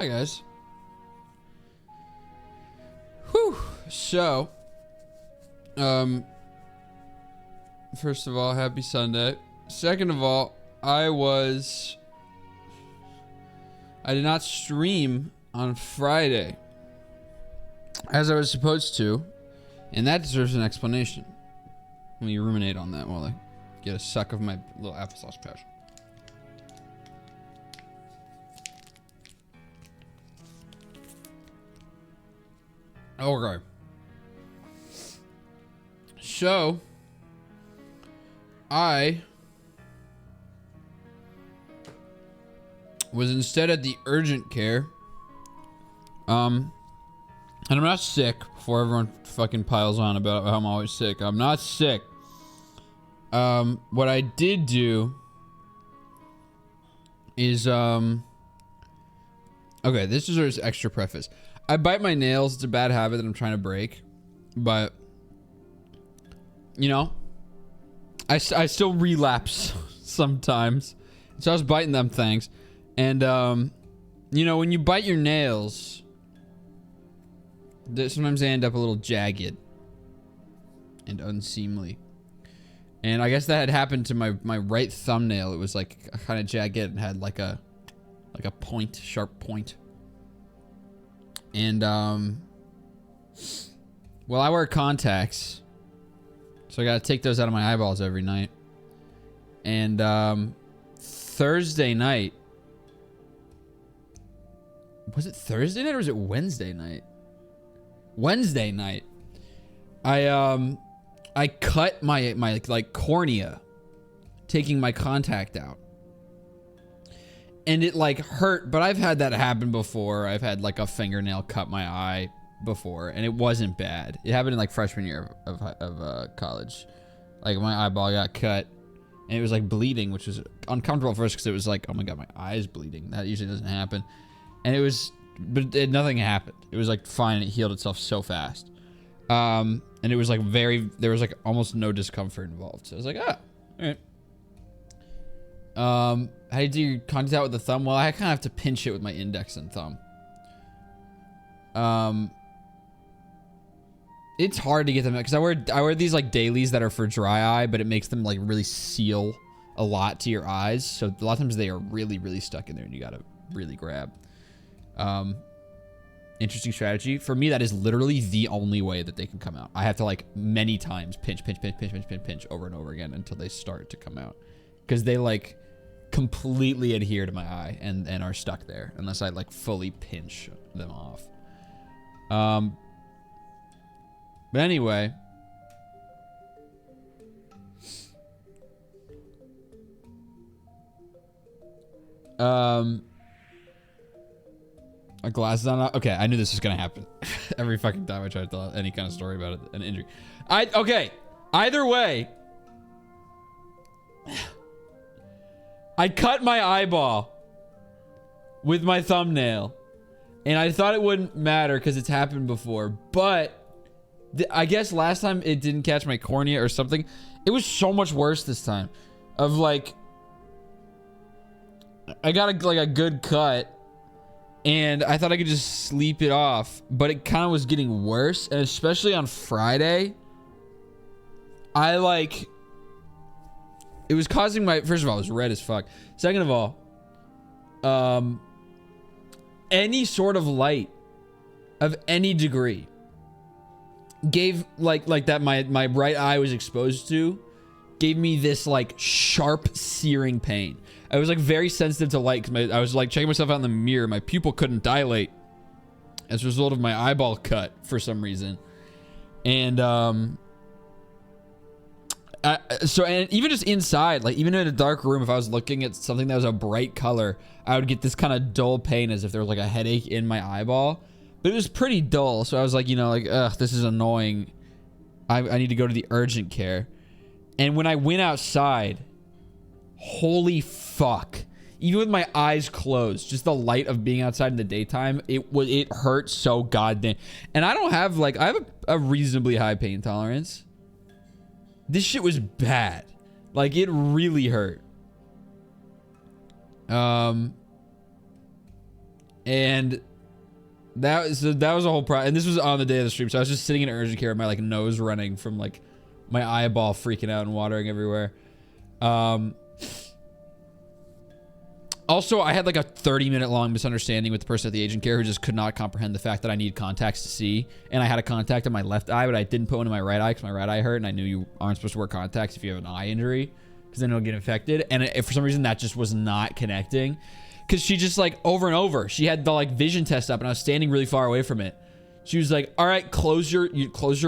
Hi guys. Whew. So, first of all, happy Sunday. Second of all, I did not stream on Friday as I was supposed to, and that deserves an explanation. Let me ruminate on that while I get a suck of my little applesauce pouch. Okay. So, I was instead at the urgent care. And I'm not sick, before everyone fucking piles on about how I'm always sick. I'm not sick. What I did do is, okay, this deserves extra preface. I bite my nails. It's a bad habit that I'm trying to break. But, you know, I still relapse sometimes. So I was biting them things. And, you know, when you bite your nails, sometimes they end up a little jagged and unseemly. And I guess that had happened to my right thumbnail. It was like kind of jagged and had like a point, sharp point. And, well, I wear contacts, so I gotta take those out of my eyeballs every night. And, Thursday night, was it Thursday night or was it Wednesday night? Wednesday night, I cut my like cornea, taking my contact out. And it like hurt, but I've had that happen before. I've had like a fingernail cut my eye before, and it wasn't bad. It happened in like freshman year of college. Like my eyeball got cut, and it was like bleeding, which was uncomfortable at first because it was like, oh my god, my eye's bleeding. That usually doesn't happen. And it was, but nothing happened. It was like fine. It healed itself so fast. And it was like there was like almost no discomfort involved. So I was like, ah, all right. How do you do your contact out with the thumb? Well, I kind of have to pinch it with my index and thumb. It's hard to get them because I wear these like dailies that are for dry eye, but it makes them like really seal a lot to your eyes. So a lot of times they are really, really stuck in there, and you gotta really grab. Interesting strategy. For me, that is literally the only way that they can come out. I have to like many times pinch over and over again until they start to come out. Because they like completely adhere to my eye and are stuck there unless I like fully pinch them off. But anyway. My glasses on. Okay, I knew this was gonna happen. Every fucking time I try to tell any kind of story about an injury. Okay. Either way, I cut my eyeball with my thumbnail, and I thought it wouldn't matter because it's happened before, but I guess last time it didn't catch my cornea or something. It was so much worse this time. Of like, I got a good cut, and I thought I could just sleep it off, but it kind of was getting worse, and especially on Friday, it was causing my, first of all, it was red as fuck. Second of all, any sort of light of any degree gave like that my right eye was exposed to, gave me this like sharp searing pain. I was like very sensitive to light because I was like checking myself out in the mirror. My pupil couldn't dilate as a result of my eyeball cut for some reason. And and even just inside, like even in a dark room, if I was looking at something that was a bright color, I would get this kind of dull pain as if there was like a headache in my eyeball. But it was pretty dull, so I was like, you know, like, ugh, this is annoying. I need to go to the urgent care. And when I went outside, holy fuck. Even with my eyes closed, just the light of being outside in the daytime, it hurt so goddamn. And I have a reasonably high pain tolerance. This shit was bad. Like, it really hurt. And that was a whole problem. And this was on the day of the stream. So I was just sitting in urgent care, my like nose running from like my eyeball freaking out and watering everywhere. Also, I had like a 30-minute long misunderstanding with the person at the agent care who just could not comprehend the fact that I need contacts to see. And I had a contact in my left eye, but I didn't put one in my right eye because my right eye hurt. And I knew you aren't supposed to wear contacts if you have an eye injury because then it'll get infected. And for some reason, that just was not connecting. Because she just like over and over, she had the like vision test up and I was standing really far away from it. She was like, all right, close your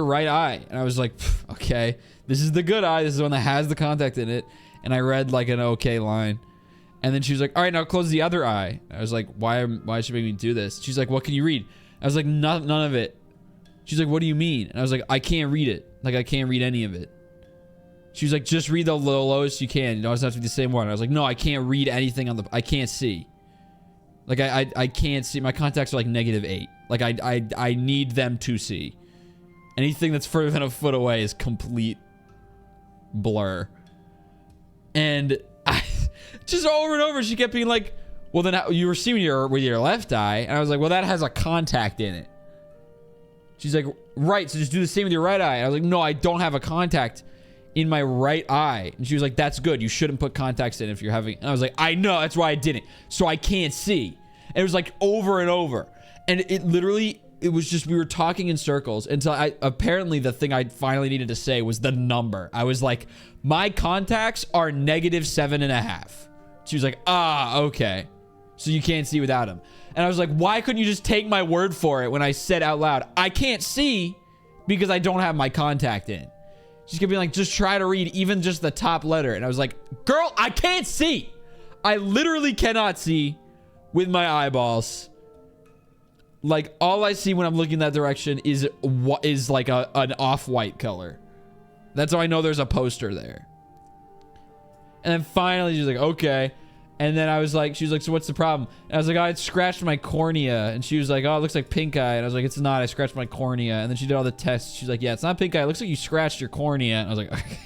right eye. And I was like, okay, this is the good eye. This is the one that has the contact in it. And I read like an okay line. And then she was like, all right, now close the other eye. I was like, why is she making me do this? She's like, what can you read? I was like, none of it. She's like, what do you mean? And I was like, I can't read it. Like, I can't read any of it. She was like, just read the lowest you can. You know, it doesn't have to be the same one. I was like, no, I can't read anything on the... I can't see. Like, I can't see. My contacts are like -8. Like, I need them to see. Anything that's further than a foot away is complete blur. And I... Just over and over, she kept being like, well, then you were seeing with your left eye. And I was like, well, that has a contact in it. She's like, right, so just do the same with your right eye. And I was like, no, I don't have a contact in my right eye. And she was like, that's good. You shouldn't put contacts in if you're having... And I was like, I know, that's why I didn't. So I can't see. And it was like over and over. And it literally... It was just, we were talking in circles until apparently the thing I finally needed to say was the number. I was like, my contacts are -7.5. She was like, ah, okay. So you can't see without them. And I was like, why couldn't you just take my word for it when I said out loud, I can't see because I don't have my contact in. She's gonna be like, just try to read even just the top letter. And I was like, girl, I can't see. I literally cannot see with my eyeballs. Like, all I see when I'm looking that direction is like an off-white color. That's how I know there's a poster there. And then finally, she's like, okay. And then I was like, she was like, so what's the problem? And I was like, oh, I scratched my cornea. And she was like, oh, it looks like pink eye. And I was like, it's not. I scratched my cornea. And then she did all the tests. She's like, yeah, it's not pink eye. It looks like you scratched your cornea. And I was like, okay.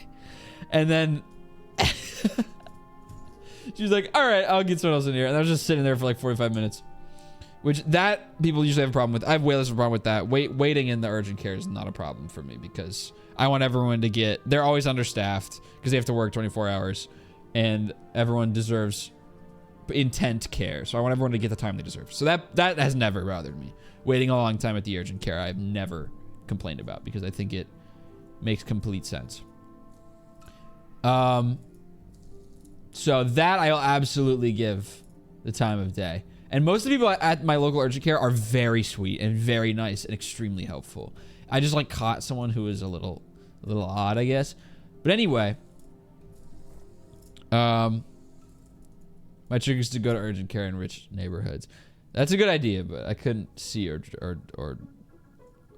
And then she was like, all right, I'll get someone else in here. And I was just sitting there for like 45 minutes. Which, that, people usually have a problem with. I have way less of a problem with that. Waiting in the urgent care is not a problem for me because I want everyone to get... They're always understaffed because they have to work 24 hours. And everyone deserves intent care. So I want everyone to get the time they deserve. So that has never bothered me. Waiting a long time at the urgent care, I've never complained about because I think it makes complete sense. So that I'll absolutely give the time of day. And most of the people at my local urgent care are very sweet and very nice and extremely helpful. I just like caught someone who was a little odd, I guess. But anyway, my trick is to go to urgent care in rich neighborhoods. That's a good idea, but I couldn't see or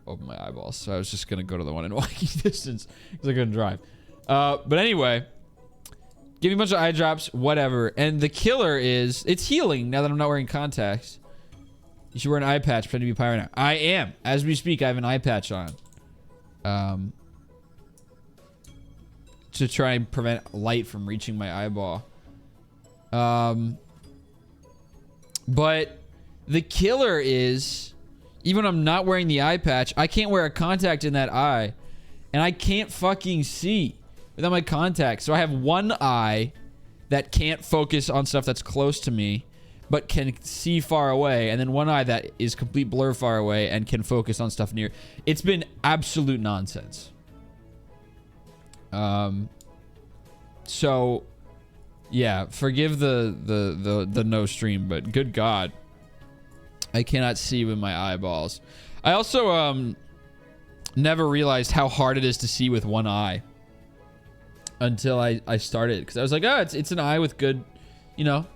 open my eyeballs, so I was just gonna go to the one in walking distance because I couldn't drive. But anyway. Give me a bunch of eye drops, whatever. And the killer is... It's healing now that I'm not wearing contacts. You should wear an eye patch, pretend to be Pyro now. I am. As we speak, I have an eye patch on. To try and prevent light from reaching my eyeball. But the killer is... Even when I'm not wearing the eye patch, I can't wear a contact in that eye. And I can't fucking see without my contacts. So I have one eye that can't focus on stuff that's close to me, but can see far away, and then one eye that is complete blur far away and can focus on stuff near. It's been absolute nonsense. So yeah, forgive the no stream, but good God, I cannot see with my eyeballs. I also never realized how hard it is to see with one eye until I started, because I was like, oh, it's an eye with good, you know,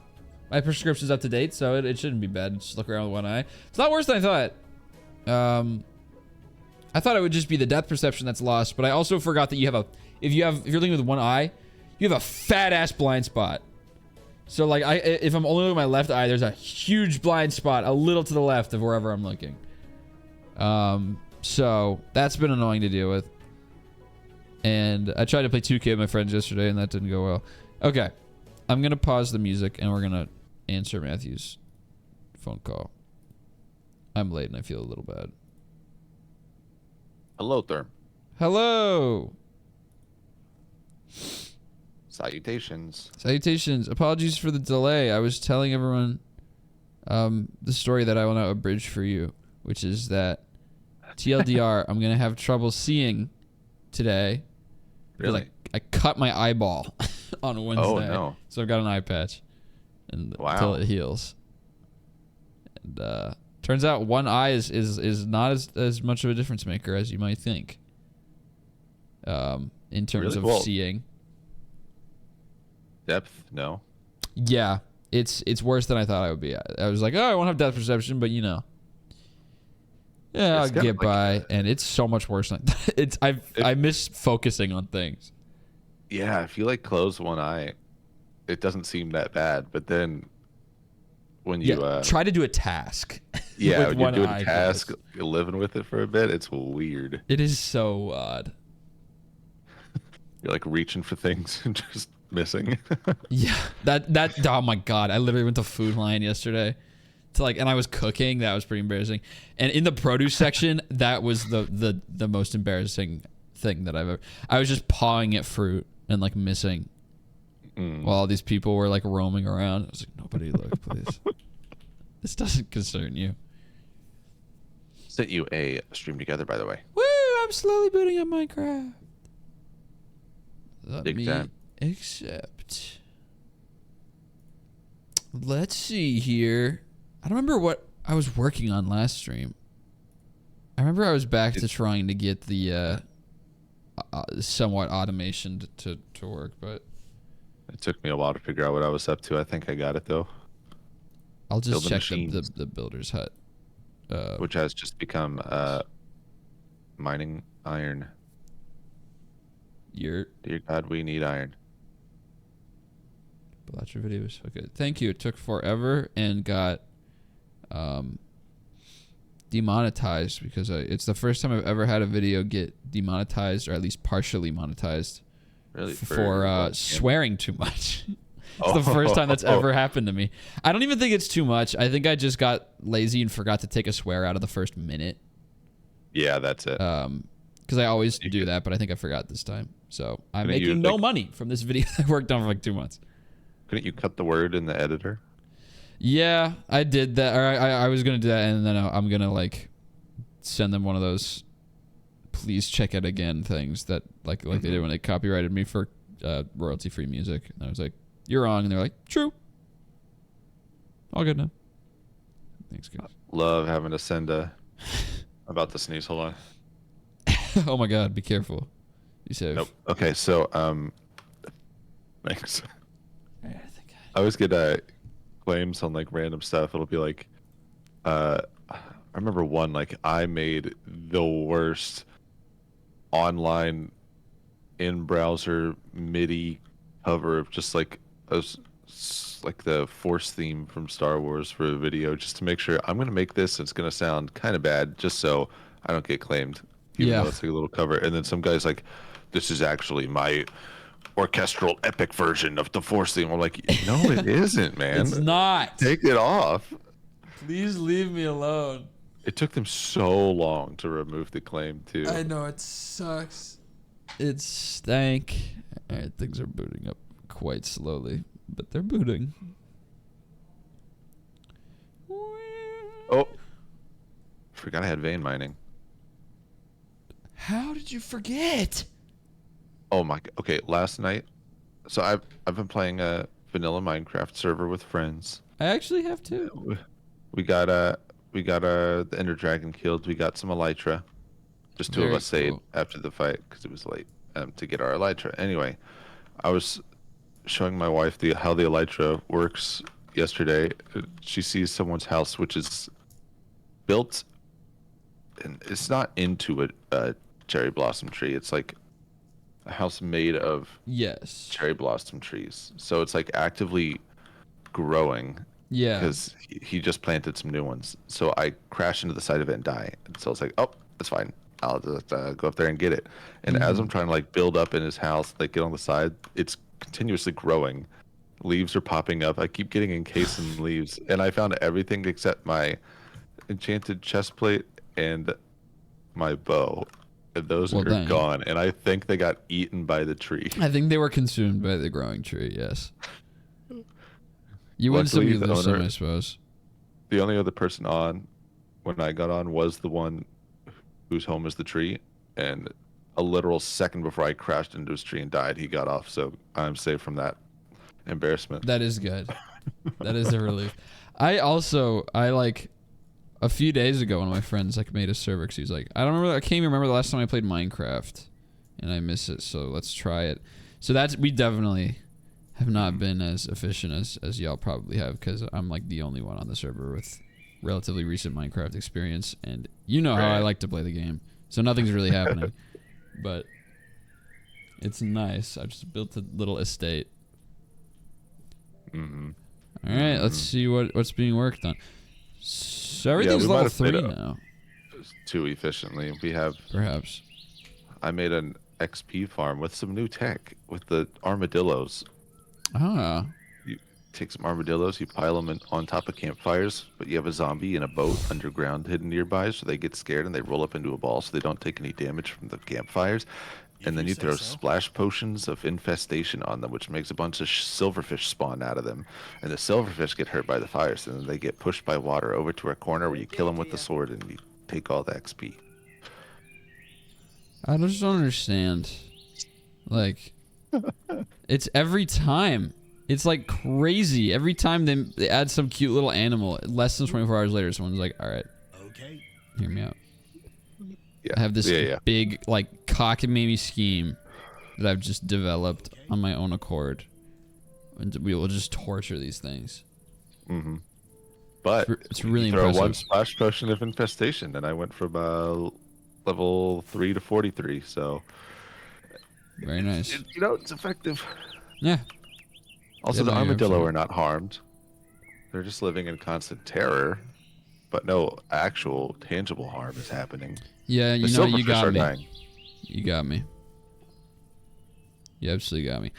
my prescription's up to date, so it shouldn't be bad. Just look around with one eye. It's not worse than I thought. I thought it would just be the depth perception that's lost, but I also forgot that if you're looking with one eye, you have a fat ass blind spot. So like if I'm only looking at my left eye, there's a huge blind spot a little to the left of wherever I'm looking. So that's been annoying to deal with. And I tried to play 2K with my friends yesterday, and that didn't go well. Okay. I'm going to pause the music, and we're going to answer Matthew's phone call. I'm late and I feel a little bad. Hello, Therm. Hello. Salutations. Salutations. Apologies for the delay. I was telling everyone the story that I will now abridge for you, which is that TLDR, I'm going to have trouble seeing today. Really? I cut my eyeball on Wednesday. Oh, no. So I've got an eye patch until it heals. And turns out one eye is not as much of a difference maker as you might think. In terms of seeing. Depth? No. Yeah. It's worse than I thought I would be. I was like, oh, I won't have depth perception, but Yeah, I'll get by, and it's so much worse than I miss focusing on things. Yeah, if you like close one eye, it doesn't seem that bad, but then when you try to do a task. Yeah, with when you're doing a task, closed. you're living with it for a bit, it's weird. It is so odd. You're like reaching for things and just missing. Yeah, that oh my god, I literally went to Food Lion yesterday and I was cooking. That was pretty embarrassing. And in the produce section, that was the most embarrassing thing that I've ever. I was just pawing at fruit and like missing while all these people were like roaming around. I was like, nobody look, please. This doesn't concern you. Sent you a stream together, by the way. Woo! I'm slowly booting up Minecraft. Let me accept. Let's see here. I don't remember what I was working on last stream. I remember I was back to trying to get the somewhat automation to work, but it took me a while to figure out what I was up to. I think I got it though. I'll just check the builder's hut, which has just become mining iron. Dear God, we need iron. But your video was so good. Thank you. It took forever and got demonetized because it's the first time I've ever had a video get demonetized or at least partially monetized for swearing too much. It's the first time that's ever happened to me. I don't even think it's too much. I think I just got lazy and forgot to take a swear out of the first minute. Yeah, that's it. Because I always do that, but I think I forgot this time. So I'm making no money from this video I worked on for like 2 months. Couldn't you cut the word in the editor? Yeah, I did that. Or I was going to do that, and then I'm going to like send them one of those please check it again things that like they did when they copyrighted me for royalty-free music. And I was like, you're wrong. And they're like, true. All good now. Thanks, guys. Love having to send about to sneeze. Hold on. Oh my God, be careful. Be safe. Nope. Okay, so thanks. I always get claims on like random stuff. It'll be like I remember one, like I made the worst online in-browser MIDI cover of just like the Force theme from Star Wars for a video, just to make sure I'm gonna make this. It's gonna sound kind of bad, just so I don't get claimed. Even though it's like a little cover, and then some guy's like, "This is actually my orchestral epic version of the Force theme." I'm like, "No, it isn't, man. It's not. Take it off. Please leave me alone." It took them so long to remove the claim too. I know, it sucks. It stank. All right, things are booting up quite slowly, but they're booting. Oh, forgot I had vein mining. How did you forget? Oh my god. Okay, last night. So I've been playing a vanilla Minecraft server with friends. I actually have too. We got the Ender Dragon killed. We got some Elytra. Just two of us stayed after the fight because it was late to get our Elytra. Anyway, I was showing my wife how the Elytra works yesterday. She sees someone's house which is built, and it's not into a cherry blossom tree. It's like a house made of cherry blossom trees. So it's like actively growing. Yeah. Because he just planted some new ones. So I crash into the side of it and die. And so it's like, oh, that's fine. I'll just go up there and get it. And as I'm trying to like build up in his house, like get on the side, it's continuously growing. Leaves are popping up. I keep getting encased in leaves, and I found everything except my enchanted chest plate and my bow. And those Well, are dang. gone. And I think they got eaten by the tree. I think they were consumed by the growing tree, yes. You win some, Luckily, you the lose some, owner- I suppose. The only other person on when I got on was the one whose home is the tree. And a literal second before I crashed into his tree and died, he got off. So I'm safe from that embarrassment. That is good. That is a relief. I like a few days ago, one of my friends like made a server because he was like, I can't even remember the last time I played Minecraft, and I miss it. So let's try it. So we definitely have not been as efficient as y'all probably have, because I'm like the only one on the server with relatively recent Minecraft experience, and you know how I like to play the game. So nothing's really happening, but it's nice. I just built a little estate. Mm-hmm. All right, let's see what's being worked on. So everything's we might level have played 3 now. Too efficiently. Perhaps. I made an XP farm with some new tech with the armadillos. Ah. You take some armadillos, you pile them on top of campfires, but you have a zombie in a boat underground hidden nearby, so they get scared and they roll up into a ball so they don't take any damage from the campfires. And then you throw splash potions of infestation on them, which makes a bunch of silverfish spawn out of them. And the silverfish get hurt by the fires, and then they get pushed by water over to a corner where you kill them with the sword and you take all the XP. I just don't understand. Like, it's every time. It's like crazy. Every time they add some cute little animal, less than 24 hours later, someone's like, all right, hear me out. Yeah. I have this big, like, cockamamie scheme that I've just developed on my own accord. And we will just torture these things. Mm-hmm. But it's really throw impressive. one splash potion of infestation, and I went from level 3 to 43, so... Very nice. It's effective. Yeah. Also, the armadillo are not harmed. They're just living in constant terror, but no actual tangible harm is happening. Yeah, you got me. Dying. You got me. You absolutely got me.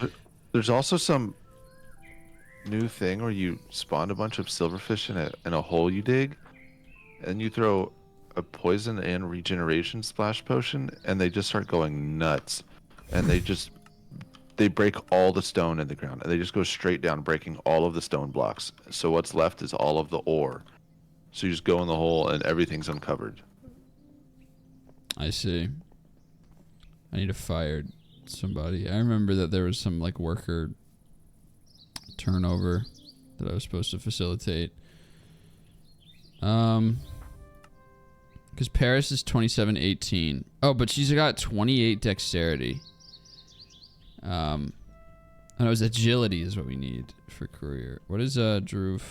There's also some new thing where you spawn a bunch of silverfish in a hole you dig, and you throw a poison and regeneration splash potion, and they just start going nuts. And they break all the stone in the ground, and they just go straight down, breaking all of the stone blocks. So what's left is all of the ore. So you just go in the hole, and everything's uncovered. I see. I need to fire somebody. I remember that there was some like worker turnover that I was supposed to facilitate. Because Paris is 27-18. Oh, but she's got 28 dexterity. And it was agility is what we need for courier. What is Droove?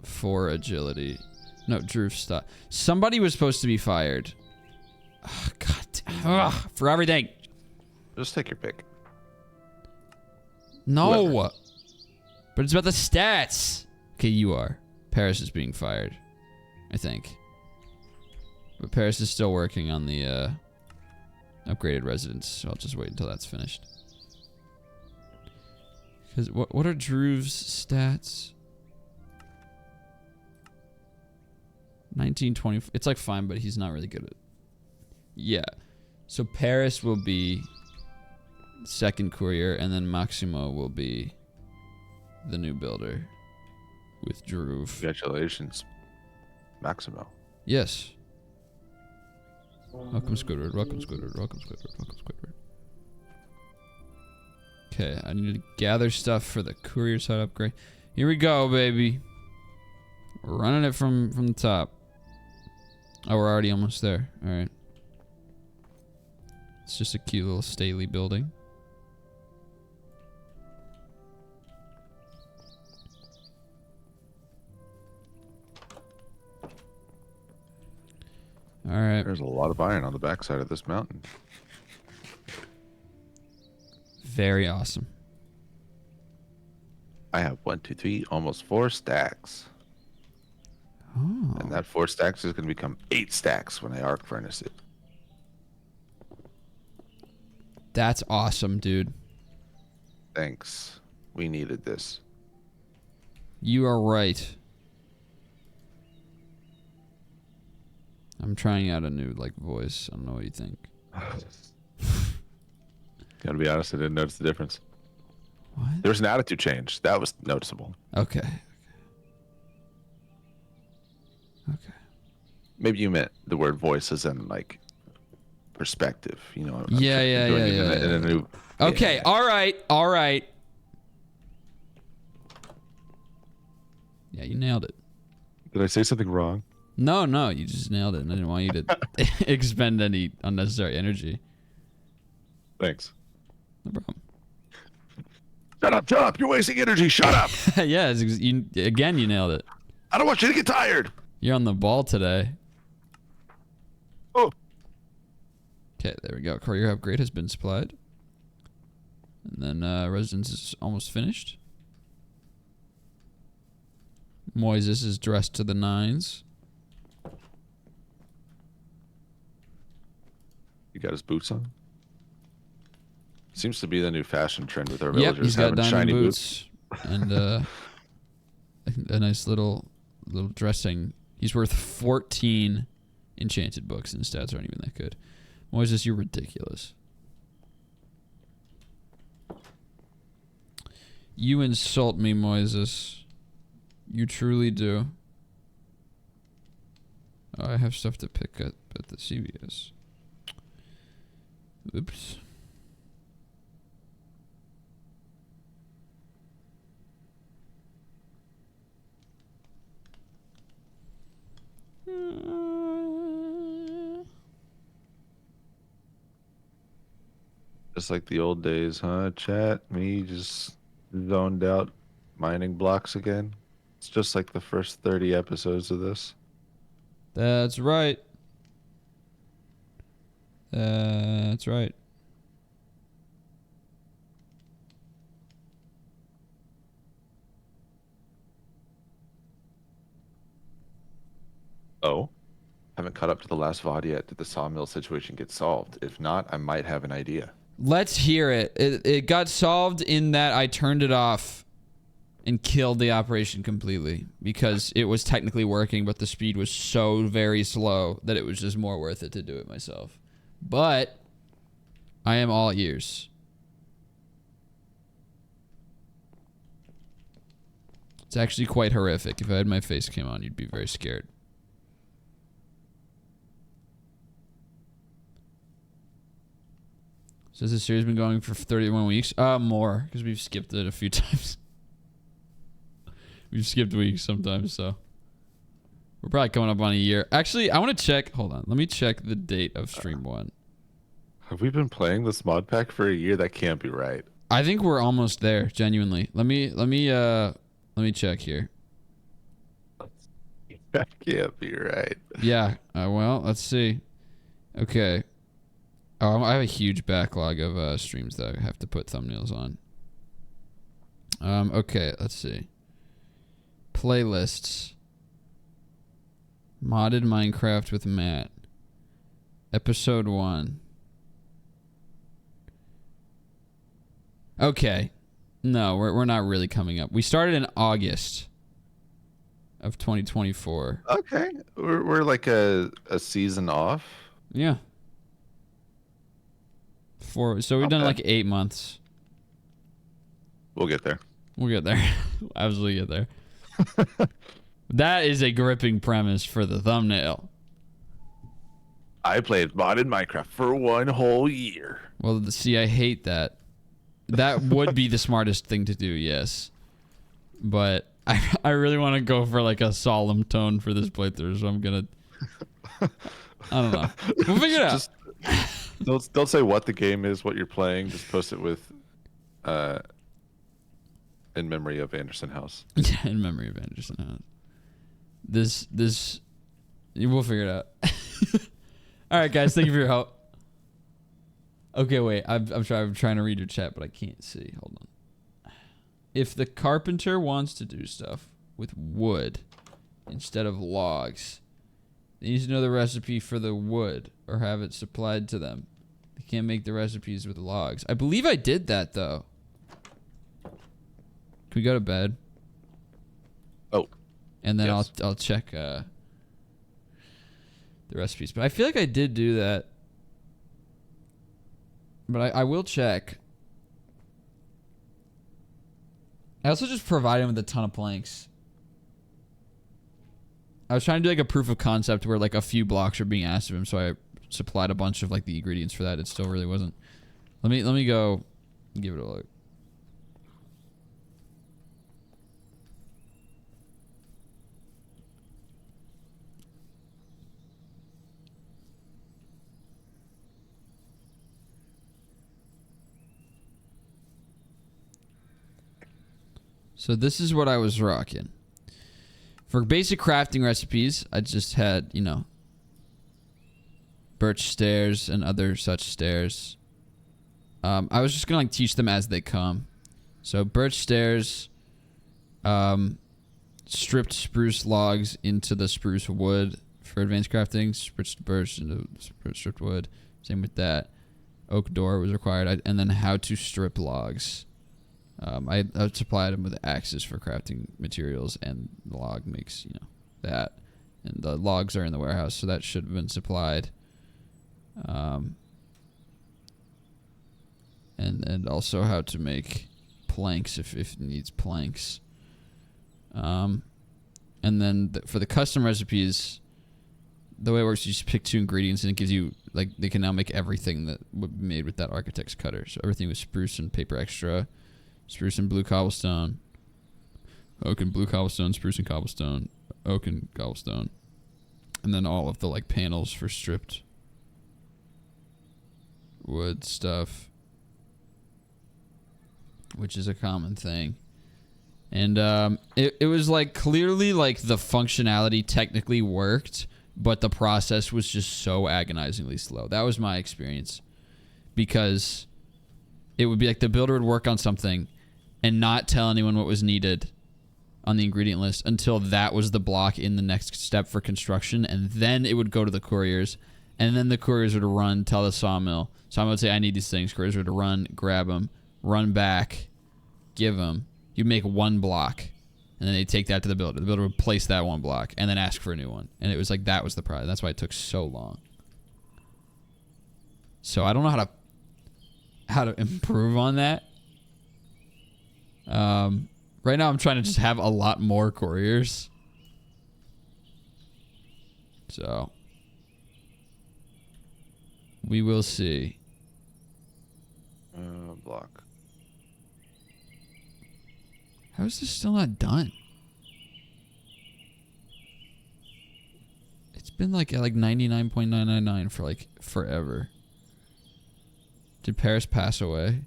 4 agility. No, Droove stop. Somebody was supposed to be fired. Oh, God. For everything. Just take your pick. No. Whoever. But it's about the stats. Okay, you are. Paris is being fired, I think. But Paris is still working on the upgraded residence, so I'll just wait until that's finished. Because what are Drew's stats? 1920. It's like fine, but he's not really good at it. Yeah. So Paris will be second courier, and then Maximo will be the new builder with Drew. Congratulations, Maximo. Yes. Welcome, Squidward. Welcome, Squidward. Welcome, Squidward. Welcome, Squidward. Okay, I need to gather stuff for the courier side upgrade. Here we go, baby. We're running it from the top. Oh, we're already almost there. All right. It's just a cute little stately building. All right. There's a lot of iron on the backside of this mountain. Very awesome. I have 1, 2, 3, almost 4 stacks. Oh. And that 4 stacks is going to become 8 stacks when I arc furnace it. That's awesome, dude. Thanks. We needed this. You are right. I'm trying out a new voice. I don't know what you think. Gotta be honest, I didn't notice the difference. What? There was an attitude change. That was noticeable. Okay. Maybe you meant the word voice as in perspective. Yeah. In a new. Okay. Yeah. All right. Yeah, you nailed it. Did I say something wrong? No, you just nailed it. And I didn't want you to expend any unnecessary energy. Thanks. No problem. Shut up. You're wasting energy. Shut up. Yeah, you nailed it. I don't want you to get tired. You're on the ball today. Oh. Okay, there we go. Courier upgrade has been supplied. And then residence is almost finished. Moises is dressed to the nines. He got his boots on. Seems to be the new fashion trend with our Yep, villagers he's got having diamond shiny boots and a nice little dressing. He's worth 14 enchanted books, and his stats aren't even that good. Moises, you're ridiculous. You insult me, Moises. You truly do. Oh, I have stuff to pick up at the CVS. Oops. Just like the old days, huh, chat? Me just zoned out mining blocks again. It's just like the first 30 episodes of this. That's right. That's right. Oh? Haven't caught up to the last VOD yet. Did the sawmill situation get solved? If not, I might have an idea. Let's hear it. It got solved in that I turned it off and killed the operation completely because it was technically working, but the speed was so very slow that it was just more worth it to do it myself. But I am all ears. It's actually quite horrific. If I had my face cam on, you'd be very scared. So has this series been going for 31 weeks? More, because we've skipped it a few times. We've skipped weeks sometimes, so. We're probably coming up on a year. Actually, I want to check. Hold on. Let me check the date of stream 1. Have we been playing this mod pack for a year? That can't be right. I think we're almost there, genuinely. Let me check here. That can't be right. Yeah. Well, let's see. Okay. Oh, I have a huge backlog of streams that I have to put thumbnails on. Okay, let's see. Playlists. Modded Minecraft with Matt. Episode 1. Okay. No, we're not really coming up. We started in August of 2024. Okay. We're like a season off. Yeah. So we've done like 8 months. We'll get there. We'll get there. Absolutely get there. That is a gripping premise for the thumbnail. I played modded Minecraft for 1 whole year. Well, see, I hate that. That would be the smartest thing to do, yes. But I really want to go for like a solemn tone for this playthrough, so I'm gonna. I don't know. We'll figure it out. Just, don't say what the game is, what you're playing. Just post it with, in memory of Anderson House. Yeah, in memory of Anderson House. This, we'll figure it out. All right, guys, thank you for your help. Okay, wait. I'm trying to read your chat, but I can't see. Hold on. If the carpenter wants to do stuff with wood instead of logs, they need to know the recipe for the wood or have it supplied to them. They can't make the recipes with logs. I believe I did that, though. Can we go to bed? Oh. And then Yes. I'll check the recipes. But I feel like I did do that. But I will check. I also just provide him with a ton of planks. I was trying to do like a proof of concept where like a few blocks are being asked of him, so I supplied a bunch of like the ingredients for that. It still really wasn't. Let me go give it a look. So this is what I was rocking. For basic crafting recipes, I just had, you know, birch stairs and other such stairs. I was just gonna like teach them as they come. So birch stairs, stripped spruce logs into the spruce wood for advanced crafting, stripped birch into stripped wood. Same with that. Oak door was required, and then how to strip logs. I supplied them with axes for crafting materials, and the log makes, you know, that. And the logs are in the warehouse, so that should have been supplied. And also how to make planks if it needs planks. And then for the custom recipes, the way it works, you just pick 2 ingredients and it gives you, like, they can now make everything that would be made with that architect's cutter. So everything was spruce and paper extra, spruce and blue cobblestone, oak and blue cobblestone, spruce and cobblestone, oak and cobblestone. And then all of the, like, panels for stripped wood stuff, which is a common thing. And it was like clearly like the functionality technically worked, but the process was just so agonizingly slow. That was my experience, because it would be like the builder would work on something and not tell anyone what was needed on the ingredient list until that was the block in the next step for construction, and then it would go to the couriers, and then the couriers would run, tell the sawmill. Sawmill would say, I need these things. Couriers would run, grab them, run back, give them. You'd make 1 block, and then they'd take that to the builder. The builder would place that 1 block and then ask for a new one. And it was like, that was the problem. That's why it took so long. So I don't know how to improve on that. Right now I'm trying to just have a lot more couriers. So we will see. Block. How is this still not done? It's been like at like 99.999 for like forever. Did Paris pass away?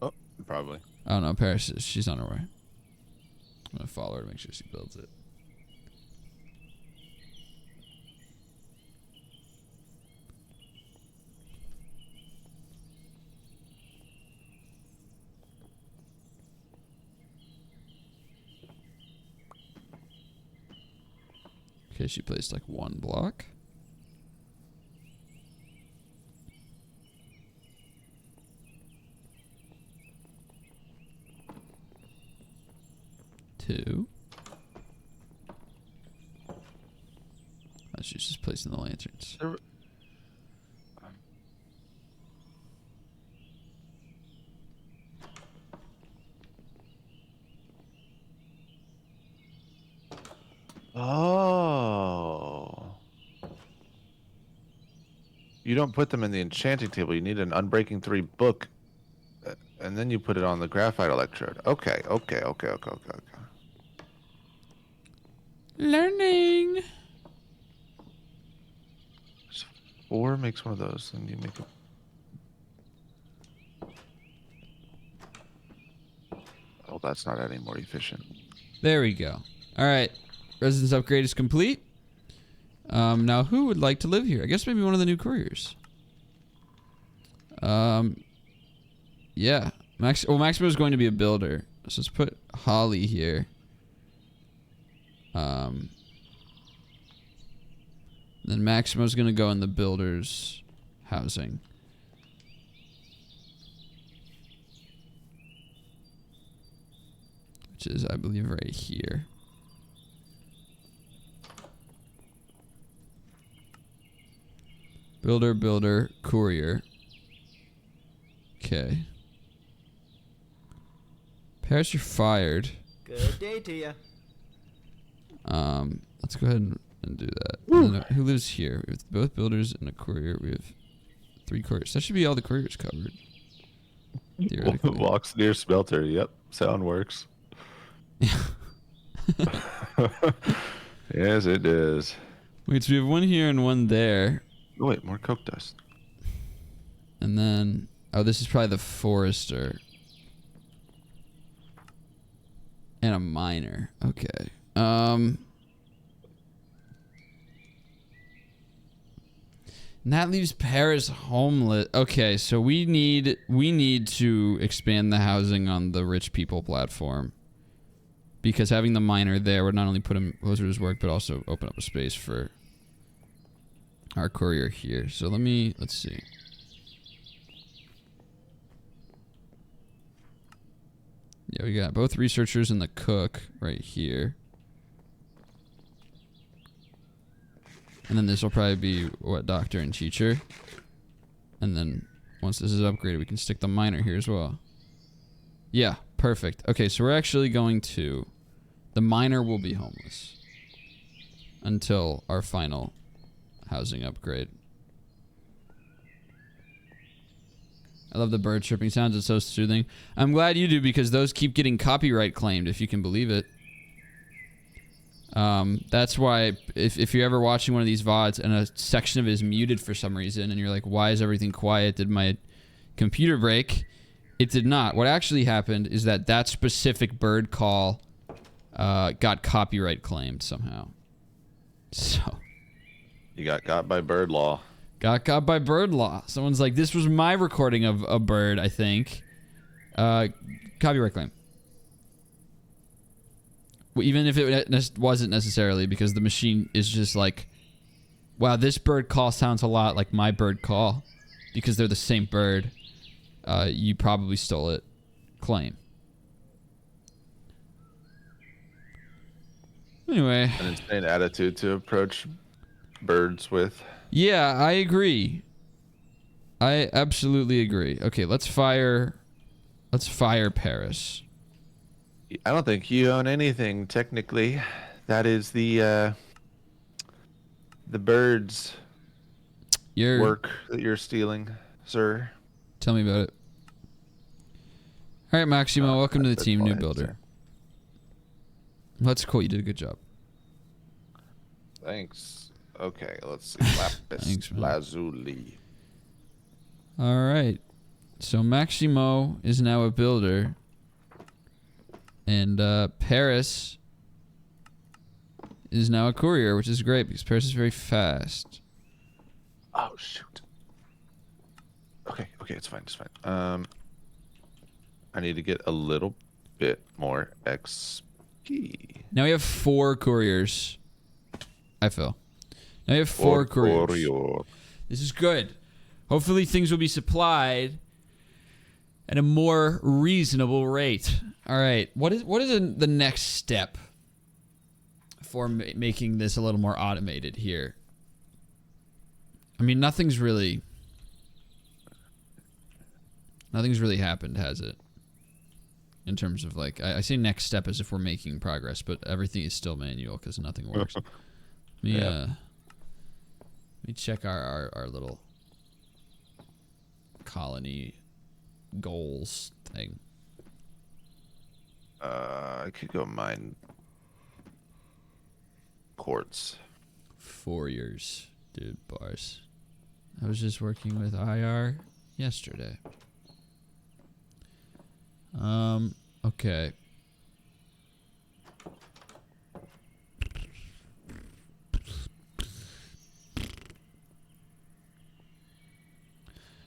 Oh, probably. Oh no, Paris, she's on her way. I'm gonna follow her to make sure she builds it. Okay, she placed like 1 block. Two. Oh, she's just placing the lanterns. Oh. You don't put them in the enchanting table. You need an Unbreaking 3 book, and then you put it on the graphite electrode. Okay. Learning. 4 makes one of those, and you make a... Oh, that's not any more efficient. There we go. All right, residence upgrade is complete. Now who would like to live here? I guess maybe one of the new couriers. Yeah, Maximo is going to be a builder, so let's put Holly here. Then Maximo's going to go in the builder's housing. Which is, I believe, right here. Builder, courier. Okay. Paris, you're fired. Good day to you. Let's go ahead and do that. And then, who lives here? We have both builders and a courier. We have 3 couriers. That should be all the couriers covered. Theoretically. Walks near smelter. Yep, sound works. Yes, it does. Wait, so we have one here and one there. Oh, wait, more coke dust. And then, oh, this is probably the forester. And a miner. Okay. And that leaves Paris homeless. Okay, so we need to expand the housing on the rich people platform. Because having the miner there would not only put him closer to his work, but also open up a space for our courier here. So let's see. Yeah, we got both researchers and the cook right here. And then this will probably be, what, doctor and teacher. And then once this is upgraded, we can stick the miner here as well. Yeah, perfect. Okay, so we're actually going to... The miner will be homeless until our final housing upgrade. I love the bird chirping sounds. It's so soothing. I'm glad you do, because those keep getting copyright claimed, if you can believe it. That's why if you're ever watching one of these VODs and a section of it is muted for some reason and you're like, why is everything quiet? Did my computer break? It did not. What actually happened is that specific bird call got copyright claimed somehow. So... You got by bird law. Got by bird law. Someone's like, this was my recording of a bird, I think. Copyright claim. Well, even if it wasn't necessarily, because the machine is just like, wow, this bird call sounds a lot like my bird call. Because they're the same bird. You probably stole it. Claim. Anyway. An insane attitude to approach birds with. Yeah, I agree. I absolutely agree. Okay, let's fire Paris. I don't think you own anything technically. That is the bird's work that you're stealing, sir. Tell me about it. All right, Maximo, welcome to the team, new builder. That's cool. You did a good job. Thanks. Okay, let's see. Lapis lazuli. All right. So Maximo is now a builder. And Paris is now a courier, which is great because Paris is very fast. Oh, shoot. Okay, it's fine. I need to get a little bit more XP. Now we have 4 couriers. I fell. Now we have 4 couriers. This is good. Hopefully things will be supplied at a more reasonable rate. All right. What is the next step for making this a little more automated here? I mean, nothing's really happened, has it? In terms of like, I say next step as if we're making progress, but everything is still manual because nothing works. Let me check our little colony goals thing. I could go mine quartz. 4 years, dude. Bars. I was just working with IR yesterday. Okay.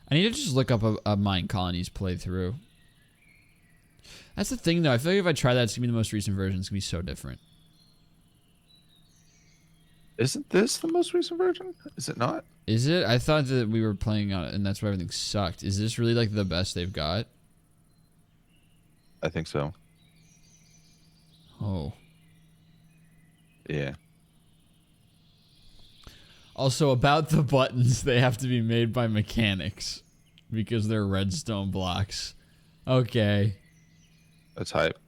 I need to just look up a Mine Colonies playthrough. That's the thing, though. I feel like if I try that, it's going to be the most recent version. It's going to be so different. Isn't this the most recent version? Is it not? Is it? I thought that we were playing on it, and that's why everything sucked. Is this really, like, the best they've got? I think so. Oh. Yeah. Also, about the buttons, they have to be made by mechanics because they're redstone blocks. Okay. That's hype.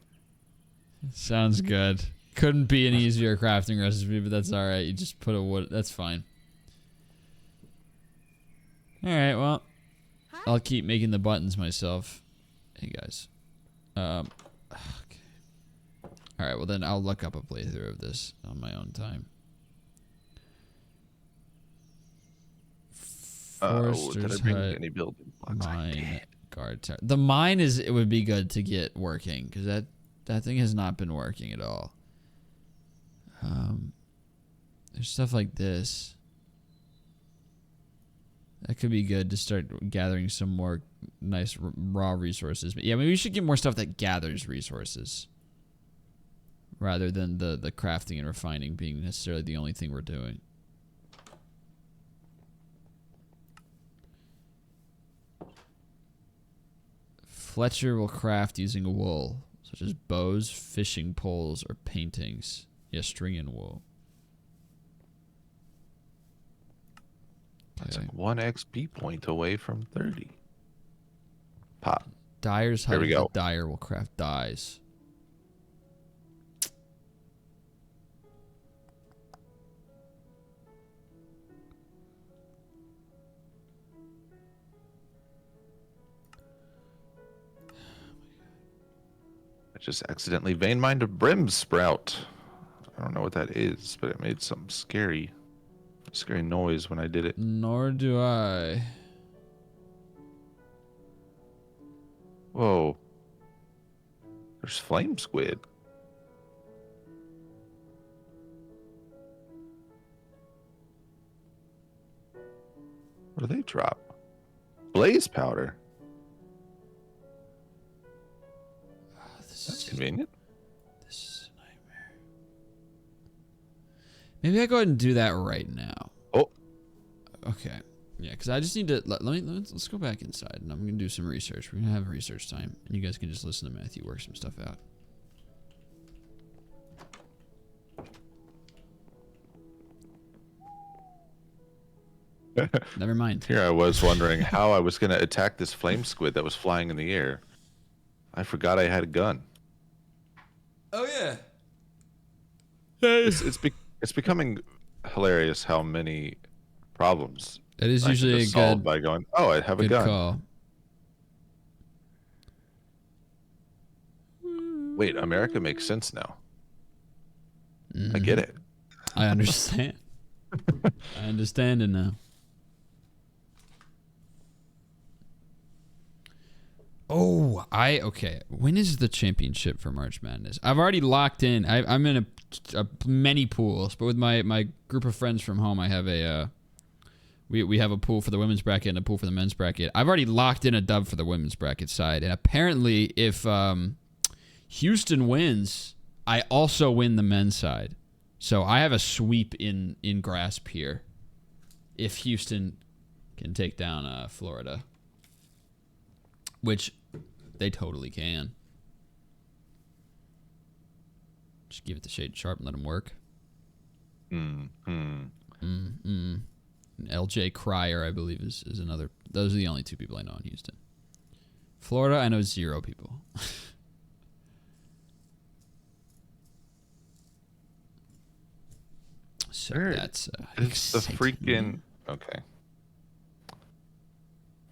Sounds good. Couldn't be an easier crafting recipe, but that's alright. You just put a wood. That's fine. Alright, well. I'll keep making the buttons myself. Hey, guys. Okay. Alright, well then I'll look up a playthrough of this on my own time. Did I bring any building blocks? Mine guard tower. The mine it would be good to get working because that thing has not been working at all. There's stuff like this. That could be good to start gathering some more nice raw resources. But yeah, maybe we should get more stuff that gathers resources rather than the crafting and refining being necessarily the only thing we're doing. Fletcher will craft using wool, such as bows, fishing poles, or paintings. Yeah, string and wool. That's like 1 XP point away from 30. Pop. Dyer's hut. There we go. The dyer will craft dyes. I just accidentally vein mined a brim sprout. I don't know what that is, but it made some scary noise when I did it. Nor do I. Whoa. There's flame squid. What do they drop? Blaze powder. That's convenient. This is a nightmare. Maybe I go ahead and do that right now. Oh. Okay. Yeah, because I just need to let's go back inside and I'm gonna do some research. We're gonna have research time, and you guys can just listen to Matthew work some stuff out. Never mind. Here I was wondering how I was gonna attack this flame squid that was flying in the air. I forgot I had a gun. Oh yeah. It's becoming hilarious how many problems That is I can usually a just solve good by going, oh, I have a good gun. call. Wait, America makes sense now. I get it. I understand. I understand it now. Oh, okay. When is the championship for March Madness? I've already locked in. I'm in a many pools, but with my group of friends from home, I have a we have a pool for the women's bracket and a pool for the men's bracket. I've already locked in a dub for the women's bracket side, and apparently, if Houston wins, I also win the men's side. So I have a sweep in grasp here. If Houston can take down Florida, which they totally can. Just give it the shade sharp and let them work. LJ Cryer, I believe, is another. Those are the only two people I know in Houston. Florida, I know 0 people. So that's it's the freaking okay.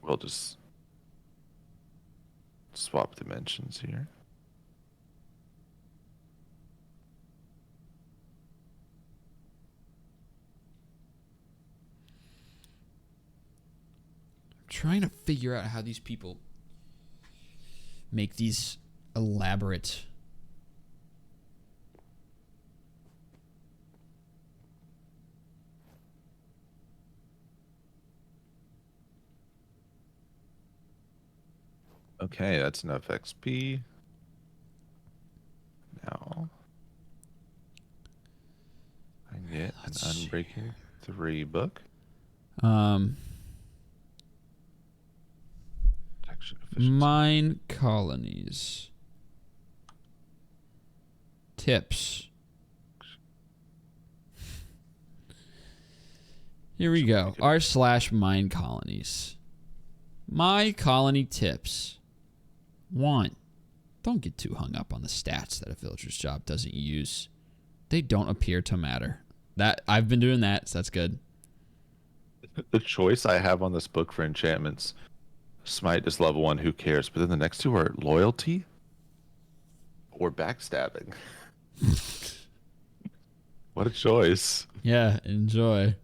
We'll just swap dimensions here. I'm trying to figure out how these people make these elaborate Okay, that's enough XP. Now I get an Unbreaking 3 book. Protection efficiency. Mine colonies. Tips. Here we go. r/mine colonies. My colony tips. 1. Don't get too hung up on the stats that a villager's job doesn't use. They don't appear to matter. That I've been doing that, so that's good. The choice I have on this book for enchantments, Smite is level 1, who cares? But then the next two are loyalty or backstabbing. What a choice. Yeah, enjoy.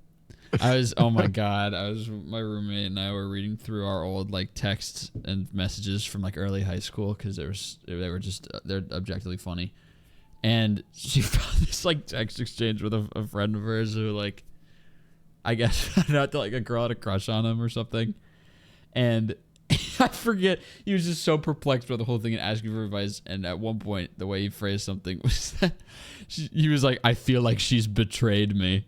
Oh my God, my roommate and I were reading through our old like texts and messages from like early high school because they're objectively funny. And she found this like text exchange with a friend of hers who like, I guess found out that like a girl had a crush on him or something. And I forget, he was just so perplexed by the whole thing and asking for advice. And at one point, the way he phrased something was that he was like, I feel like she's betrayed me.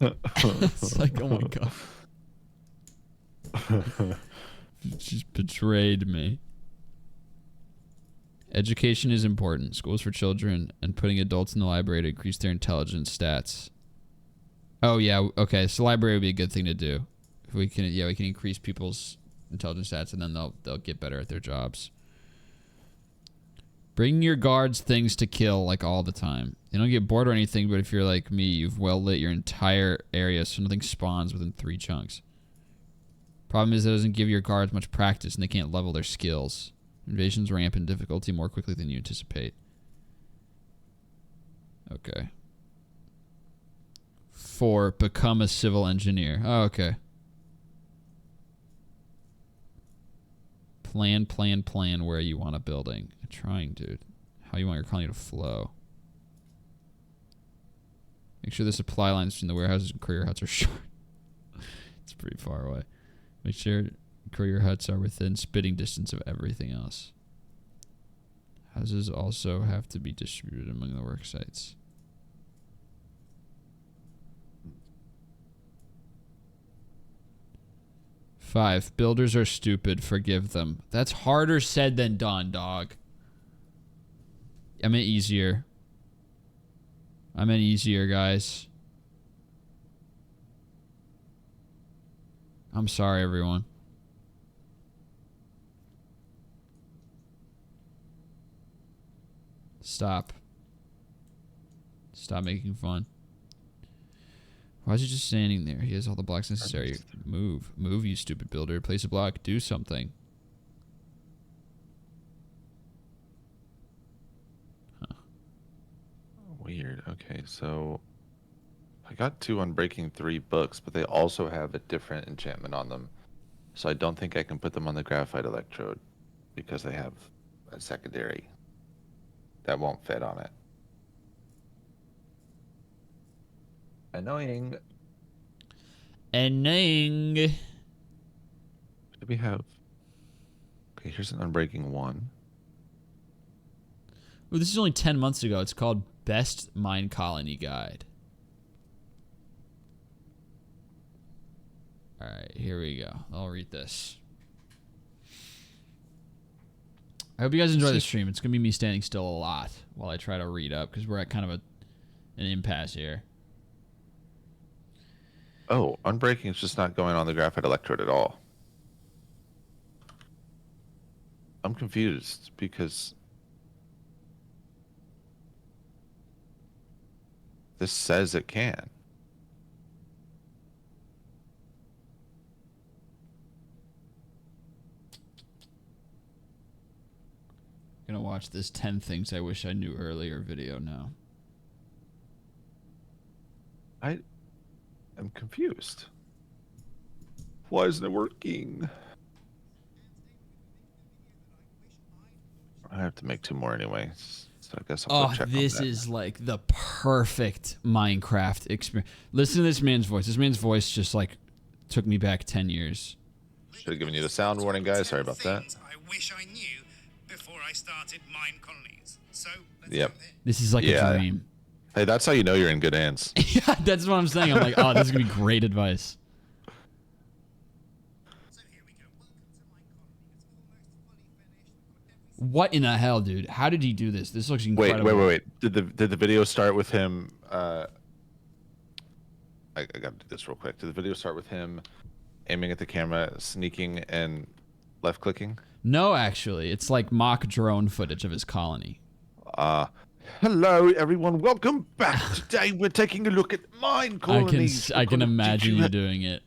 It's like, oh my God. She's betrayed me. Education is important. Schools for children and putting adults in the library to increase their intelligence stats. Oh yeah, okay. So library would be a good thing to do. If we can, we can increase people's intelligence stats, and then they'll get better at their jobs. Bring your guards things to kill like all the time. They don't get bored or anything, but if you're like me, you've well lit your entire area so nothing spawns within 3 chunks. Problem is it doesn't give your guards much practice and they can't level their skills. Invasions ramp in difficulty more quickly than you anticipate. Okay. 4, become a civil engineer. Oh, okay. Plan where you want a building. I'm trying, dude. How you want your colony to flow. Make sure the supply lines between the warehouses and courier huts are short. It's pretty far away. Make sure courier huts are within spitting distance of everything else. Houses also have to be distributed among the work sites. Five, builders are stupid. Forgive them. That's harder said than done, dog. I meant easier. Guys. I'm sorry, everyone. Stop. Stop making fun. Why is he just standing there? He has all the blocks necessary. Move. Move, you stupid builder. Place a block. Do something. Huh. Weird. Okay, so I got 2 Unbreaking 3 books, but they also have a different enchantment on them. So I don't think I can put them on the graphite electrode because they have a secondary that won't fit on it. Annoying. Do we have? Okay, here's an Unbreaking 1. Ooh, this is only 10 months ago. It's called Best Mine Colony Guide. Alright, here we go. I'll read this. I hope you guys enjoy the stream. It's going to be me standing still a lot while I try to read up because we're at kind of an impasse here. Oh, Unbreaking is just not going on the graphite electrode at all. I'm confused because this says it can. I'm going to watch this 10 things I wish I knew earlier video now. I'm confused. Why isn't it working? I have to make 2 more anyway, so I guess I'll go check on that. This is like the perfect Minecraft experience. Listen to this man's voice. This man's voice just like took me back 10 years. Should have given you the sound warning, guys. Sorry about that. I wish I knew before I started mine colonies. So yep. This is like a dream. Hey, that's how you know you're in good hands. Yeah, that's what I'm saying. I'm like, oh, this is going to be great advice. So here we go. Welcome to mine colony. It's almost fully finished. What in the hell, dude? How did he do this? This looks incredible. Wait. Did the video start with him I got to do this real quick. Did the video start with him aiming at the camera, sneaking, and left clicking? No, actually, it's like mock drone footage of his colony. Hello, everyone. Welcome back. Today we're taking a look at mine colonies. I can imagine you doing it.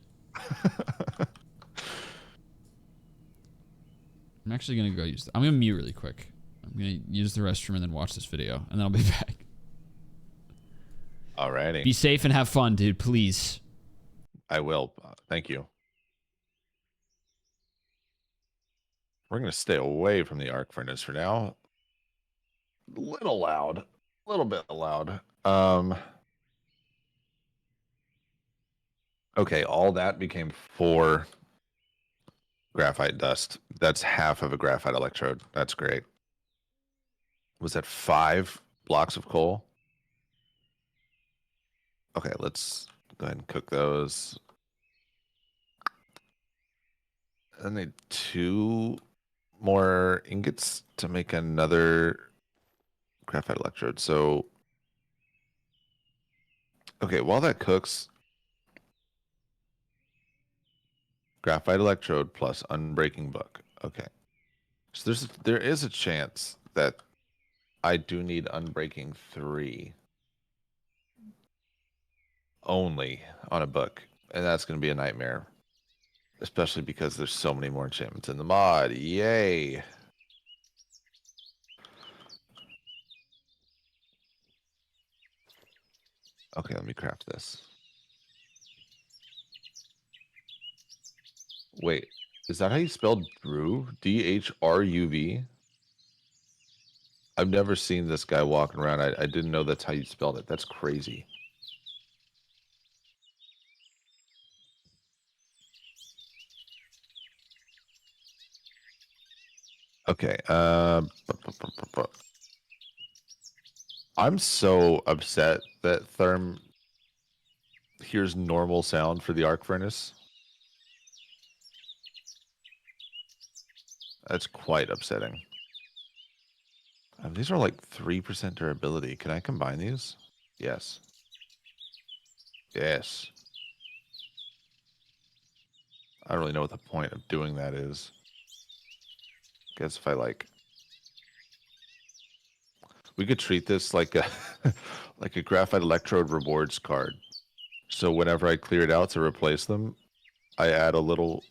I'm actually gonna go use. I'm gonna mute really quick. I'm gonna use the restroom and then watch this video, and then I'll be back. Alrighty. Be safe and have fun, dude. Please. I will. Thank you. We're gonna stay away from the arc furnace for now. A little loud. A little bit loud. Okay, all that became 4 graphite dust. That's half of a graphite electrode. That's great. Was that 5 blocks of coal? Okay, let's go ahead and cook those. I need 2 more ingots to make another graphite electrode. So, okay, while that cooks, graphite electrode plus unbreaking book. Okay, so there is a chance that I do need unbreaking 3 only on a book, and that's going to be a nightmare, especially because there's so many more enchantments in the mod. Yay! Okay, let me craft this. Wait, is that how you spelled Dhruv? D-H-R-U-V? I've never seen this guy walking around. I didn't know that's how you spelled it. That's crazy. Okay, I'm so upset that Therm hears normal sound for the arc furnace. That's quite upsetting. These are like 3% durability. Can I combine these? Yes. Yes. I don't really know what the point of doing that is. Guess if I like... We could treat this like a like a graphite electrode rewards card. So whenever I clear it out to replace them, I add a little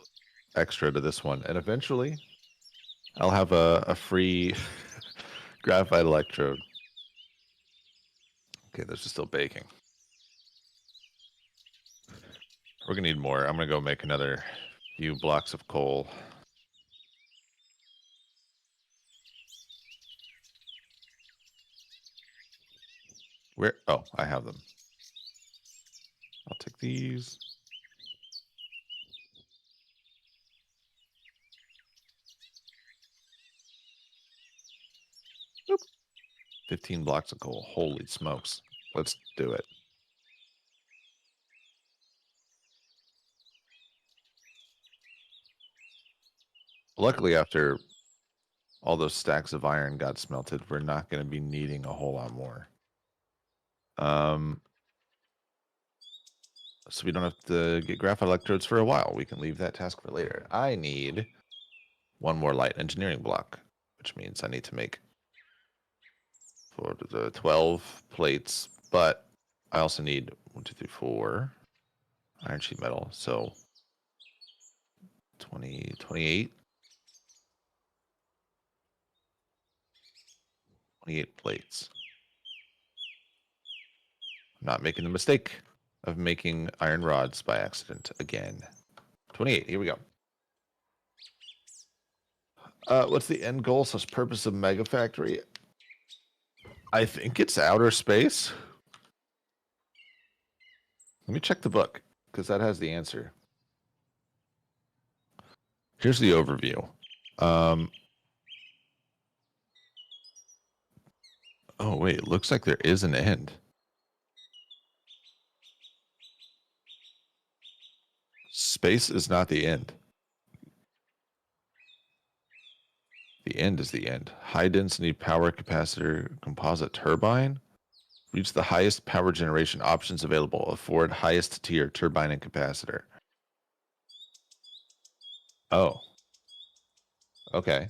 extra to this one. And eventually, I'll have a free graphite electrode. Okay, this is still baking. We're gonna need more. I'm gonna go make another few blocks of coal. Where? Oh, I have them. I'll take these. Boop. 15 blocks of coal. Holy smokes. Let's do it. Luckily, after all those stacks of iron got smelted, we're not going to be needing a whole lot more. So we don't have to get graphite electrodes for a while. We can leave that task for later. I need 1 more light engineering block, which means I need to make 12 plates, but I also need 1, 2, 3, 4 iron sheet metal. So 20, 28. 28 plates. I'm not making the mistake of making iron rods by accident again. 28, here we go. What's the end goal / purpose of Mega Factory? I think it's outer space. Let me check the book, because that has the answer. Here's the overview. Oh, wait, it looks like there is an end. Space is not the end. The end is the end. High density power capacitor composite turbine. Reach the highest power generation options available. Afford highest tier turbine and capacitor. Oh. Okay.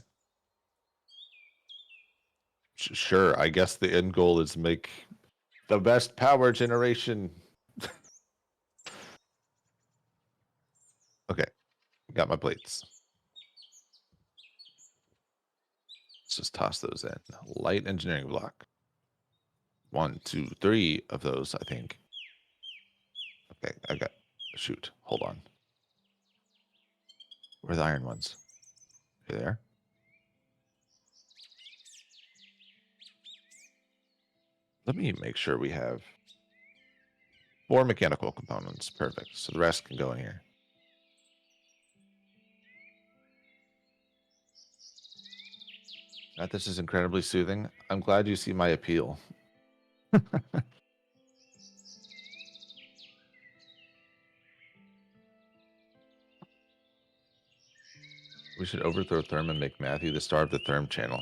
Sure. I guess the end goal is make the best power generation. Okay. Got my plates. Let's just toss those in. Light engineering block. 1, 2, 3 of those, I think. Okay, I got. Shoot. Hold on. Where are the iron ones? Okay, there. Let me make sure we have 4 mechanical components. Perfect. So the rest can go in here. This is incredibly soothing. I'm glad you see my appeal. We should overthrow Therm and make Matthew the star of the Therm channel.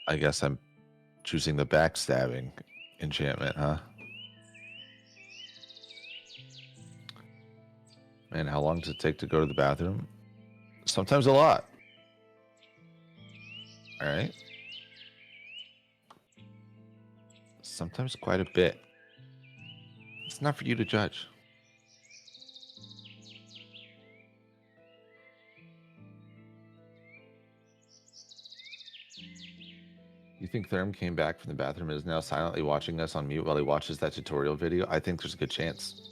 I guess I'm choosing the backstabbing enchantment, huh? Man, how long does it take to go to the bathroom? Sometimes a lot. All right. Sometimes quite a bit. It's not for you to judge. You think Therm came back from the bathroom and is now silently watching us on mute while he watches that tutorial video? I think there's a good chance.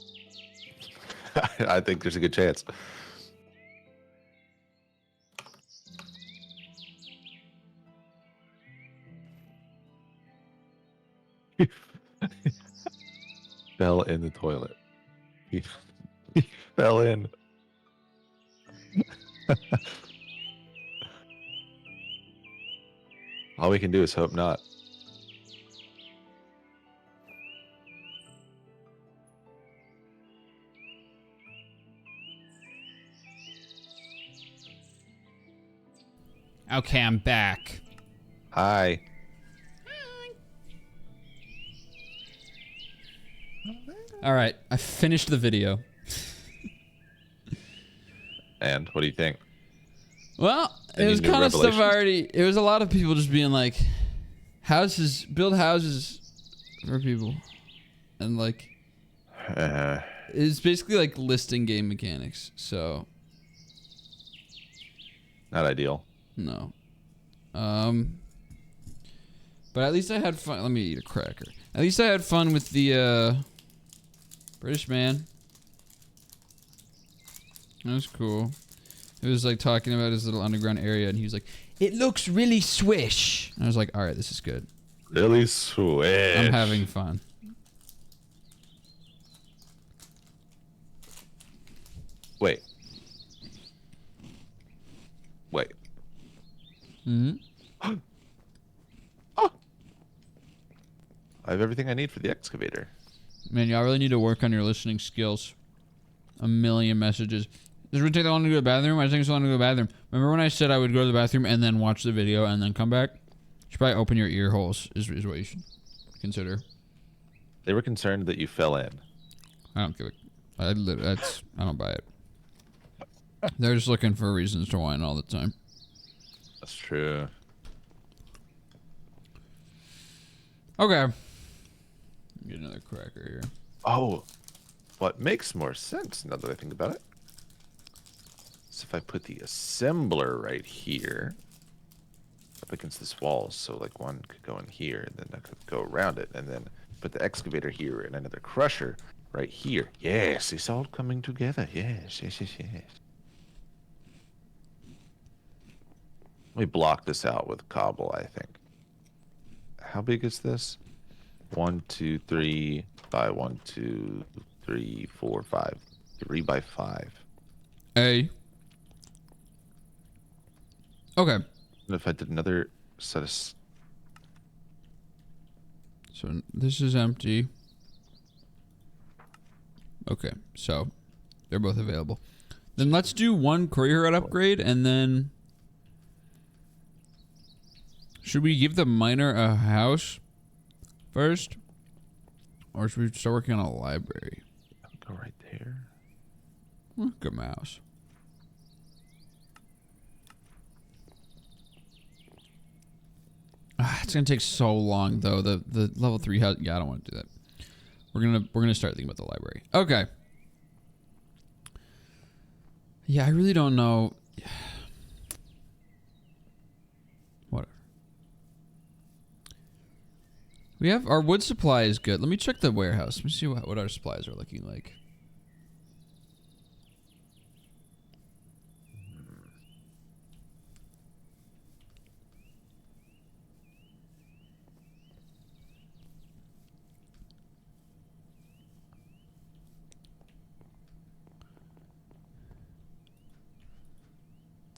I think there's a good chance. Fell in the toilet. He fell in. All we can do is hope not. Okay, I'm back. Hi. All right, I finished the video. And what do you think? Well, it Any was new kind of stuff I revelations? already. It was a lot of people just being like, build houses for people, and like, it's basically like listing game mechanics. So Not ideal. no, but at least I had fun. Let me eat a cracker. At least I had fun with the British man. That was cool. It was like talking about his little underground area, and he was like, "It looks really swish." And I was like, "All right, this is good. Really swish. I'm having fun." Wait. Wait. Hmm. Oh. I have everything I need for the excavator. Man, y'all really need to work on your listening skills. A million messages. Does it really take that long to go to the bathroom? I think it's so long to go to the bathroom. Remember when I said I would go to the bathroom and then watch the video and then come back? You should probably open your ear holes, is what you should consider. They were concerned that you fell in. I don't give a... I don't buy it. They're just looking for reasons to whine all the time. That's true. Okay. Get another cracker here. Oh, what makes more sense now that I think about it? So if I put the assembler right here up against this wall, so like one could go in here and then I could go around it and then put the excavator here and another crusher right here. Yes, it's all coming together. Yes, yes, yes, yes. Let me block this out with cobble, I think. How big is this? 1, 2, 3 by 1, 2, 3, 4, 5. 3 by 5. A. Okay. And if I did another set of... So this is empty. Okay, so they're both available. Then let's do one courier upgrade and then Should we give the miner a house first? Or should we start working on a library? Go right there. Good mouse. It's gonna take so long though. The level 3 house. Yeah, I don't want to do that. We're gonna start thinking about the library. Okay. Yeah, I really don't know. Whatever. We have our wood supply is good. Let me check the warehouse. Let me see what our supplies are looking like.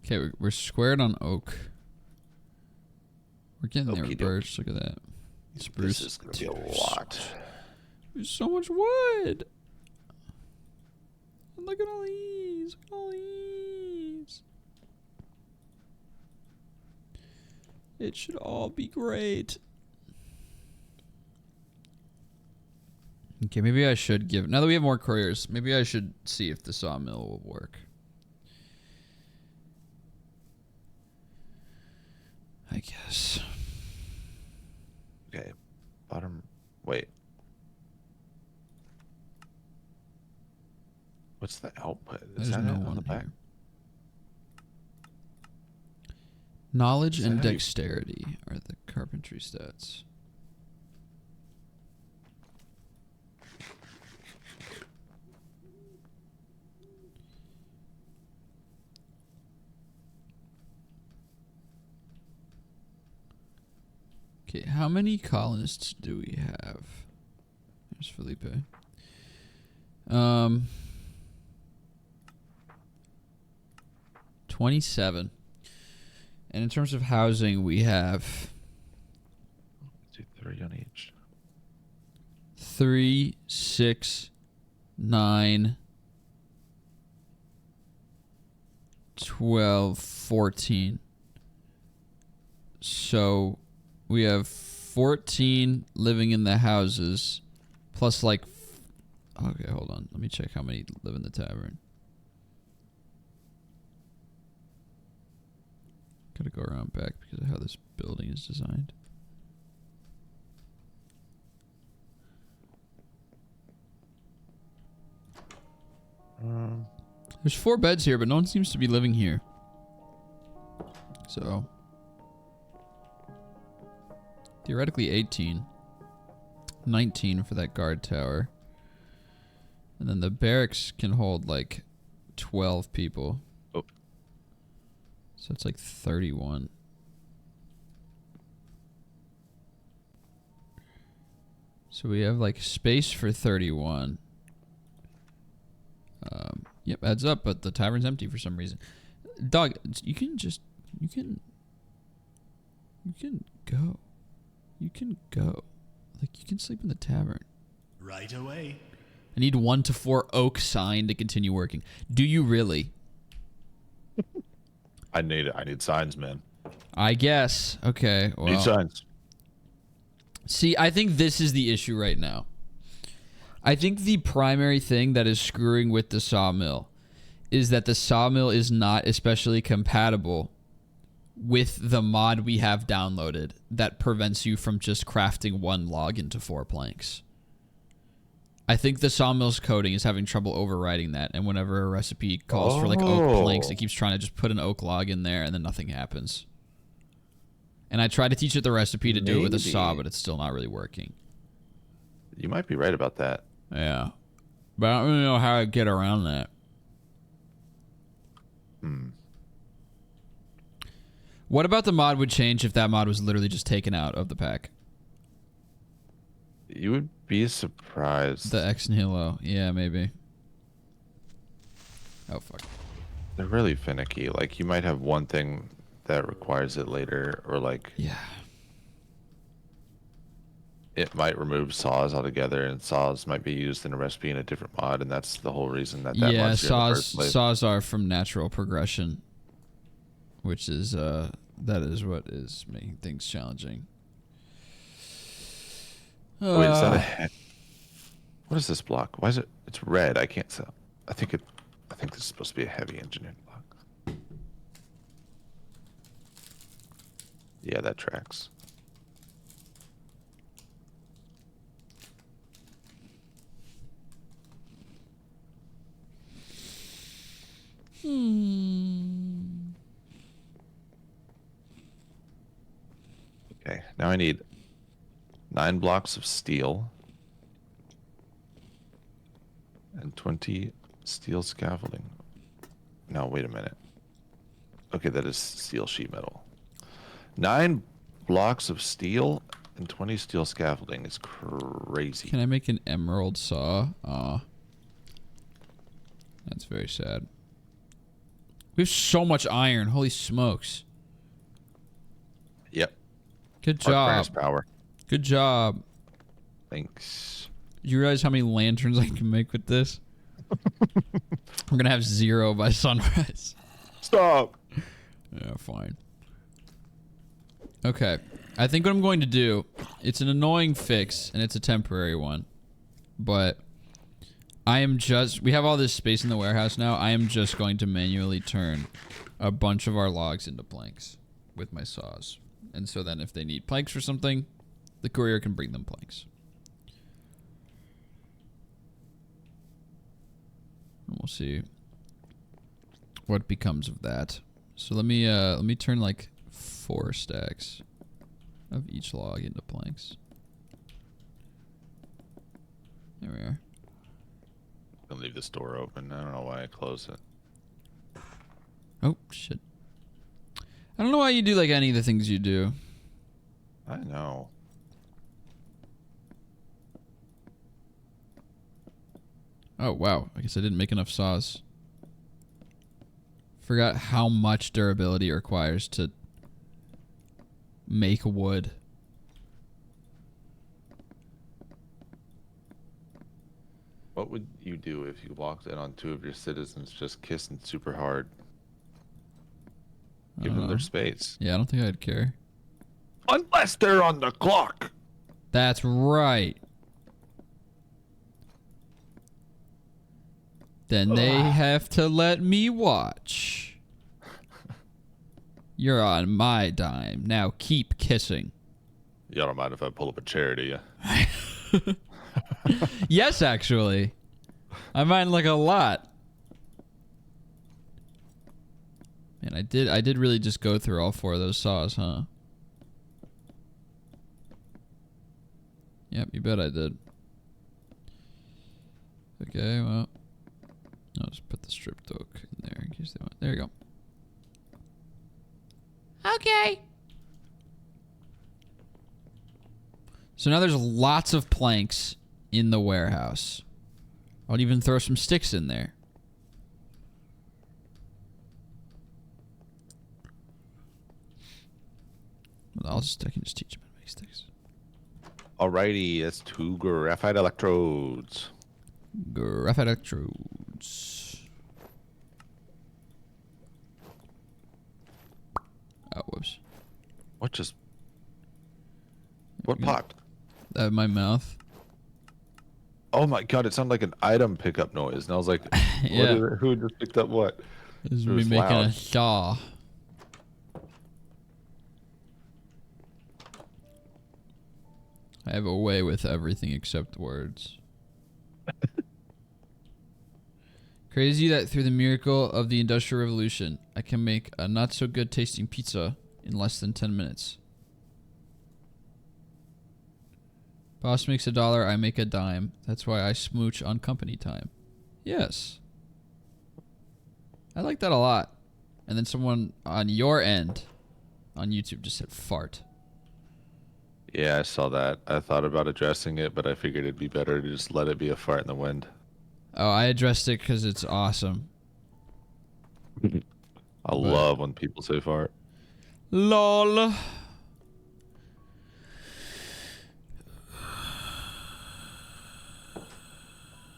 Okay, we're squared on oak. We're getting there, Okie birch. Look at that. Spruce. This is gonna be a lot. There's so much wood. And look at all these. Look at all these. It should all be great. Okay, maybe I should give... Now that we have more couriers, maybe I should see if the sawmill will work. I guess. Okay. Bottom. Wait. What's the output? Is There's that no it on one the back? here. Knowledge Is and that how you- dexterity are the carpentry stats. Okay, how many colonists do we have? There's Felipe. 27. And in terms of housing, we have Do 3 on each. 3, 6, 9, 12, 14. So we have 14 living in the houses, plus like... Okay, hold on. Let me check how many live in the tavern. Gotta go around back because of how this building is designed. There's 4 beds here, but no one seems to be living here. So... Theoretically 18. 19 for that guard tower. And then the barracks can hold like 12 people. Oh. So it's like 31. So we have like space for 31. Yep, adds up, but the tavern's empty for some reason. Dog, you can go. You can go. Like, you can sleep in the tavern. Right away. I need 1 to 4 oak sign to continue working. Do you really? I need signs, man. I guess. Okay. Well, Need signs. see, I think this is the issue right now. I think the primary thing that is screwing with the sawmill is that the sawmill is not especially compatible with the mod we have downloaded that prevents you from just crafting 1 log into 4 planks. I think the sawmill's coding is having trouble overriding that, and whenever a recipe calls for like oak planks, it keeps trying to just put an oak log in there and then nothing happens. And I tried to teach it the recipe to do it with a saw, but it's still not really working. You might be right about that. Yeah. But I don't really know how to get around that. What about the mod would change if that mod was literally just taken out of the pack? You would be surprised. The ex nihilo. Yeah, maybe. Oh, fuck. They're really finicky. Like, you might have one thing that requires it later, or like Yeah. it might remove saws altogether, and saws might be used in a recipe in a different mod, and that's the whole reason that Yeah, mod's here in the first place. saws are from natural progression, which is That is what is making things challenging. Wait, is that a what is this block? Why is it? It's red. I can't tell. I think this is supposed to be a heavy engineering block. Yeah, that tracks. Okay, now I need 9 blocks of steel and 20 steel scaffolding. No, wait a minute. Okay, that is steel sheet metal. 9 blocks of steel and 20 steel scaffolding is crazy. Can I make an emerald saw? Aw. That's very sad. We have so much iron. Holy smokes. Yep. Good Arc job. furnace power. Good job. Thanks. You realize how many lanterns I can make with this? I'm gonna have 0 by sunrise. Stop. Yeah, fine. Okay. I think what I'm going to do, it's an annoying fix, and it's a temporary one. But we have all this space in the warehouse now. I am just going to manually turn a bunch of our logs into planks with my saws. And so then if they need planks for something, the courier can bring them planks. And we'll see what becomes of that. So let me turn like 4 stacks of each log into planks. There we are. I'll leave this door open. I don't know why I closed it. Oh shit. I don't know why you do like any of the things you do. I know. Oh wow, I guess I didn't make enough saws. Forgot how much durability it requires to make wood. What would you do if you walked in on 2 of your citizens just kissing super hard? Give them their space. Yeah, I don't think I'd care. Unless they're on the clock. That's right. Then they have to let me watch. You're on my dime. Now keep kissing. You don't mind if I pull up a chair, do you? Yes, actually. I mind like a lot. Man, I did really just go through all 4 of those saws, huh? Yep, you bet I did. Okay, well. I'll just put the strip hook in there in case they want. There you go. Okay. So now there's lots of planks in the warehouse. I'll even throw some sticks in there. I can just teach him how to make sticks. Alrighty, that's 2 graphite electrodes. Graphite electrodes. Oh, whoops. What popped? My mouth. Oh my god, it sounded like an item pickup noise. And I was like, Yeah. Who just picked up what? This is It me was making loud. a saw. I have a way with everything except words. Crazy that through the miracle of the Industrial Revolution, I can make a not so good tasting pizza in less than 10 minutes. Boss makes $1, I make a dime. That's why I smooch on company time. Yes. I like that a lot. And then someone on your end on YouTube just said fart. Yeah, I saw that. I thought about addressing it, but I figured it'd be better to just let it be a fart in the wind. Oh, I addressed it because it's awesome. I love when people say fart. LOL.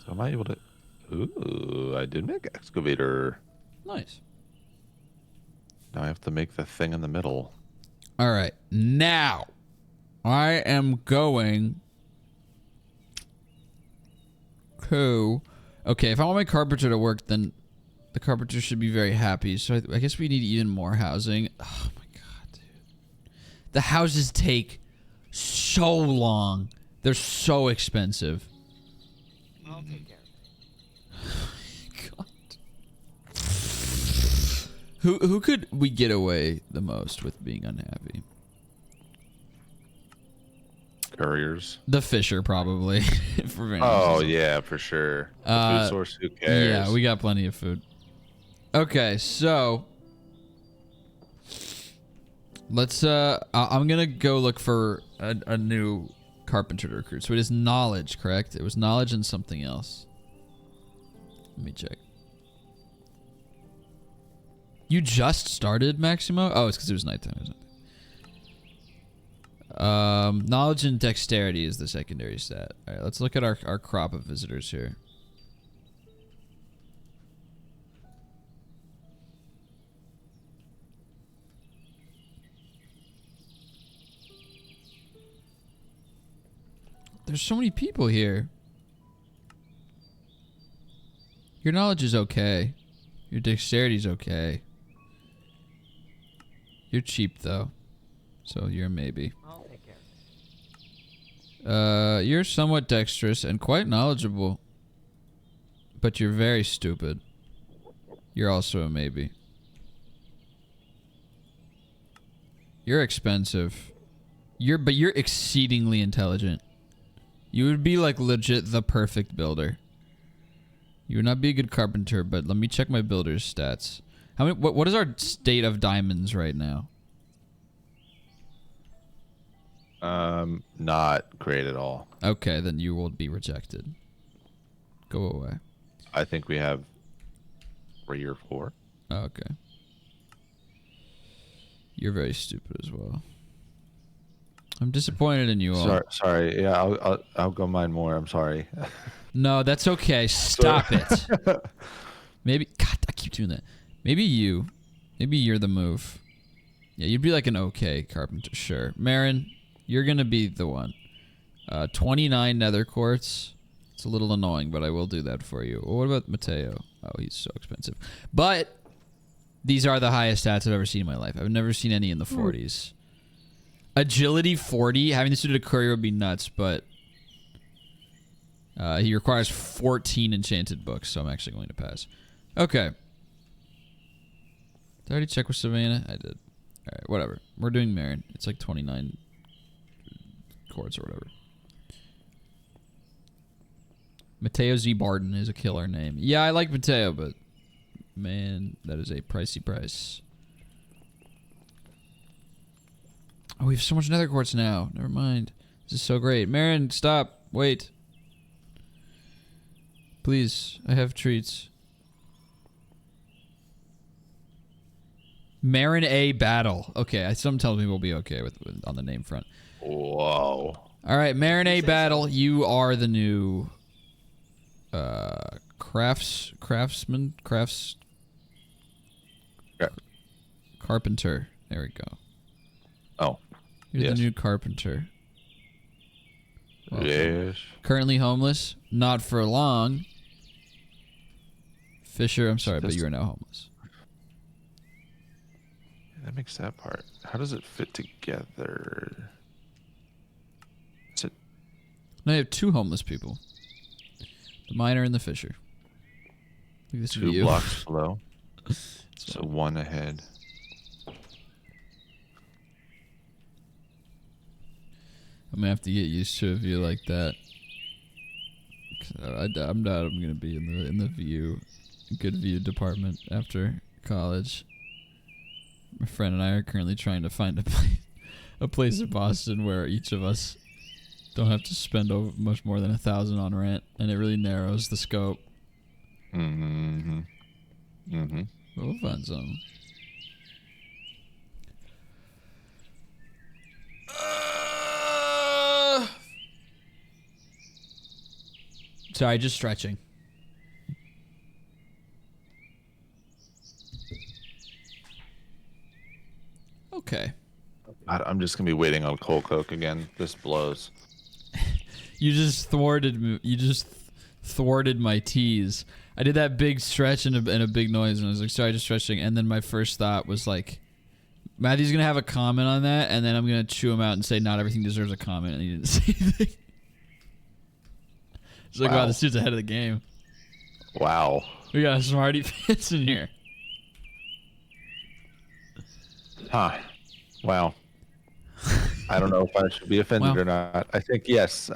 So am I able to... Ooh, I did make excavator. Nice. Now I have to make the thing in the middle. All right. Now, I am going to... Okay, if I want my carpenter to work, then the carpenter should be very happy. So I guess we need even more housing. Oh, my God, dude. The houses take so long. They're so expensive. I'll take care of it. God. Who could we get away the most with being unhappy? Couriers. The Fisher, probably. For very Oh honest. yeah, for sure. The food source. Who cares? Yeah, we got plenty of food. Okay, so let's. I'm gonna go look for a new carpenter to recruit. So it is knowledge, correct? It was knowledge and something else. Let me check. You just started, Maximo? Oh, it's because it was nighttime, isn't it? Knowledge and dexterity is the secondary stat. All right, let's look at our crop of visitors here. There's so many people here. Your knowledge is okay. Your dexterity is okay. You're cheap though, so you're a maybe. I'll take care of it. You're somewhat dexterous and quite knowledgeable, but you're very stupid. You're also a maybe. You're expensive. But you're exceedingly intelligent. You would be like legit the perfect builder. You would not be a good carpenter, but let me check my builder's stats. How many? What is our state of diamonds right now? Not great at all. Okay, then you will be rejected. Go away. I think we have 3 or 4. Okay. You're very stupid as well. I'm disappointed in you all. Sorry. Yeah, I'll go mine more. I'm sorry. No, that's okay. Stop it. Maybe. God, I keep doing that. Maybe you're the move. Yeah, you'd be like an okay carpenter. Sure. Marin, you're going to be the one. 29 nether quartz. It's a little annoying, but I will do that for you. Well, what about Mateo? Oh, he's so expensive. But these are the highest stats I've ever seen in my life. I've never seen any in the 40s. Agility 40. Having this suited a courier would be nuts, but he requires 14 enchanted books, so I'm actually going to pass. Okay. Did I already check with Savannah? I did. Alright, whatever. We're doing Marin. It's like 29 quartz or whatever. Mateo Z. Barden is a killer name. Yeah, I like Mateo, but man, that is a pricey price. Oh, we have so much nether quartz now. Never mind. This is so great. Marin, stop. Wait. Please, I have treats. Marin A. Battle. Okay, something tells me we'll be okay with on the name front. Whoa. All right, Marin A. Battle. You are the new craftsman. Carpenter. There we go. Oh. You're Yes. the new carpenter. Welcome. Yes. Currently homeless. Not for long. Fisher, I'm sorry, but you are now homeless. That makes that part. How does it fit together? Is it? Now you have 2 homeless people. The miner and the fisher. Look at this 2 view. blocks below. So 1 ahead. I'm gonna have to get used to a view like that. I'm gonna be in the good view department after college. My friend and I are currently trying to find a place in Boston where each of us don't have to spend much more than $1,000 on rent, and it really narrows the scope. Mm-hmm. Mm-hmm. But we'll find something. Sorry, just stretching. Okay. God, I'm just gonna be waiting on coal coke again. This blows. You just thwarted me. You just thwarted my tease. I did that big stretch and a big noise, and I was like, sorry, just stretching. And then my first thought was like, Matthew's gonna have a comment on that, and then I'm gonna chew him out and say not everything deserves a comment, and he didn't say anything. It's like, wow, this dude's ahead of the game. Wow. We got a smarty pants in here. Huh. Wow. I don't know if I should be offended or not. I think yes.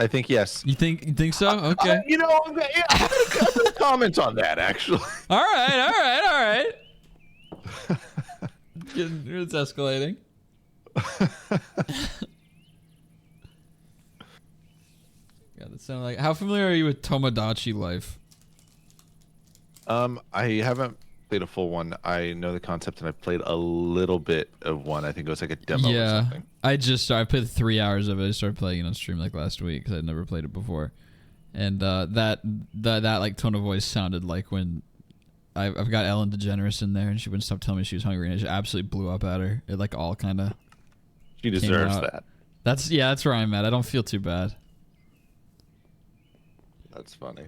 You think so? Okay. I'm gonna comment on that actually. All right. It's escalating. God, that sounded like. How familiar are you with Tomodachi Life? I haven't played a full one. I know the concept, and I played a little bit of one. I think it was like a demo or something. I played 3 hours of it. I started playing it on stream like last week because I'd never played it before, and that like tone of voice sounded like when I've got Ellen DeGeneres in there, and she wouldn't stop telling me she was hungry, and it just absolutely blew up at her. It like all kind of. She deserves that. That's where I'm at. I don't feel too bad. That's funny.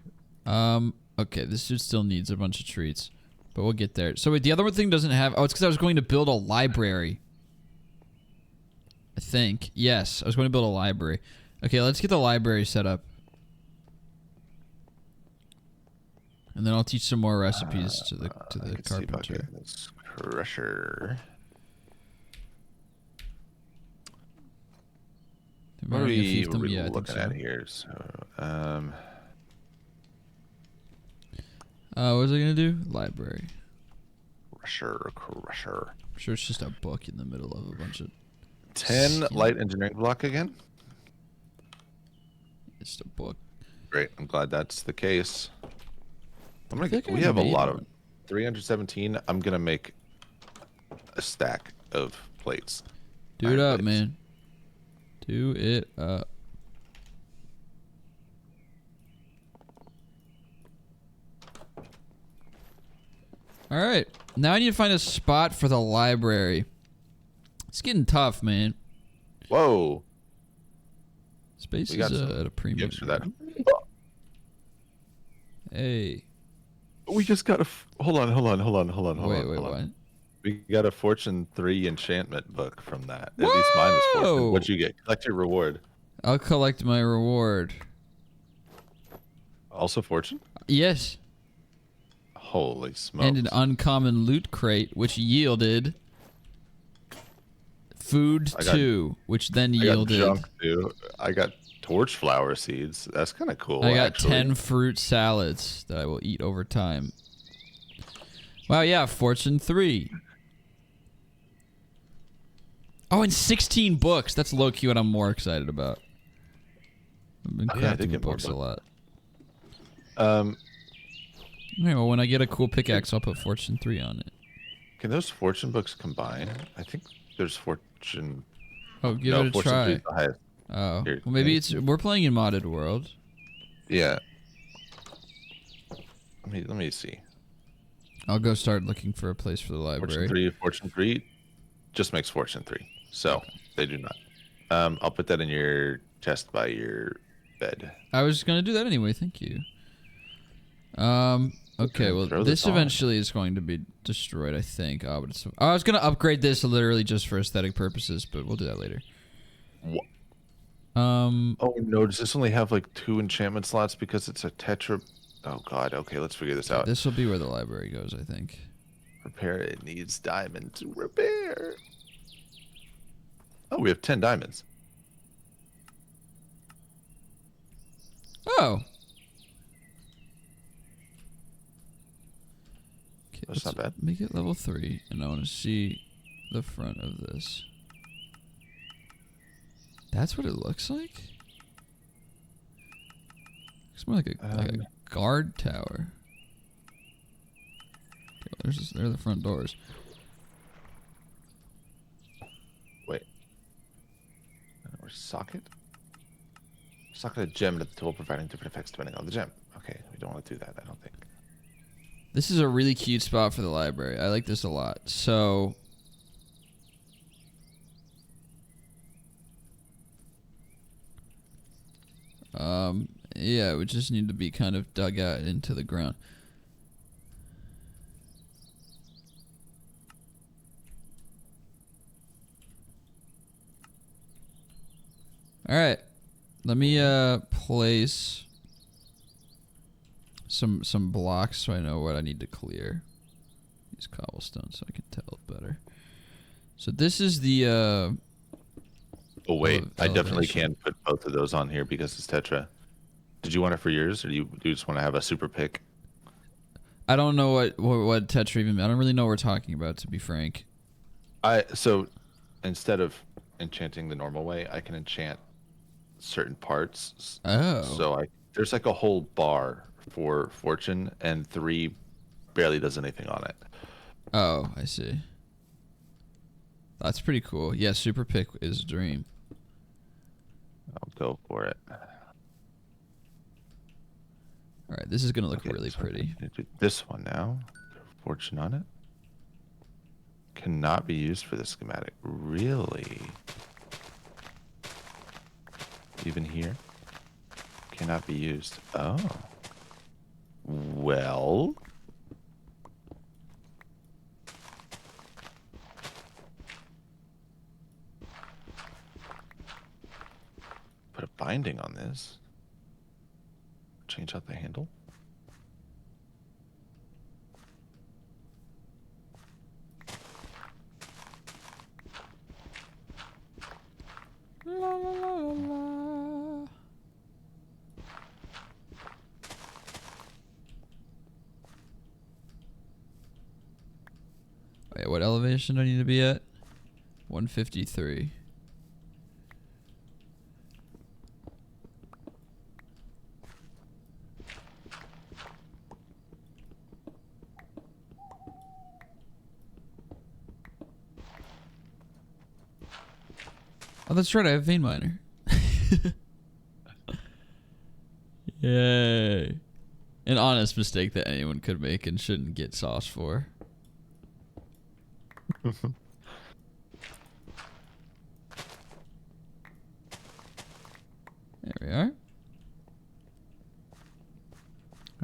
Okay, this dude still needs a bunch of treats, but we'll get there. So wait, the other thing doesn't have. Oh, it's because I was going to build a library. I think. Yes, I was going to build a library. Okay, let's get the library set up. And then I'll teach some more recipes to the carpenter. This crusher. What are we looking at here? So, what was I gonna do? Library. Crusher. I'm sure it's just a book in the middle of a bunch of 10 light engineering block again. It's just a book. Great. I'm glad that's the case. We have a lot of 317. I'm gonna make a stack of plates. Do it up, man. Do it up. All right. Now I need to find a spot for the library. It's getting tough, man. Whoa. Space is at a premium. For that. Hey. We just got a. Hold on. Wait, what? We got a Fortune 3 enchantment book from that. At least mine was Fortune. What'd you get? Collect your reward. I'll collect my reward. Also Fortune? Yes. Holy smokes. And an uncommon loot crate, which yielded food 2, which then yielded. I got junk too. I got torch flower seeds. That's kind of cool. I got 10 fruit salads that I will eat over time. Wow, yeah, Fortune 3. Oh, and 16 books. That's low-key what I'm more excited about. I've been crafting books a lot. Okay, well, when I get a cool pickaxe, I'll put Fortune 3 on it. Can those Fortune books combine? I think there's Fortune... Oh, give it a Fortune try. 3 is the highest. Oh, Here, well, maybe we're playing in modded world. Yeah. Let me see. I'll go start looking for a place for the library. Fortune 3 just makes Fortune 3. So, they do not. I'll put that in your chest by your bed. I was going to do that anyway, thank you. Okay, well, this eventually is going to be destroyed, I think. Oh, but I was going to upgrade this literally just for aesthetic purposes, but we'll do that later. What? Oh, no, does this only have like 2 enchantment slots because it's a tetra... Oh, God, okay, let's figure this out. This will be where the library goes, I think. Repair, it needs diamond to repair. Oh, we have 10 diamonds. Oh. Okay, that's not bad. Make it level 3, and I want to see the front of this. That's what it looks like? Looks more like a guard tower. Okay, there are the front doors. Wait. Socket? Socket a gem at the tool, providing different effects depending on the gem. Okay, we don't want to do that, I don't think. This is a really cute spot for the library. I like this a lot. So, Yeah, it would just need to be kind of dug out into the ground. All right, let me place some blocks so I know what I need to clear. Use cobblestone so I can tell better. So this is the Oh wait, I definitely elevation. can put both of those on here because it's Tetra. Did you want it for yours, or do you just want to have a super pick? I don't know what Tetra even. I don't really know what we're talking about, to be frank. So instead of enchanting the normal way, I can enchant certain parts. Oh. So there's like a whole bar for fortune, and 3 barely does anything on it. Oh, I see. That's pretty cool. Yeah, super pick is a dream. I'll go for it. All right, this is gonna look Okay, really so pretty. I'm gonna do this one now. Fortune on it. Cannot be used for the schematic. Really? Even here? Cannot be used. Oh. Well. Put a binding on this. Change out the handle. La, la, la, la, la. Wait, what elevation do I need to be at? 153. Oh, that's right. I have vein miner. Yay. An honest mistake that anyone could make and shouldn't get sauce for. There we are.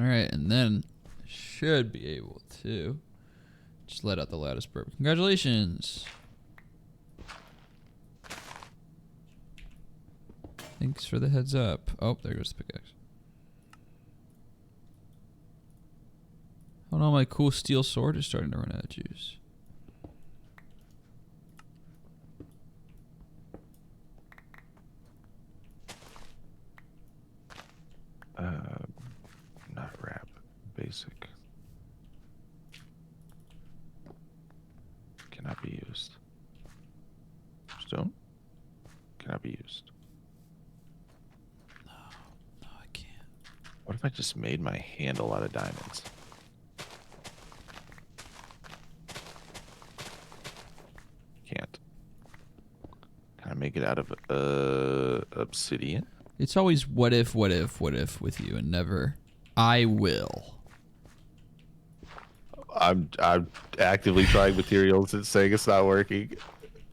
Alright, and then should be able to just let out the loudest burp. Congratulations. Thanks for the heads up. Oh, there goes the pickaxe. Oh no, my cool steel sword is starting to run out of juice. Not wrap. Basic. Cannot be used. Stone? Cannot be used. No, I can't. What if I just made my handle out of diamonds? Can't. Can I make it out of obsidian? It's always what if with you and never I will. I'm actively trying materials. It's saying it's not working.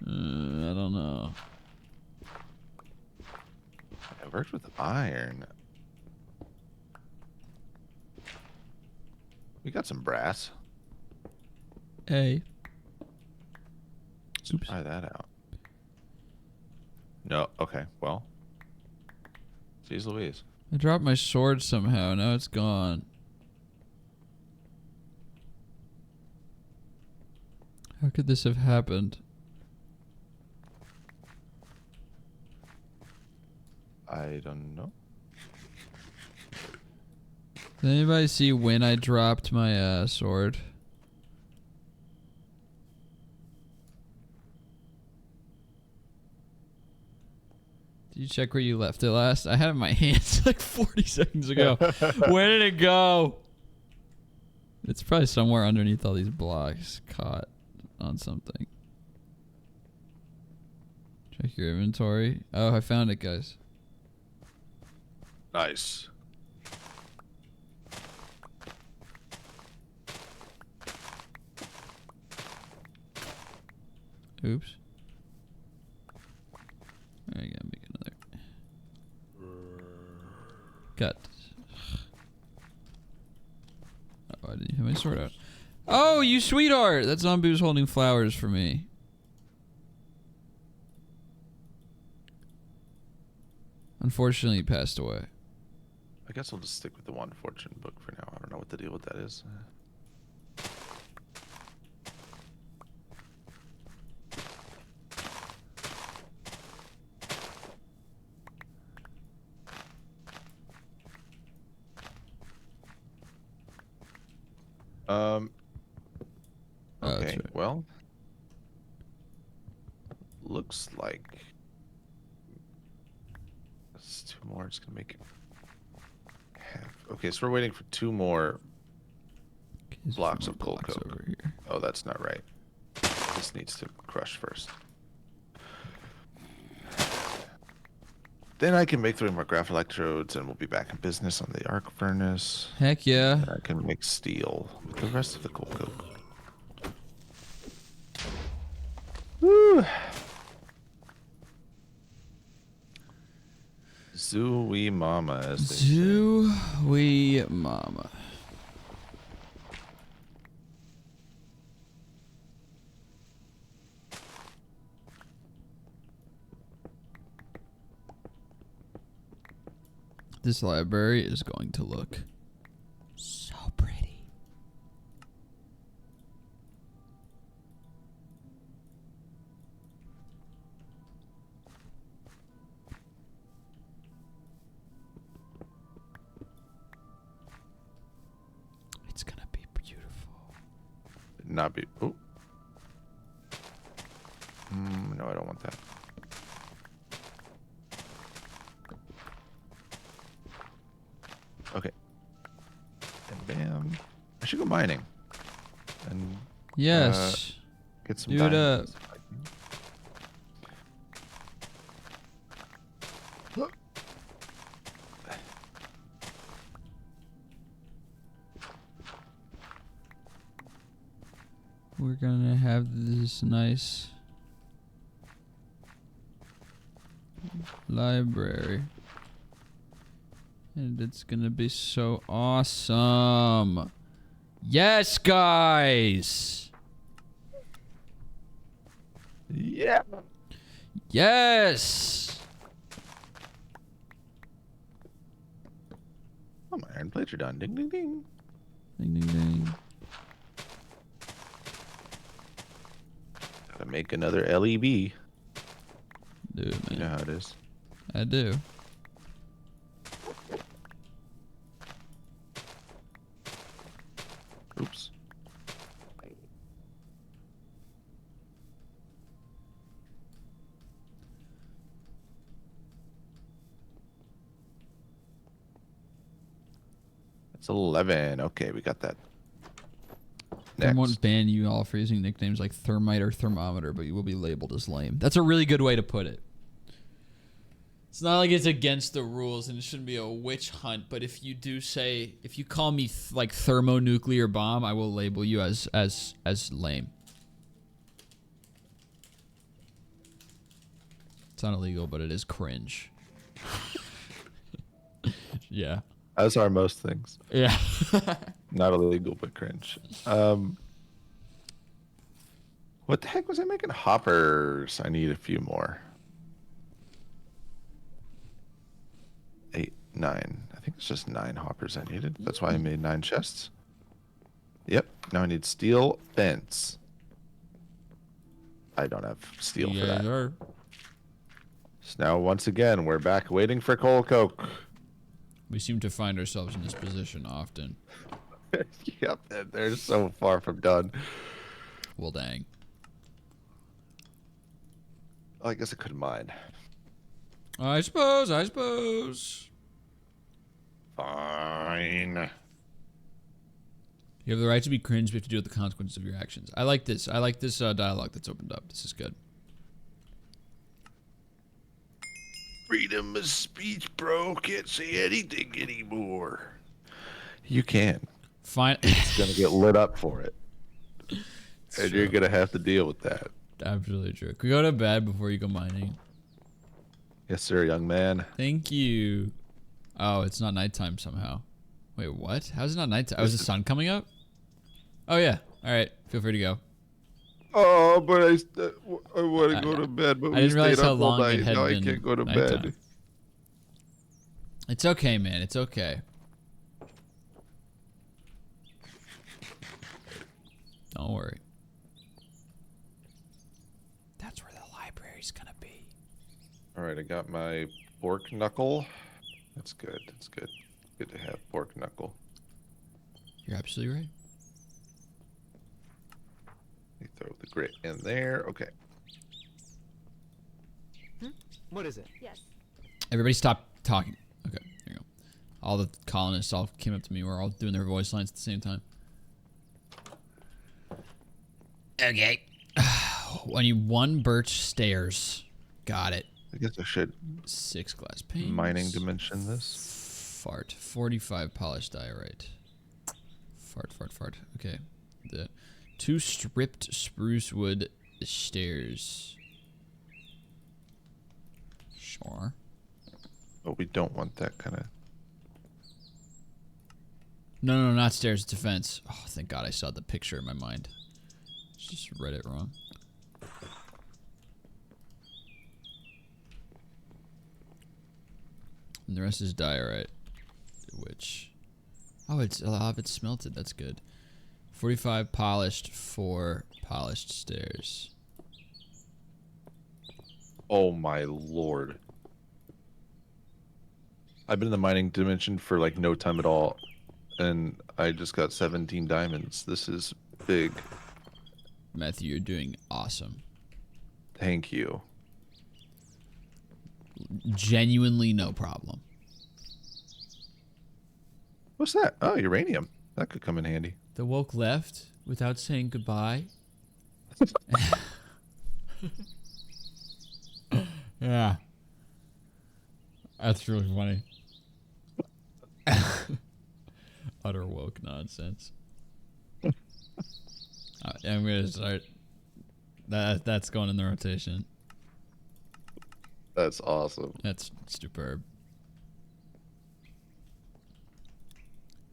I don't know. It worked with iron. We got some brass. Hey. Let's try that out. No, okay, well. Jeez Louise. I dropped my sword somehow. Now it's gone. How could this have happened? I don't know. Did anybody see when I dropped my sword? Did you check where you left it last? I had it in my hands like 40 seconds ago. Where did it go? It's probably somewhere underneath all these blocks, caught on something. Check your inventory. Oh, I found it, guys. Nice. Oops. I gotta make another. God. Oh, I didn't have my sword out. Oh, you sweetheart! That zombie was holding flowers for me. Unfortunately, he passed away. I guess I'll just stick with the one fortune book for now. I don't know what the deal with that is. Oh, that's Okay, right. well, looks like it's 2 more. It's gonna make it half. Okay, so we're waiting for 2 more There's blocks more of coal blocks coke. over here. Oh, that's not right. This needs to crush first. Then I can make 3 more graph electrodes, and we'll be back in business on the arc furnace. Heck yeah. And I can make steel with the rest of the coal coke. Woo! Zooey mama, as they say. Zooey mama. This library is going to look so pretty. It's gonna be beautiful. Not be. Oh. No, I don't want that. Okay. And bam. I should go mining. And Yes. get some Do it diamonds. We're gonna have this nice library. And it's gonna be so awesome. Yes, guys! Yeah. Yes! Oh, my iron plates are done. Ding, ding, ding. Ding, ding, ding. Gotta make another LEB. You Do it, man. know how it is. I do. Oops. It's 11. Okay, we got that. I won't Next. ban you all for using nicknames like Thermite or Thermometer, but you will be labeled as lame. That's a really good way to put it. It's not like it's against the rules and it shouldn't be a witch hunt, but if you do say, if you call me like thermonuclear bomb, I will label you as lame. It's not illegal, but it is cringe. Yeah. As are most things. Yeah. Not illegal, but cringe. What the heck was I making? Hoppers. I need a few more. 8, 9. I think it's just 9 hoppers I needed. That's why I made 9 chests. Yep. Now I need steel fence. I don't have steel for that. Are. So now, once again, we're back waiting for coal coke. We seem to find ourselves in this position often. Yep, and they're so far from done. Well, dang. I guess I couldn't mind. I suppose. Fine. You have the right to be cringe, but you have to deal with the consequences of your actions. I like this. I like this dialogue that's opened up. This is good. Freedom of speech, bro. Can't say anything anymore. You can. Fine. It's gonna get lit up for it. And true. you're gonna have to deal with that. Absolutely true. Can we go to bed before you go mining? Yes, sir, young man. Thank you. Oh, it's not nighttime somehow. Wait, what? How's it not nighttime? Oh, is the sun coming up? Oh, yeah. All right. Feel free to go. Oh, but I want to go to bed, but I we didn't realize stayed how up all long it night. had Now I been can't go to nighttime. bed. It's okay, man. It's okay. Don't worry. That's where the library's gonna be. All right, I got my pork knuckle. That's good. That's good. Good to have pork knuckle. You're absolutely right. You throw the grit in there. Okay. What is it? Yes. Everybody stop talking. Okay, there you go. All the colonists all came up to me. We're all doing their voice lines at the same time. Okay. I need 1 birch stairs. Got it. I guess I should 6 glass panes. mining dimension this. Fart. 45 polished diorite. Fart. Okay. The 2 stripped spruce wood stairs. Sure. But we don't want that kind of. No, not stairs. It's a fence. Oh, thank God I saw the picture in my mind. Just read it wrong. And the rest is diorite, which... Oh, it's a lot of it's smelted. That's good. 45 polished, 4 polished stairs. Oh my lord. I've been in the mining dimension for like no time at all. And I just got 17 diamonds. This is big. Matthew, you're doing awesome. Thank you. Genuinely no problem. What's that? Oh, uranium. That could come in handy. The woke left without saying goodbye. Yeah. That's really funny. Utter woke nonsense. I'm gonna start. That's going in the rotation. That's awesome. That's superb.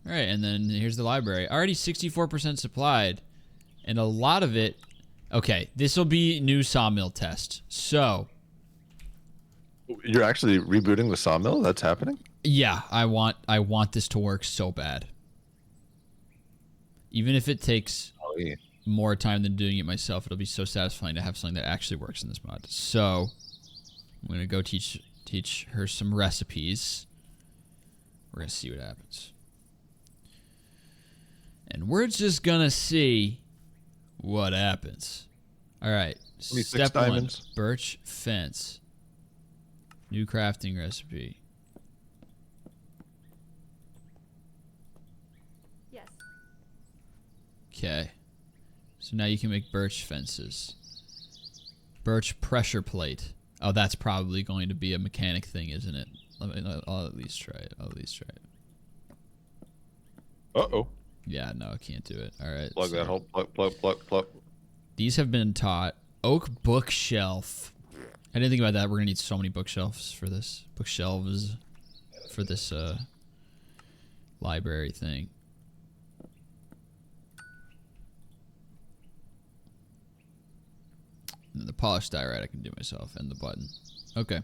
All right, and then here's the library. Already 64% supplied, and a lot of it. Okay, this will be new sawmill test. So. You're actually rebooting the sawmill? That's happening? Yeah, I want this to work so bad. Even if it takes more time than doing it myself, it'll be so satisfying to have something that actually works in this mod. So, I'm gonna go teach her some recipes. We're gonna see what happens. And we're just gonna see what happens. Alright, step 1, diamonds. birch fence. New crafting recipe. Yes. Okay. So now you can make birch fences. Birch pressure plate. Oh, that's probably going to be a mechanic thing, isn't it? I'll at least try it. Uh-oh. Yeah, no, I can't do it. All right. Plug that hole. Plug. These have been taught. Oak bookshelf. I didn't think about that. We're gonna need so many bookshelves for this. Bookshelves for this library thing. And then the polished diorite I can do myself, and the button. Okay.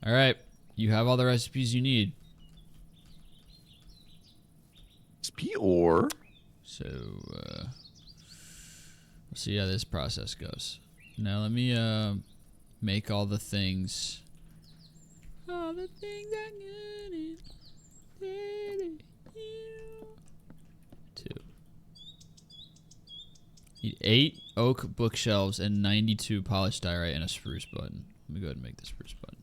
All right. You have all the recipes you need. Or So, we'll see how this process goes. Now let me make all the things. All the things I got. 2. Need 8 oak bookshelves and 92 polished diorite and a spruce button. Let me go ahead and make the spruce button.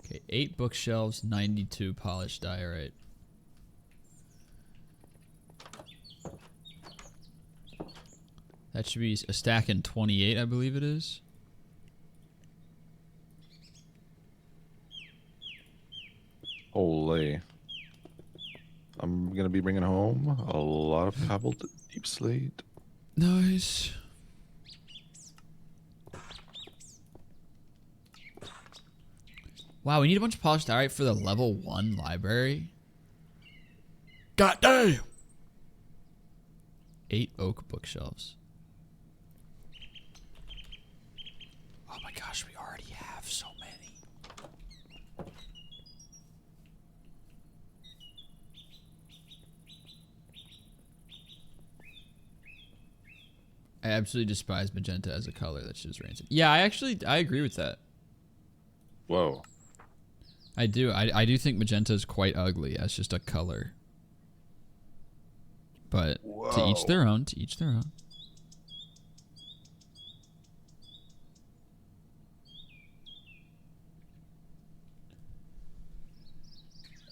Okay, 8 bookshelves, 92 polished diorite. That should be a stack in 28, I believe it is. holy. I'm gonna be bringing home a lot of cobbled deep slate. Nice. Wow, we need a bunch of polished diorite for the level 1 library. God damn! 8 oak bookshelves. Oh my gosh, we already have so many. I absolutely despise magenta as a color. That's just rancid. Yeah, I agree with that. Whoa. I do. I do think magenta is quite ugly as just a color. But to each their own. To each their own.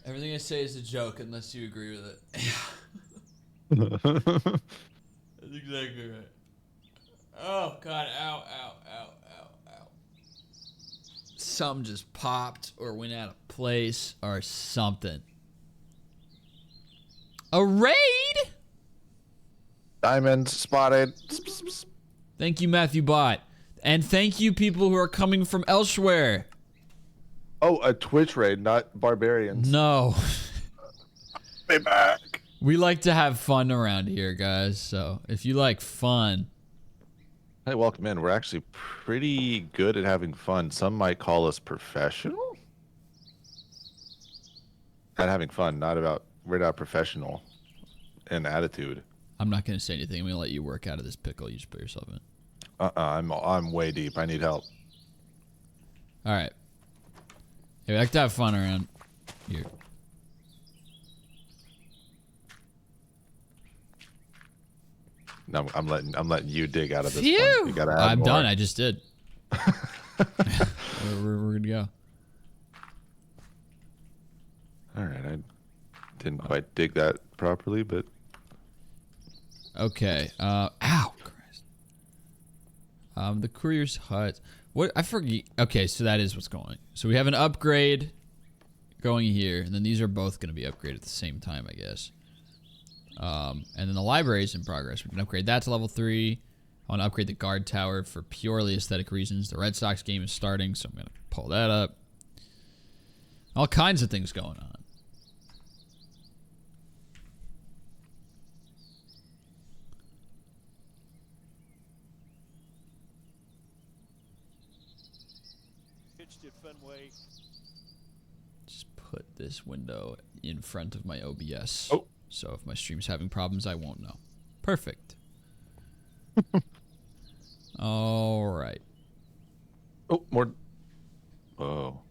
Everything I say is a joke unless you agree with it. That's exactly right. Oh God! Ow! Ow! Ow! Ow! Ow! Some just popped or went out of place or something. A raid? Diamonds spotted. Thank you, Matthew Bot. And thank you, people who are coming from elsewhere. Oh, a Twitch raid, not barbarians. No. Be back. We like to have fun around here, guys. So if you like fun. Hey, welcome in. We're actually pretty good at having fun. Some might call us professional. At having fun, we're not professional in attitude. I'm not going to say anything. I'm going to let you work out of this pickle you just put yourself in. I'm way deep. I need help. All right. Hey, we like to have fun around here. No, I'm letting you dig out of this Phew! one. You gotta add I'm more. done. I just did. we're going to go. All right, I didn't quite dig that properly, but Okay. Ow. Christ. The courier's hut. What? I forget. Okay, so that is what's going. So we have an upgrade going here, and then these are both going to be upgraded at the same time, I guess. And then the library is in progress. We can upgrade that to level 3. I want to upgrade the guard tower for purely aesthetic reasons. The Red Sox game is starting, so I'm going to pull that up. All kinds of things going on. Just put this window in front of my OBS. Oh. So if my stream's having problems, I won't know. Perfect. All right. oh, more. Oh,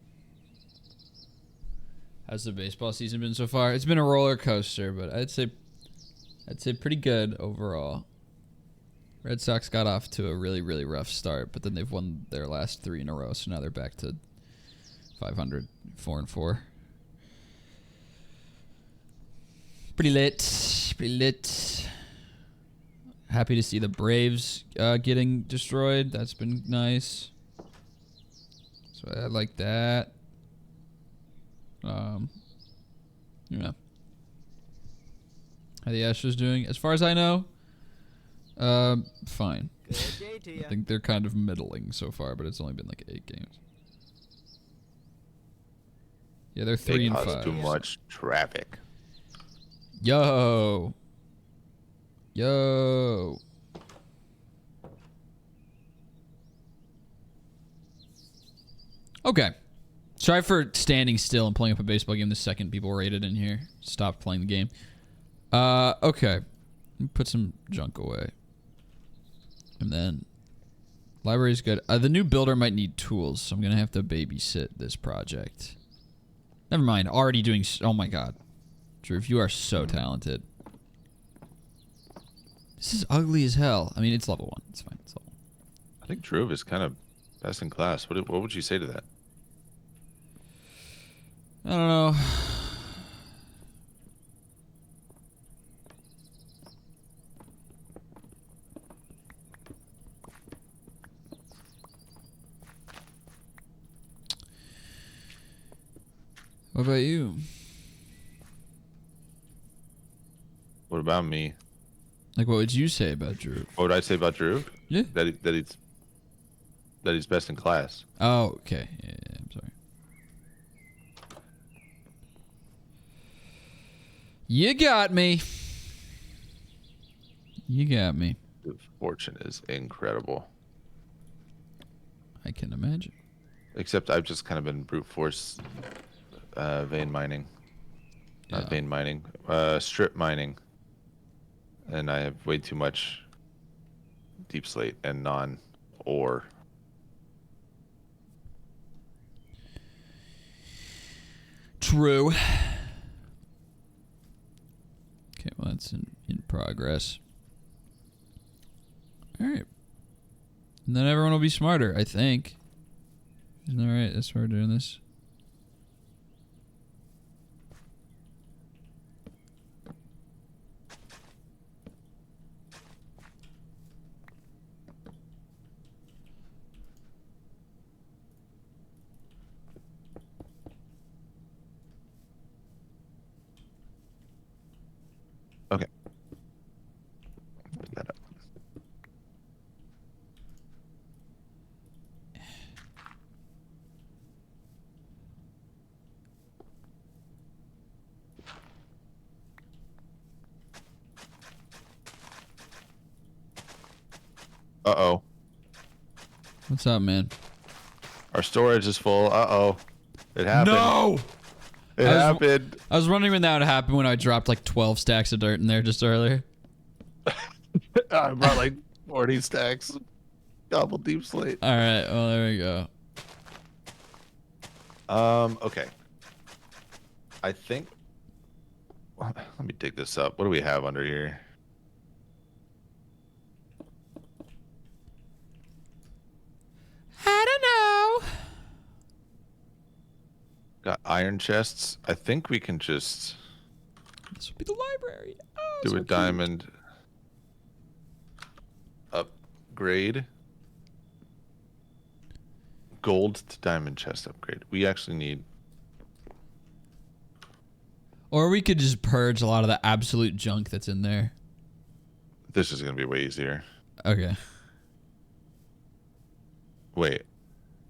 How's the baseball season been so far? It's been a roller coaster, but I'd say pretty good overall. Red Sox got off to a really, really rough start, but then they've won their last 3 in a row, so now they're back to 500, 4-4. Pretty lit. Pretty lit. Happy to see the Braves getting destroyed. That's been nice. So I like that. Yeah. How the Astros doing? As far as I know, fine. I think they're kind of middling so far, but it's only been like 8 games. Yeah, they're 3 and 5. Too much traffic. Yo. Okay. Sorry for standing still and playing up a baseball game the second people raided in here. Stopped playing the game. Okay. Put some junk away. And then library's good. The new builder might need tools, so I'm going to have to babysit this project. Never mind. Already doing... Oh my god. Drew, you are so talented. This is ugly as hell. I mean, it's level 1. It's fine. It's level 1. I think Drew is kind of best in class. What would you say to that? I don't know. What about you? What about me? Like, what would you say about Drew? What would I say about Drew? Yeah. That he's best in class. Oh, okay. Yeah, I'm sorry. You got me. You got me. The fortune is incredible. I can imagine. Except I've just kind of been brute force vein mining. Not Yeah. vein mining. Strip mining. And I have way too much deep slate and non-ore. True. Okay, well, that's in progress. All right. And then everyone will be smarter, I think. Isn't that right? That's why we're doing this. Okay. Put that up. Uh-oh. What's up, man? Our storage is full. Uh-oh. It happened. No! It happened. I was wondering when that would happen when I dropped like 12 stacks of dirt in there just earlier. I brought like 40 stacks. Double deep slate. All right, well, there we go. Okay. I think... Let me dig this up. What do we have under here? I don't know. Got iron chests. I think we can just This would be the library. Oh, do so a cute. diamond upgrade. Gold to diamond chest upgrade. We actually need... Or we could just purge a lot of the absolute junk that's in there. This is going to be way easier. Okay. Wait.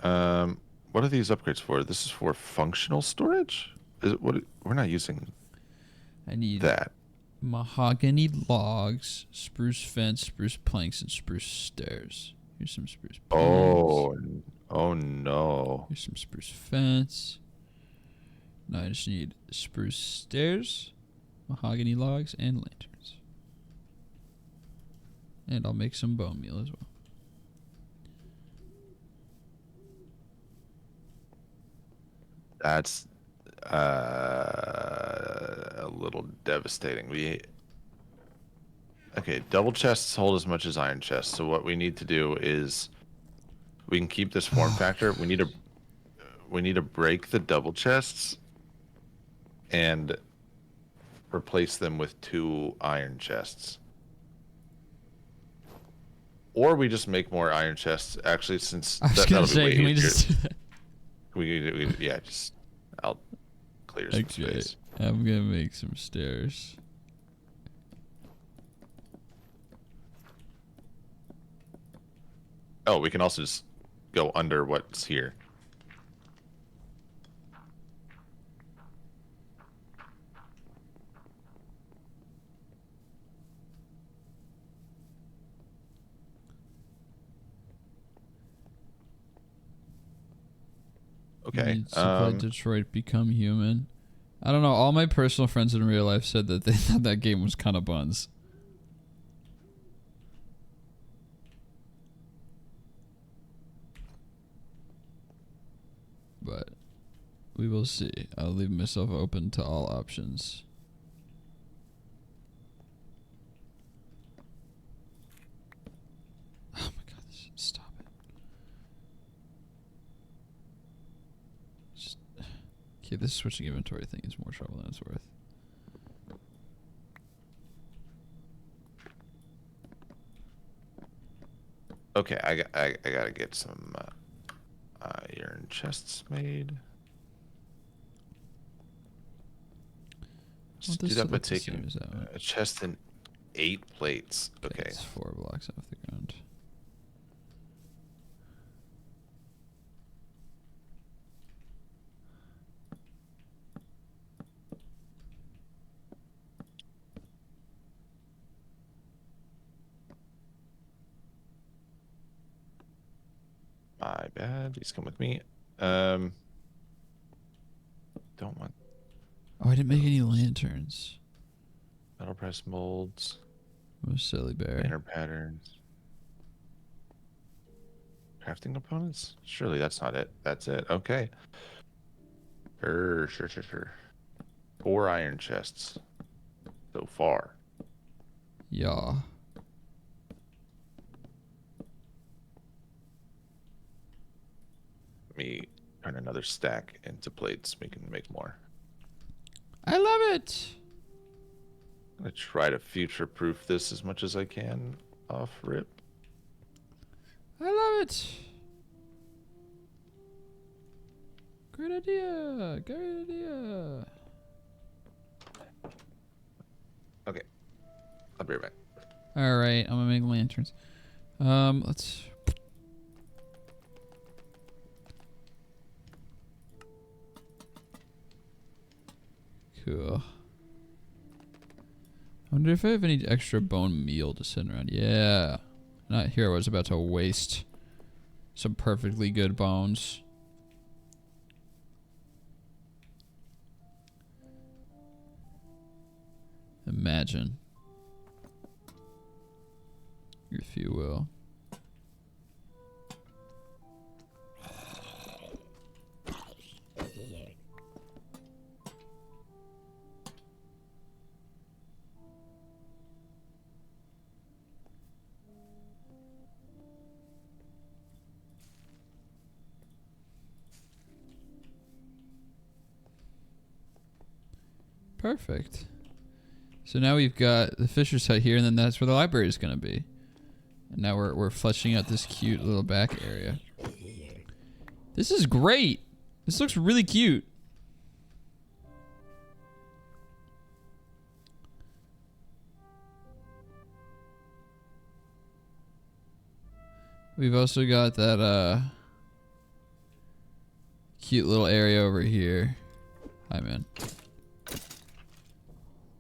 What are these upgrades for? This is for functional storage? Is it what? We're not using I need that. mahogany logs, spruce fence, spruce planks, and spruce stairs. Here's some spruce planks. Oh no. Here's some spruce fence. Now I just need spruce stairs, mahogany logs, and lanterns. And I'll make some bone meal as well. That's a little devastating. Okay, double chests hold as much as iron chests. So what we need to do is we can keep this form factor. We need to break the double chests and replace them with 2 iron chests. Or we just make more iron chests. Actually, since I was gonna say, can we easier. just do that? Yeah, just I'll clear some space. I'm gonna make some stairs. Oh, we can also just go under what's here. Okay. Needs to play Detroit Become Human. I don't know. All my personal friends in real life said that they thought that game was kind of buns. But we will see. I'll leave myself open to all options. Oh my god, stop it. Okay, this switching inventory thing is more trouble than it's worth. Okay, I gotta get some iron chests made. Just do that by taking a chest and 8 plates. Okay. It's 4 blocks off the ground. My bad. Please come with me. Don't want Oh, I didn't make any lanterns. metal press molds. Oh, silly bear. Banner patterns. Crafting components? Surely that's not it. That's it. Okay. Sure. 4 iron chests so far. Yeah. Let me turn another stack into plates. We can make more. I love it. I'm gonna try to future-proof this as much as I can off rip. I love it. Great idea. Great idea. Okay. I'll be right back. All right, I'm gonna make lanterns. Let's. Cool. I wonder if I have any extra bone meal to send around. Yeah. Not here. I was about to waste some perfectly good bones. Imagine. If you will. Perfect. So now we've got the Fisher's Hut here, and then that's where the library is going to be. And now we're fleshing out this cute little back area. This is great. This looks really cute. We've also got that cute little area over here. Hi, man.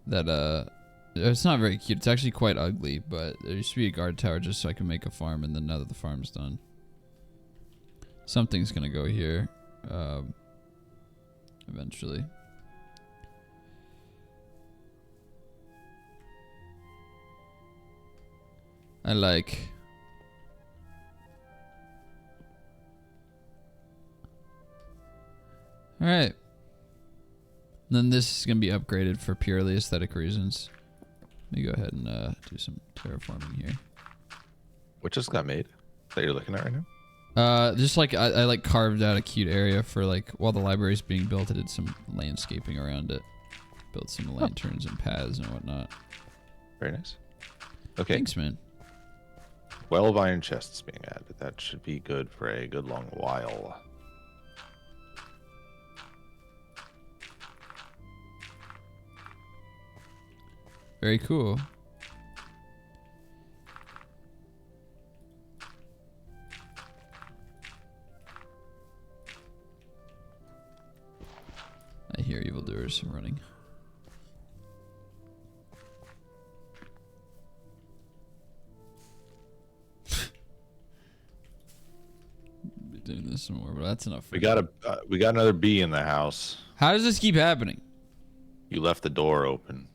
That it's not very cute. It's actually quite ugly, but there used to be a guard tower just so I can make a farm, and then now that the farm's done, something's gonna go here eventually. I like. All right. Then this is going to be upgraded for purely aesthetic reasons. Let me go ahead and do some terraforming here. What just got made that you're looking at right now? Just like I like carved out a cute area for like while the library's being built. I did some landscaping around it. Built some lanterns and paths and whatnot. Very nice. Okay. Thanks, man. 12 iron chests being added. That should be good for a good long while. Very cool. I hear evildoers running. Be doing this some more, but that's enough. We got another bee in the house. How does this keep happening? You left the door open.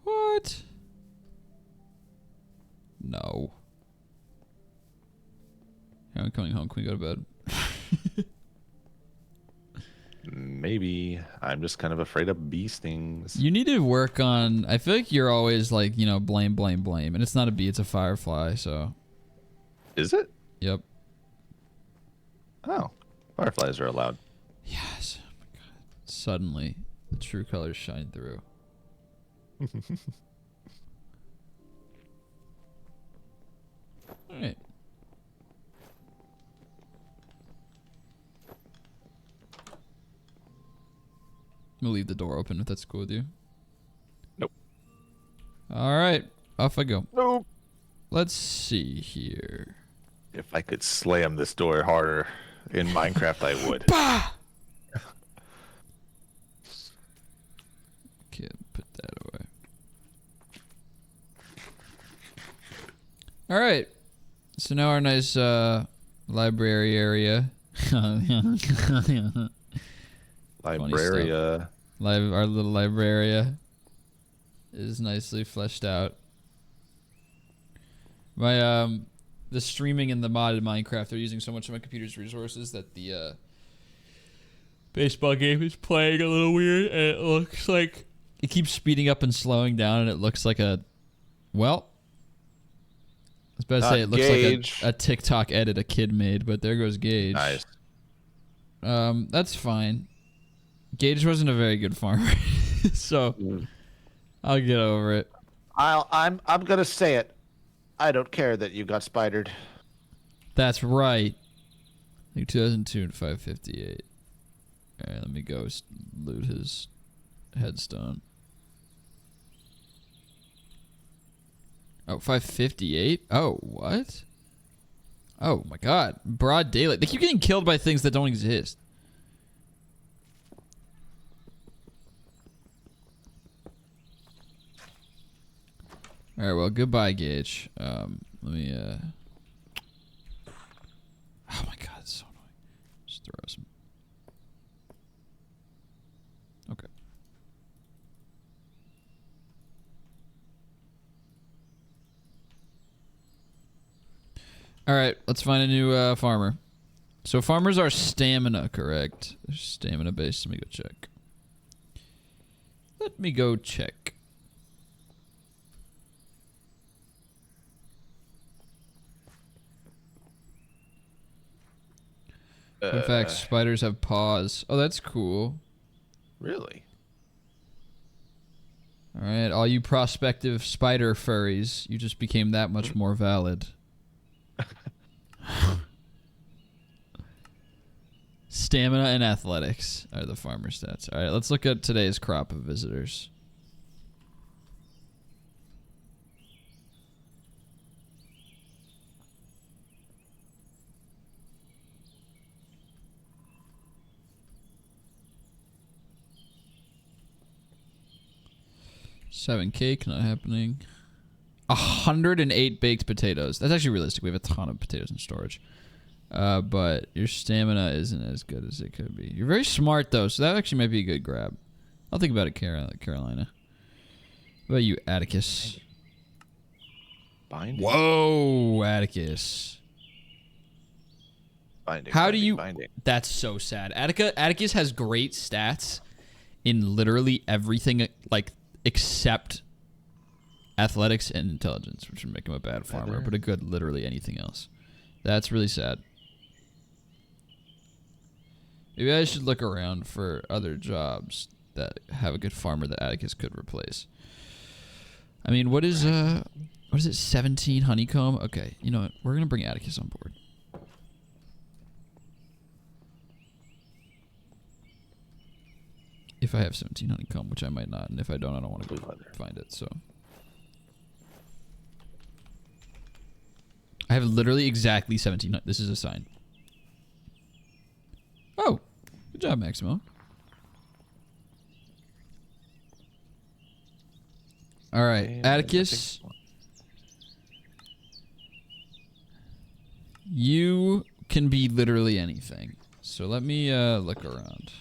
What? No. I'm coming home. Can we go to bed? Maybe. I'm just kind of afraid of bee stings. You need to work on. I feel like you're always like, you know, blame. And it's not a bee, it's a firefly, so. Is it? Yep. Oh. Fireflies are allowed. Yes. Oh my God. Suddenly, the true colors shine through. Alright. I'm gonna leave the door open if that's cool with you. Nope. Alright, off I go. Nope. Let's see here. If I could slam this door harder in Minecraft, I would. Bah! Okay, put that away. Alright. So now our nice Library area. Libraria. Our little libraria is nicely fleshed out. My the streaming and the modded Minecraft are using so much of my computer's resources that the baseball game is playing a little weird, and it looks like it keeps speeding up and slowing down, and it looks like a, well, I was about to say it looks Gage. like a TikTok edit a kid made, but there goes Gage. Nice. That's fine. Gage wasn't a very good farmer, so I'll get over it. I'm gonna say it. I don't care that you got spidered. That's right. Like 2002 and 558. All right, let me go loot his headstone. Oh, 558? Oh, what? Oh my god. Broad daylight. They keep getting killed by things that don't exist. Alright, well, goodbye, Gage. Let me, oh my god, it's so annoying. Just throw some. Okay. Alright, let's find a new farmer. So farmers are stamina, correct? They're stamina based. Let me go check. Let me go check. In fact, spiders have paws. Oh, that's cool. Really? All right, all you prospective spider furries, you just became that much more valid. Stamina and athletics are the farmer stats. All right, let's look at today's crop of visitors. Seven cake, not happening. 108 baked potatoes. That's actually realistic. We have a ton of potatoes in storage. But your stamina isn't as good as it could be. You're very smart, though, so that actually might be a good grab. I'll think about it, Carolina. What about you, Atticus? Binding. Whoa, Atticus. Binding. How do you... Binding. That's so sad. Atticus has great stats in literally everything, like, except athletics and intelligence, which would make him a bad farmer, but a good literally anything else. That's really sad. Maybe I should look around for other jobs that have a good farmer that Atticus could replace. I mean, what is it, 17 honeycomb? Okay, you know what? We're going to bring Atticus on board. If I have 17 honeycomb, which I might not, and if I don't want to go find it, so. I have literally exactly 17. This is a sign. Oh, good job, Maximo. All right, And Atticus. You can be literally anything. So let me look around.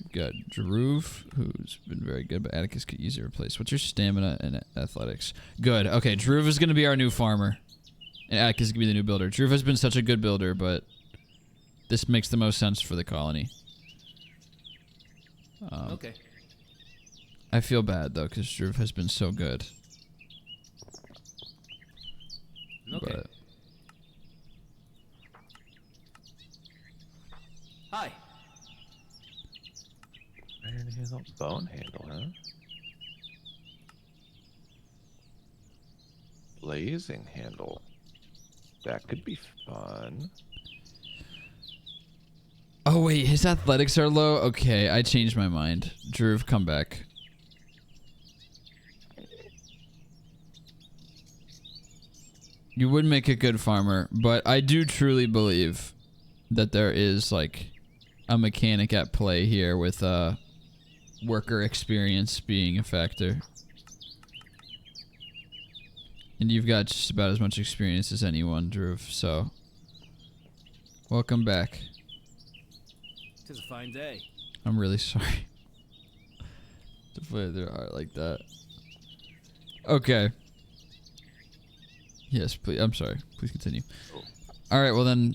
We've got Drew, who's been very good, but Atticus could easily replace. What's your stamina and athletics? Good. Okay, Drew is going to be our new farmer. And Atticus is going to be the new builder. Drew has been such a good builder, but this makes the most sense for the colony. Okay. I feel bad, though, because Drew has been so good. Okay. But Hi. Iron handle, bone handle, huh? Blazing handle. That could be fun. oh, wait, his athletics are low? Okay, I changed my mind. Drew, come back. You would make a good farmer, but I do truly believe that there is, like, a mechanic at play here with worker experience being a factor. And you've got just about as much experience as anyone, Drew, so welcome back. Tis a fine day. I'm really sorry to play their heart like that. Okay. Yes, please. I'm sorry. Please continue. Cool. All right, well then,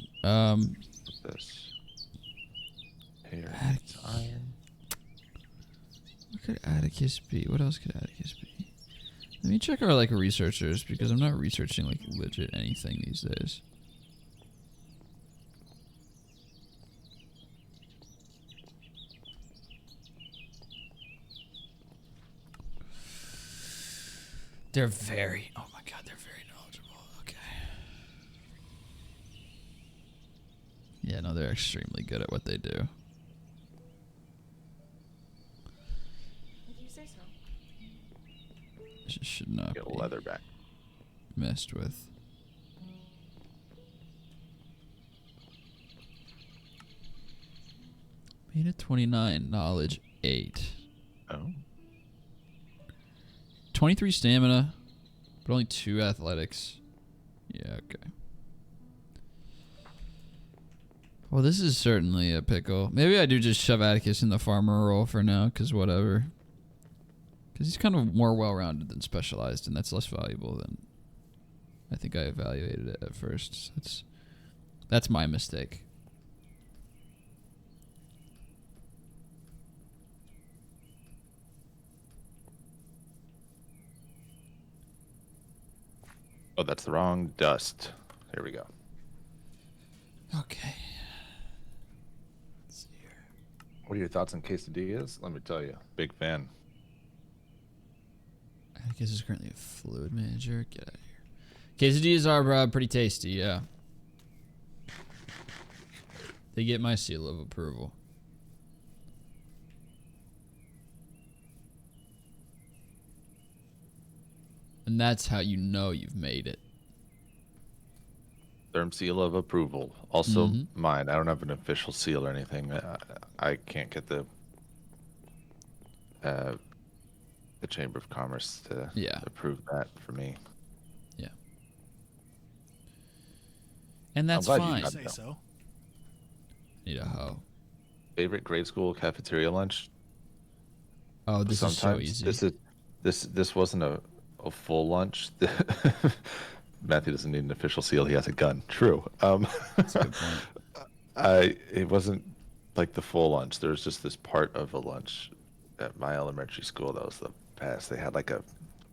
This. Here. Atticus. Iron. What could Atticus be? What else could Atticus be? Let me check our like researchers because I'm not researching like legit anything these days. They're very, oh my god, they're very knowledgeable. Okay. Yeah, no, they're extremely good at what they do. Did you say so? Should not Get be leather back. messed with. Made it 29, knowledge 8. Oh. 23 stamina, but only 2 athletics. Yeah, okay. Well, this is certainly a pickle. Maybe I do just shove Atticus in the farmer role for now, because whatever. Because he's kind of more well-rounded than specialized, and that's less valuable than I think I evaluated it at first. That's my mistake. Oh, that's the wrong dust. Here we go. Okay. Let's see here. What are your thoughts on quesadillas? Let me tell you, big fan. Atticus is currently a fluid manager. Get out of here. Quesadillas are pretty tasty, yeah. They get my seal of approval. And that's how you know you've made it. Therm seal of approval. Also Mhm. mine. I don't have an official seal or anything. I can't get the Chamber of Commerce to Yeah. approve that for me. Yeah. And that's glad you fine. got Say so. Need a hoe. Favorite grade school cafeteria lunch? Oh, this is so easy. This wasn't a full lunch. Matthew doesn't need an official seal. He has a gun. True. That's a good point. It wasn't like the full lunch. There was just this part of a lunch at my elementary school that was the best. They had like a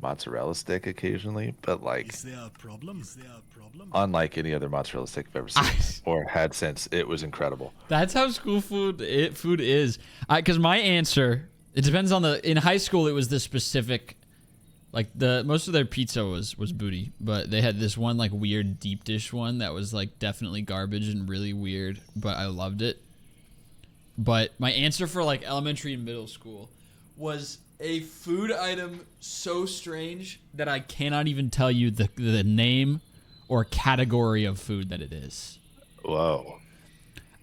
mozzarella stick occasionally, but like Is there a problem? Is there a problem? unlike any other mozzarella stick I've ever seen or had since. It was incredible. That's how school food is. Because my answer, it depends on in high school it was the specific, like most of their pizza was booty, but they had this one like weird deep dish one that was like definitely garbage and really weird, but I loved it. But my answer for like elementary and middle school was a food item so strange that I cannot even tell you the name or category of food that it is. Whoa.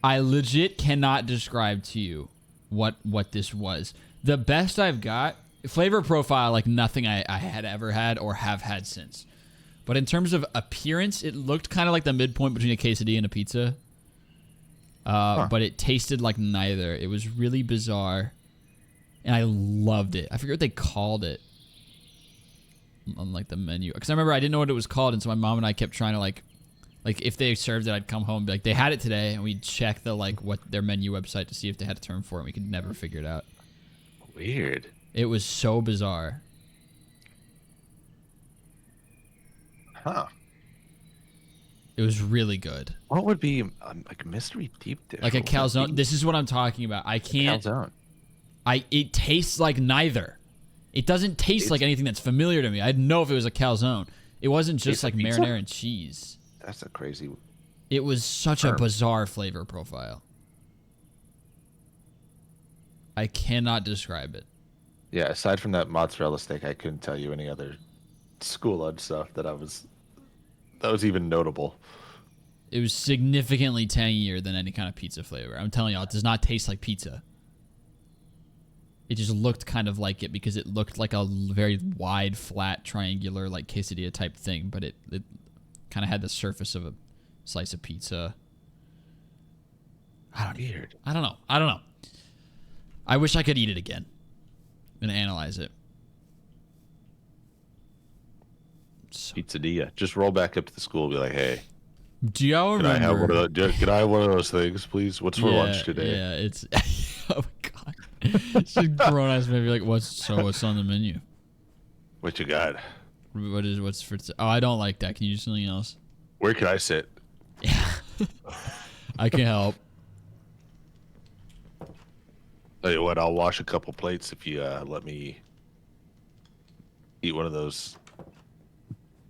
I legit cannot describe to you what this was. The best I've got, flavor profile like nothing I had ever had or have had since. But in terms of appearance, it looked kind of like the midpoint between a quesadilla and a pizza. But it tasted like neither. It was really bizarre. And I loved it. I forget what they called it on like the menu. Because I remember I didn't know what it was called. And so my mom and I kept trying to like if they served it, I'd come home and be like, they had it today. And we'd check the like what their menu website to see if they had a term for it. And we could never figure it out. Weird. It was so bizarre. Huh. It was really good. What would be like a mystery deep dish? Like a What would that calzone. be? This is what I'm talking about. I can't. Calzone. It tastes like neither. It doesn't taste like anything that's familiar to me. I'd know if it was a calzone. It wasn't just It's a like pizza? marinara and cheese. That's a crazy. It was such a Term. bizarre flavor profile. I cannot describe it. Yeah, aside from that mozzarella steak, I couldn't tell you any other school lunch stuff that was even notable. It was significantly tangier than any kind of pizza flavor. I'm telling y'all, it does not taste like pizza. It just looked kind of like it because it looked like a very wide, flat, triangular, like quesadilla type thing, but it kind of had the surface of a slice of pizza. I don't know. I wish I could eat it again and analyze it. So, Pizzeria. Just roll back up to the school and be like, hey, do y'all can remember? can I have one of those things, please? What's for lunch today? Yeah, it's... oh, my God. She's grown ass maybe like, what's on the menu? What you got? What's for... Oh, I don't like that. Can you do something else? Where can I sit? Yeah. I can help. Tell you what, I'll wash a couple plates if you let me eat one of those.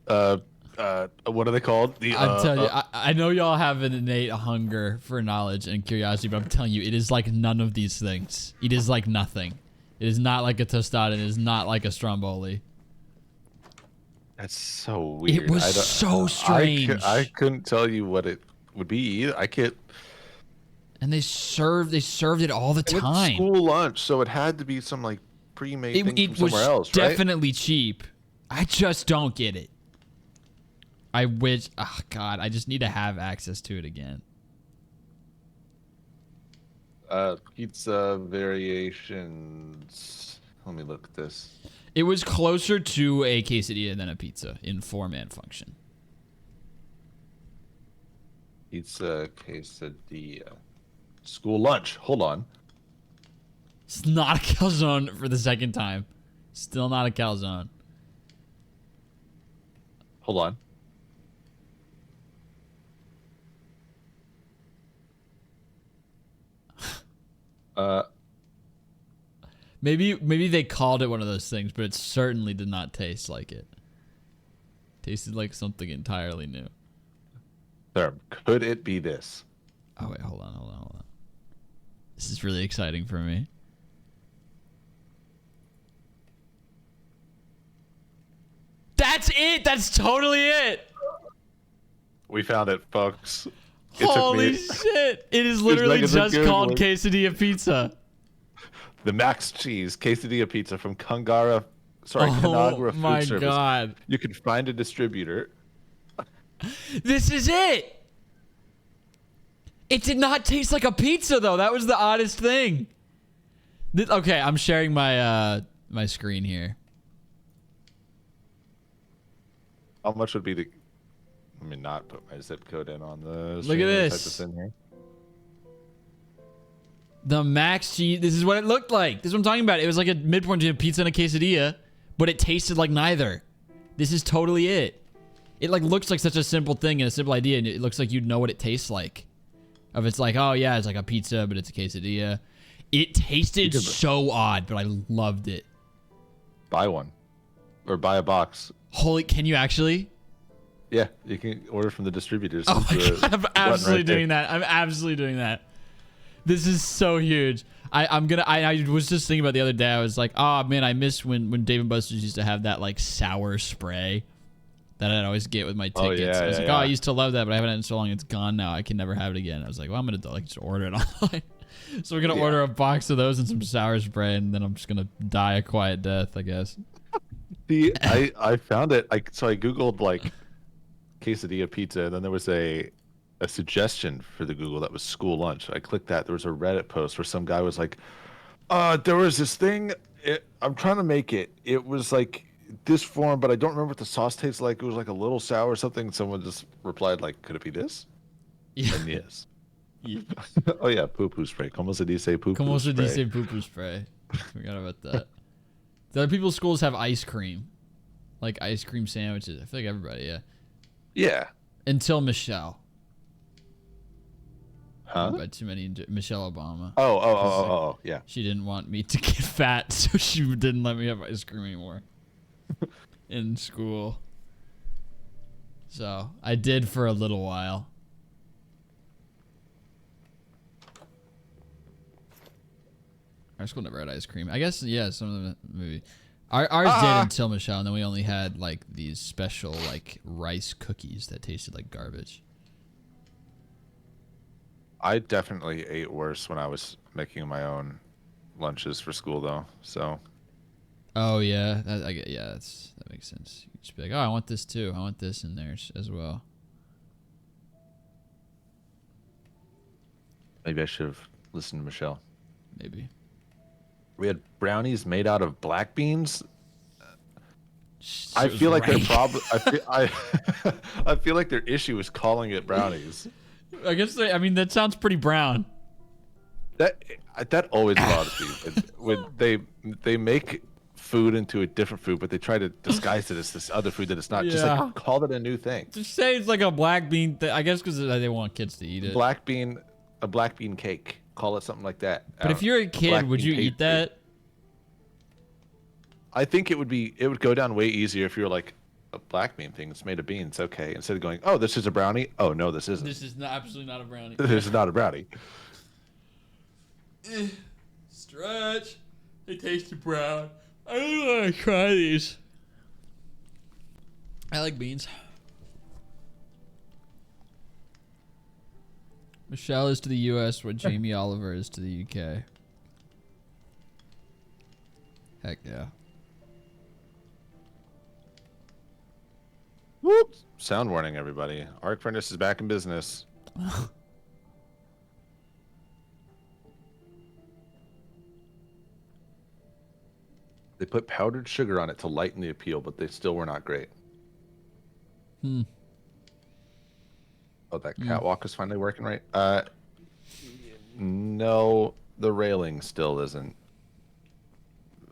What are they called? I'm telling you, I know y'all have an innate hunger for knowledge and curiosity, but I'm telling you, it is like none of these things. It is like nothing. It is not like a tostada. It is not like a stromboli. That's so weird. It was so strange. I couldn't tell you what it would be either. I can't. And they served it all the It was time. school lunch, so it had to be some like pre-made thing It from was somewhere else, right? definitely cheap. I just don't get it. I wish. Oh God, I just need to have access to it again. Pizza variations. Let me look at this. It was closer to a quesadilla than a pizza in form and function. Pizza quesadilla. School lunch. Hold on. It's not a calzone for the second time. Still not a calzone. Hold on. Maybe they called it one of those things, but it certainly did not taste like it. Tasted like something entirely new. There. Could it be this? Oh wait, hold on. This is really exciting for me. That's it. That's totally it. We found it, folks. Holy shit! It is literally like just good called one. quesadilla pizza. The Max Cheese quesadilla pizza from Conagra Food my Service. God! You can find a distributor. This is it. It did not taste like a pizza though. That was the oddest thing. Okay, I'm sharing my my screen here. How much would be the? Let me not put my zip code in on the. Look at this. Type this in here. The Max Cheese. This is what it looked like. This is what I'm talking about. It was like a midpoint between a pizza and a quesadilla, but it tasted like neither. This is totally it. It like looks like such a simple thing and a simple idea, and it looks like you'd know what it tastes like. If it's like, oh yeah, it's like a pizza, but it's a quesadilla. It tasted so odd, but I loved it. Buy one, or buy a box. Holy, can you actually? Yeah, you can order from the distributors. Oh my God, I'm absolutely doing that. I'm absolutely doing that. This is so huge. I was just thinking about the other day. I was like, oh man, I miss when Dave & Buster's used to have that like sour spray that I'd always get with my tickets. Yeah, I was yeah, like, oh, I yeah. used to love that, but I haven't had it in so long. It's gone now. I can never have it again. I was like, well, I'm gonna like just order it online. So we're gonna order a box of those and some sour spray, and then I'm just gonna die a quiet death, I guess. I found it. So I googled like quesadilla pizza, and then there was a suggestion for the Google that was school lunch. I clicked that. There was a Reddit post where some guy was like, there was this thing. I'm trying to make it. It was like this form, but I don't remember what the sauce tastes like. It was like a little sour or something. Someone just replied like, could it be this? Yeah. And yes. Oh yeah, poo-poo spray. Como se dice poo-poo Como se spray? dice poo-poo spray. Forgot about that. The other people's schools have ice cream. Like ice cream sandwiches. I feel like everybody, yeah. Yeah. Until Michelle. Huh? By too many Michelle Obama. Oh, yeah. She didn't want me to get fat, so she didn't let me have ice cream anymore in school. So I did for a little while. Our school never had ice cream. I guess, yeah, some of them maybe. Ours did until Michelle, and then we only had like these special like rice cookies that tasted like garbage. I definitely ate worse when I was making my own lunches for school though. So Oh yeah, that makes sense. You just be like, oh, I want this too. I want this in there as well. maybe I should have listened to Michelle. Maybe. We had brownies made out of black beans. She I was feel like their right. problem. I feel like their issue is calling it brownies. I guess that sounds pretty brown. That always bothers me when they make food into a different food, but they try to disguise it as this other food that it's not. Just Yeah. like call it a new thing. Just say it's like a black bean. I guess because they want kids to eat it. A black bean cake. Call it something like that. But if you're a kid, black would bean you eat pastry. that? I think it would go down way easier if you were like a black bean thing. It's made of beans. Okay, instead of going, oh, this is a brownie. Oh no, this isn't. This is absolutely not a brownie. This is not a brownie. Stretch. They tasted brown. I don't want to try these. I like beans. Michelle is to the U.S. what Jamie Oliver is to the U.K. Heck yeah. Whoops. Sound warning, everybody. Arc Furnace is back in business. They put powdered sugar on it to lighten the appeal, but they still were not great. Hmm. Oh, that catwalk is finally working right? No, the railing still isn't.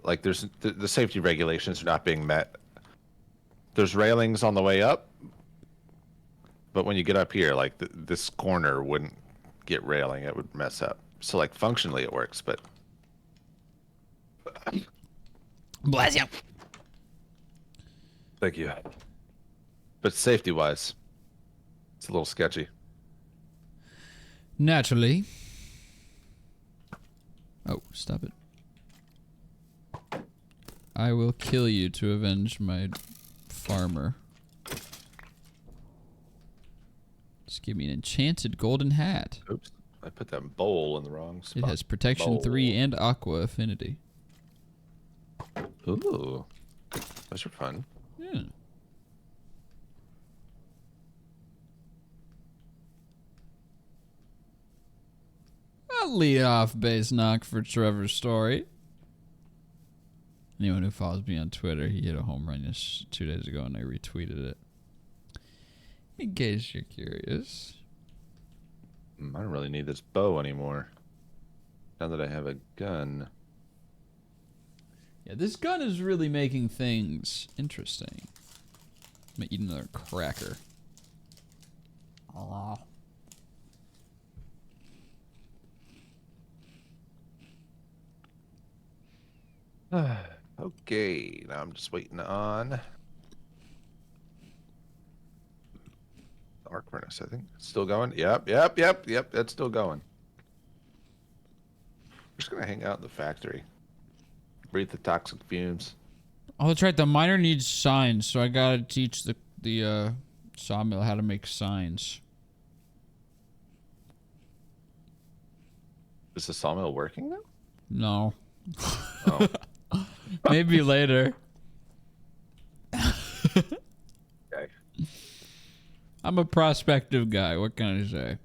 Like, there's the safety regulations are not being met. There's railings on the way up, but when you get up here, like, this corner wouldn't get railing. It would mess up. So, like, functionally it works, but... Bless you. Thank you. But safety-wise, it's a little sketchy. Naturally. Oh, stop it. I will kill you to avenge my farmer. Just give me an enchanted golden hat. Oops. I put that bowl in the wrong spot. It has protection 3 and aqua affinity. Ooh. Those are fun. Yeah. I'll lead off base knock for Trevor's story. Anyone who follows me on Twitter, he hit a home run 2 days ago and I retweeted it. In case you're curious. I don't really need this bow anymore. Now that I have a gun. Yeah, this gun is really making things interesting. I'm gonna eat another cracker. Oh. Okay, now I'm just waiting on arc furnace, I think. It's still going? Yep, that's still going. We're just gonna hang out in the factory. Breathe the toxic fumes. Oh, that's right. The miner needs signs, so I gotta teach the sawmill how to make signs. Is the sawmill working now? No. Oh. Maybe later. Okay. I'm a prospective guy. What can I say?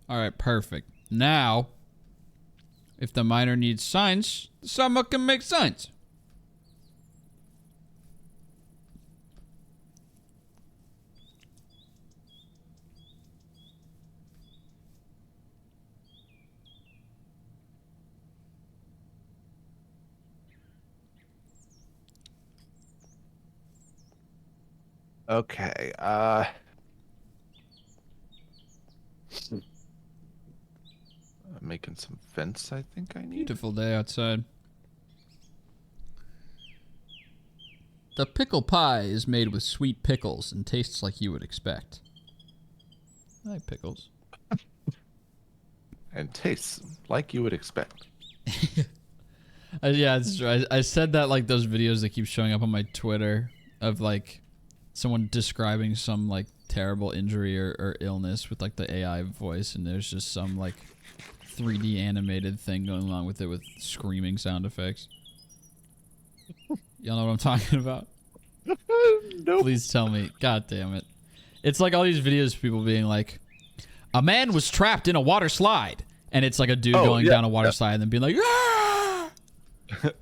All right, perfect. Now, if the miner needs signs, the sawmill can make signs. Okay, I'm making some fence, I think I need. Beautiful day outside. The pickle pie is made with sweet pickles and tastes like you would expect. I like pickles. And tastes like you would expect. Yeah, it's true. I said that like those videos that keep showing up on my Twitter of like someone describing some like terrible injury or illness with like the AI voice, and there's just some like 3D animated thing going along with it with screaming sound effects. Y'all know what I'm talking about? Nope. Please tell me. God damn it. It's like all these videos of people being like, a man was trapped in a water slide. And it's like a dude going down a water slide and then being like, ah!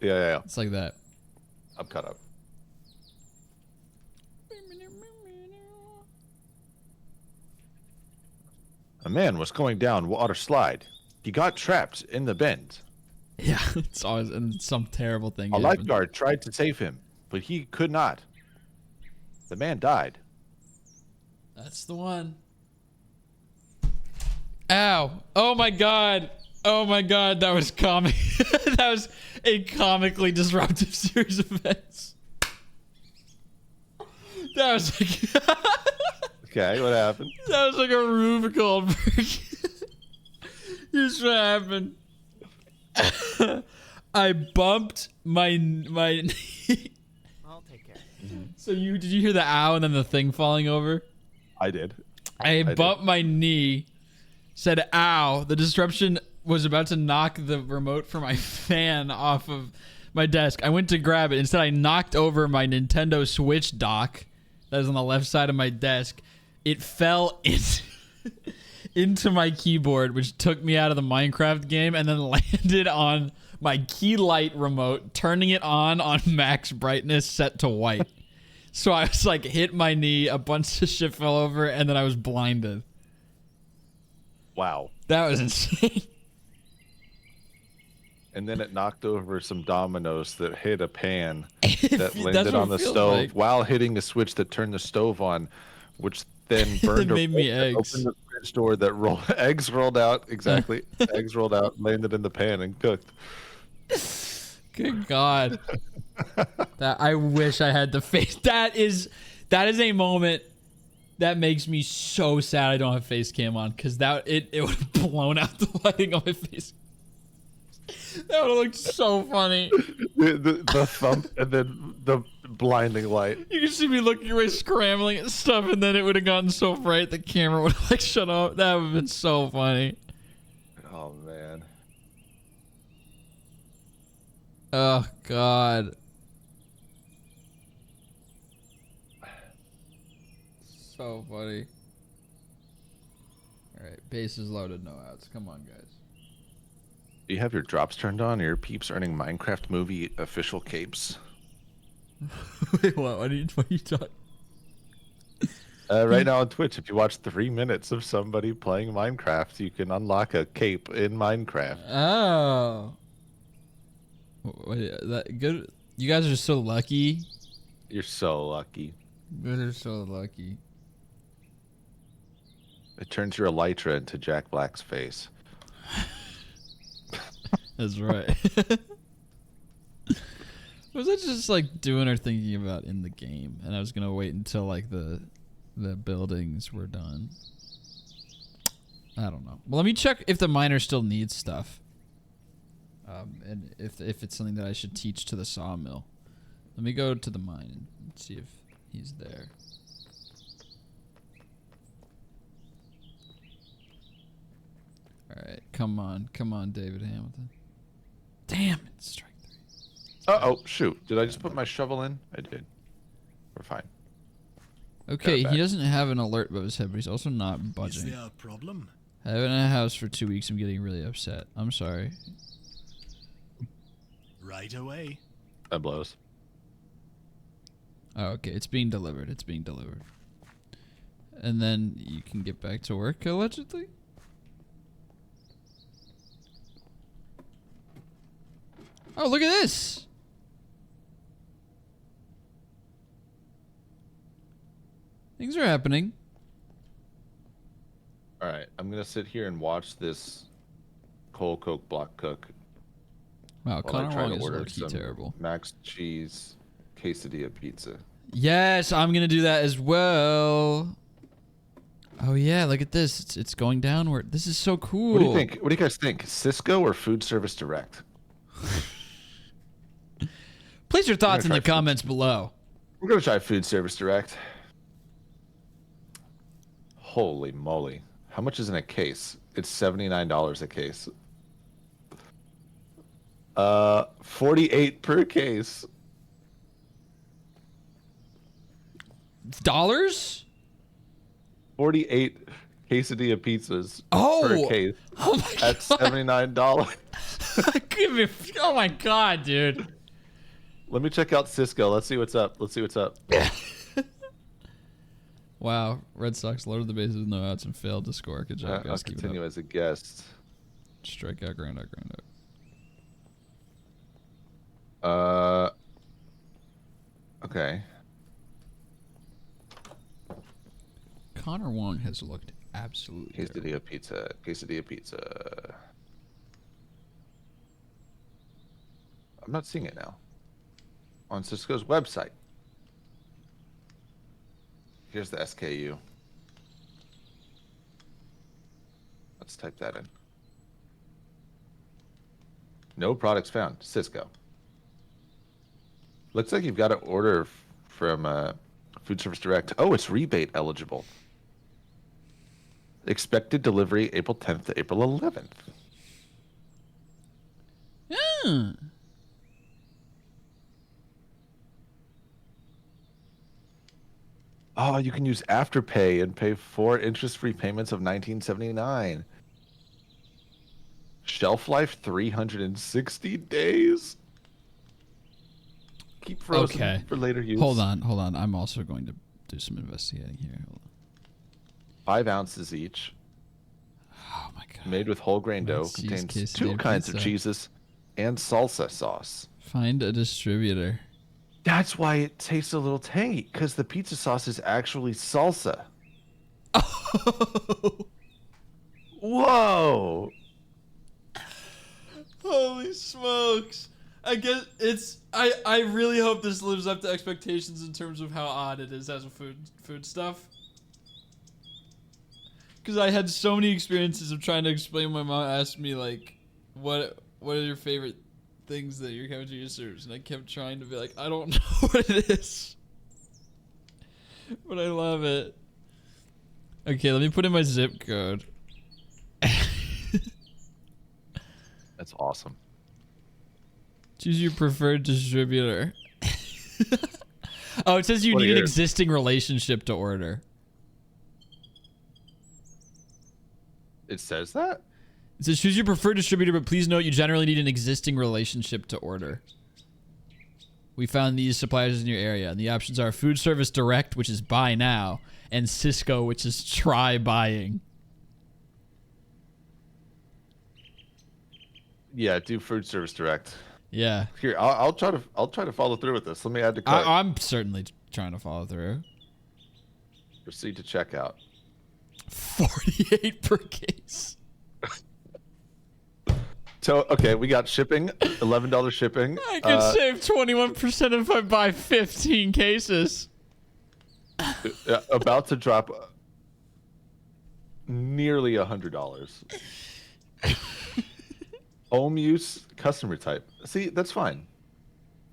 Yeah. It's like that. I'm caught up. A man was going down water slide. He got trapped in the bend. Yeah, it's always and some terrible thing. A happened. lifeguard tried to save him, but he could not. The man died. That's the one. Ow. Oh my god. Oh my god, that was comic. That was a comically disruptive series of events. That was like Okay, what happened? that was like a Rubicon break. Here's what happened. I bumped my knee. I'll take care. So did you hear the ow and then the thing falling over? I did. I bumped my knee, said ow. The disruption was about to knock the remote for my fan off of my desk. I went to grab it. Instead, I knocked over my Nintendo Switch dock that was on the left side of my desk. It fell into my keyboard, which took me out of the Minecraft game, and then landed on my key light remote, turning it on max brightness set to white. So I was like, hit my knee, a bunch of shit fell over, and then I was blinded. Wow. That was insane. And then it knocked over some dominoes that hit a pan that That's landed what on it the feels stove like. while hitting a switch that turned the stove on, which then burned It made me and eggs. opened the fridge door that eggs rolled out. Exactly. Eggs rolled out, landed in the pan and cooked. Good God. That I wish I had the face. That is a moment that makes me so sad I don't have face cam on, because it would have blown out the lighting on my face. That would have looked so funny. The thump and then the blinding light. You can see me looking away, scrambling at stuff, and then it would have gotten so bright the camera would have like shut off. That would have been so funny. Oh man. Oh God. So funny. Alright, base is loaded, no outs. Come on, guys. Do you have your drops turned on? Are your peeps earning Minecraft movie official capes? Wait, what are you talking? Right now on Twitch, if you watch 3 minutes of somebody playing Minecraft, you can unlock a cape in Minecraft. Oh. Wait, that good. You guys are so lucky. You're so lucky. You guys are so lucky. It turns your elytra into Jack Black's face. That's right. Was I just like doing or thinking about in the game, and I was gonna wait until like the buildings were done? I don't know. Well, let me check if the miner still needs stuff, and if it's something that I should teach to the sawmill. Let me go to the mine and see if he's there. All right, come on, David Hamilton. Damn it, strike 3. Uh-oh, shoot. Did I just put my shovel in? I did. We're fine. Okay, back. he doesn't have an alert above his head, but he's also not Is budging. there a problem? I haven't had a house for 2 weeks. I'm getting really upset. I'm sorry. Right away. That blows. Oh, okay, it's being delivered. It's being delivered. And then you can get back to work, allegedly? Oh, look at this! Things are happening. All right, I'm going to sit here and watch this coal coke block cook. Wow, while I Connor try Wong to is order low-key some terrible. mac cheese quesadilla pizza. Yes, I'm gonna do that as well. Oh yeah, look at this. It's going downward. This is so cool. What do you think? What do you guys think? Cisco or Food Service Direct? Place your thoughts in gonna the try comments below. We're gonna try food service direct. Holy moly! How much is in a case? It's $79 a case. 48 per case. Dollars? 48 quesadilla pizzas Oh! per case Oh my at $79. Give me, oh my god, dude. Let me check out Cisco. Let's see what's up. Wow, Red Sox loaded the bases with no outs and failed to score. Good job, I'll guys. Keep it continue up. as a guest. Strikeout, ground out. Okay. Connor Wong has looked absolutely terrible. Quesadilla pizza. I'm not seeing it now. On Cisco's website. Here's the SKU. Let's type that in. No products found. Cisco. Looks like you've got to order from Food Service Direct. Oh, it's rebate eligible. Expected delivery April 10th to April 11th. Yeah. Oh, you can use Afterpay and pay 4 interest-free payments of $19.79. Shelf life 360 days. Keep frozen for later use. Hold on. I'm also going to do some investigating here. Hold on. 5 ounces each. Oh my god. Made with whole grain dough. Cheese Contains quesadilla 2 kinds of pizza. cheeses and salsa sauce. Find a distributor. That's why it tastes a little tangy, because the pizza sauce is actually salsa. Oh. Whoa! Holy smokes. I guess it's I really hope this lives up to expectations in terms of how odd it is as a food stuff. Cuz I had so many experiences of trying to explain. My mom asked me like what are your favorite things that your cafeteria serves, and I kept trying to be like, I don't know what it is. But I love it. Okay, let me put in my zip code. That's awesome. Choose your preferred distributor. Oh, it says you need an existing relationship to order. It says that? It says choose your preferred distributor, but please note you generally need an existing relationship to order. We found these suppliers in your area, and the options are Food Service Direct, which is buy now, and Cisco, which is try buying. Yeah, do Food Service Direct. Yeah. Here, I'll try to follow through with this. Let me add to cart. I'm certainly trying to follow through. Proceed to checkout. 48 per case. So okay, we got shipping, $11 shipping. I could save 21% if I buy 15 cases. About to drop nearly $100. Home use, customer type. See, that's fine.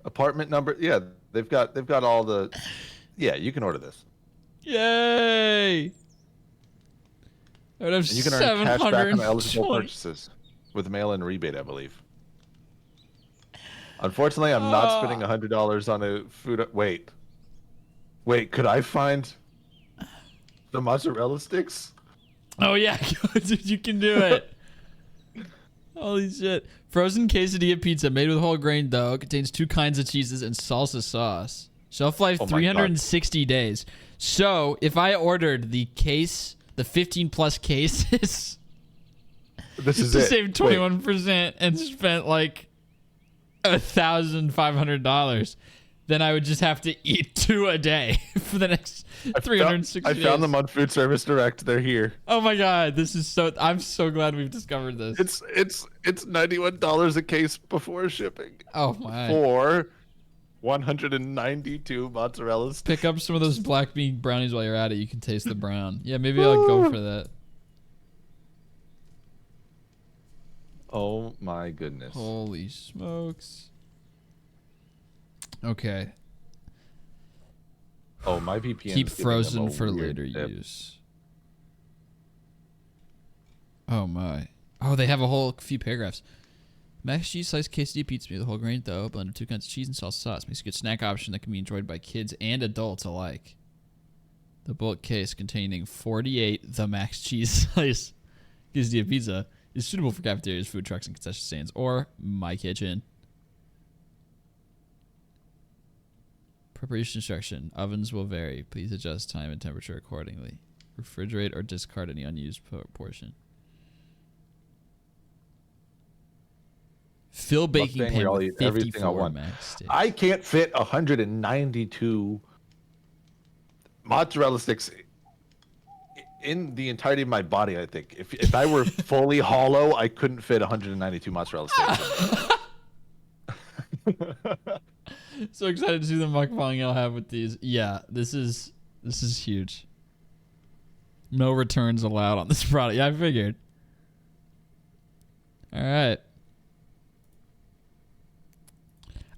Apartment number, yeah, they've got all the. Yeah, you can order this. Yay! I would have And you can earn cash back on eligible 720. purchases with mail-in rebate, I believe. Unfortunately, I'm not spending $100 on a food. Wait, could I find the mozzarella sticks? Oh yeah, dude, you can do it. Holy shit. Frozen quesadilla pizza made with whole grain dough. Contains 2 kinds of cheeses and salsa sauce. Shelf life Oh my 360 days. So if I ordered the 15 plus cases This is to it. save Wait. 21% and spent like $1,500, then I would just have to eat 2 a day for the next 360 I days. found them on Food Service Direct. They're here. Oh my god, this is so. I'm so glad we've discovered this. It's $91 a case before shipping. Oh my. For 192 mozzarella sticks. Pick up some of those black bean brownies while you're at it. You can taste the brown. Yeah, maybe I'll go for that. Oh my goodness. Holy smokes. Okay. Oh, my VPN. Keep frozen for later use. Oh my. Oh, they have a whole few paragraphs. Mac cheese sliced quesadilla pizza with whole grain dough, blend of 2 kinds of cheese and salsa sauce. Makes a good snack option that can be enjoyed by kids and adults alike. The bulk case containing 48 the max cheese slice quesadilla pizza is suitable for cafeterias, food trucks, and concession stands, or my kitchen. Preparation instruction. Ovens will vary. Please adjust time and temperature accordingly. Refrigerate or discard any unused portion. Fill baking pan with 54 max sticks. I can't fit 192 mozzarella sticks in the entirety of my body. I think if I were fully hollow, I couldn't fit 192 mozzarella sticks. So excited to see the mukbang I'll have with these. Yeah, this is huge. No returns allowed on this product. Yeah, I figured. All right.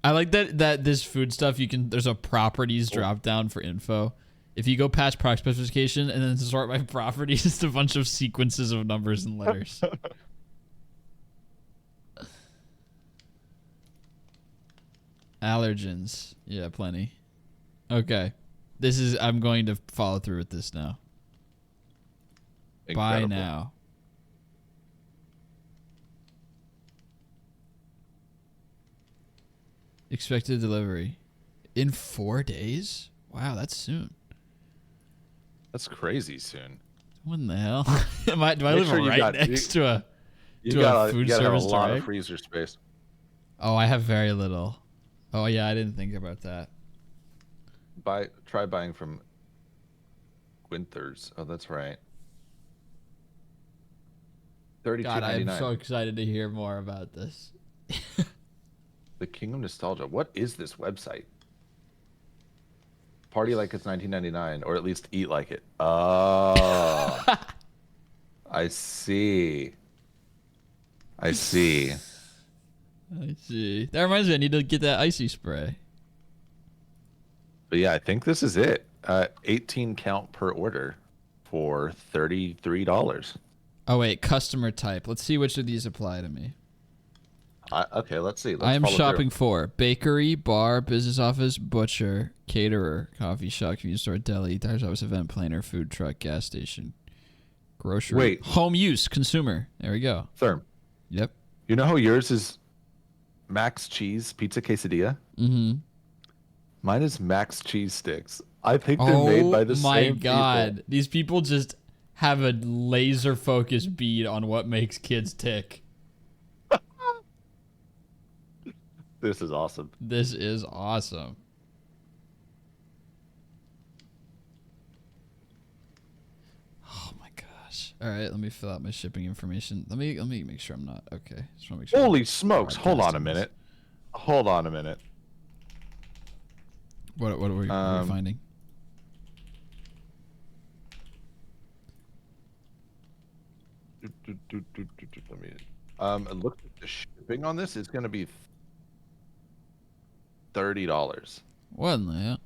I like that this food stuff there's a properties drop down for info. If you go past product specification and then sort by properties, it's a bunch of sequences of numbers and letters. Allergens. Yeah, plenty. Okay. I'm going to follow through with this now. Incredible. Buy now. Expected delivery in 4 days. Wow, that's soon. That's crazy soon. What in the hell? Do I live sure right next to a food you gotta service have a lot direct? of freezer space. Oh, I have very little. Oh yeah, I didn't think about that. Try buying from Winters. Oh, that's right. God, I'm $32.99. so excited to hear more about this. The Kingdom Nostalgia. What is this website? Party like it's 1999, or at least eat like it. Oh, I see. I see. I see. That reminds me, I need to get that icy spray. But yeah, I think this is it. 18 count per order for $33. Oh wait, customer type. Let's see which of these apply to me. Okay, let's see. I am follow shopping through. for bakery, bar, business office, butcher, caterer, coffee shop, convenience store, deli, doctor's office, event planner, food truck, gas station, grocery. Wait. Home use, consumer. There we go. Therm. Yep. You know how yours is Max Cheese Pizza Quesadilla? Mm-hmm. Mine is Max Cheese Sticks. I think they're made by the same Oh my god. people. These people just have a laser focused bead on what makes kids tick. This is awesome. This is awesome. Oh my gosh. All right, let me fill out my shipping information. Let me make sure I'm not okay. Just want to make sure. Holy smokes. Hold on a broadcasting minute. Hold on a minute. What are we finding? Let me. It looks like the shipping on this is going to be $30. What in the hell?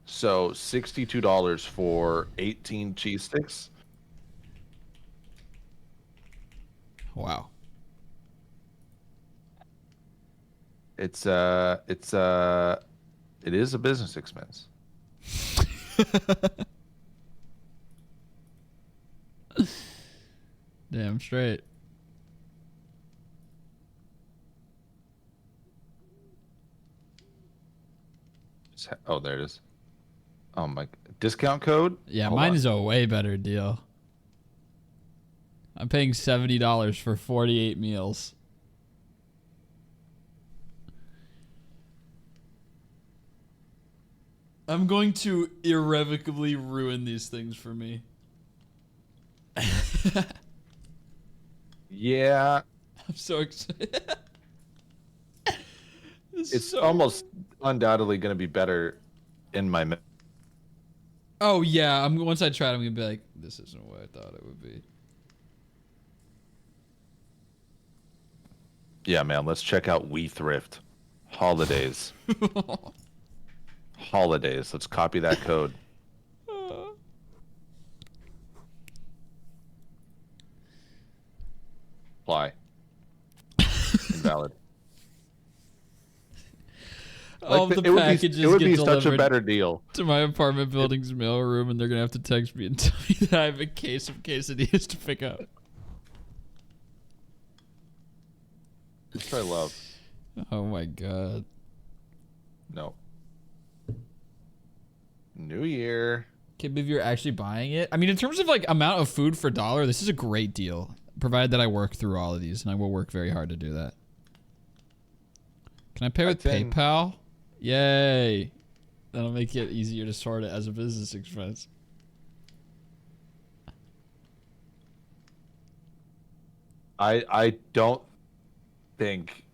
So $62 for 18 cheese sticks. Wow. It is a business expense. Damn straight. Oh, there it is. Oh my discount code? Yeah, Hold mine on. is a way better deal. I'm paying $70 for 48 meals. I'm going to irrevocably ruin these things for me. Yeah, I'm so excited. it's almost undoubtedly going to be better in my. Oh yeah, once I try it, I'm gonna be like, this isn't what I thought it would be. Yeah, man. Let's check out We Thrift. Holidays. Holidays. Let's copy that code. Apply. Invalid. All of the it would packages be, it would get be such a delivered better deal. to my apartment building's mailroom, and they're gonna have to text me and tell me that I have a case of quesadillas to pick up. Let's try love. Oh my god. No. New Year. Can't believe you're actually buying it. I mean, in terms of like amount of food for $1, this is a great deal. Provided that I work through all of these, and I will work very hard to do that. Can I pay with PayPal? Yay. That'll make it easier to sort it as a business expense. I don't think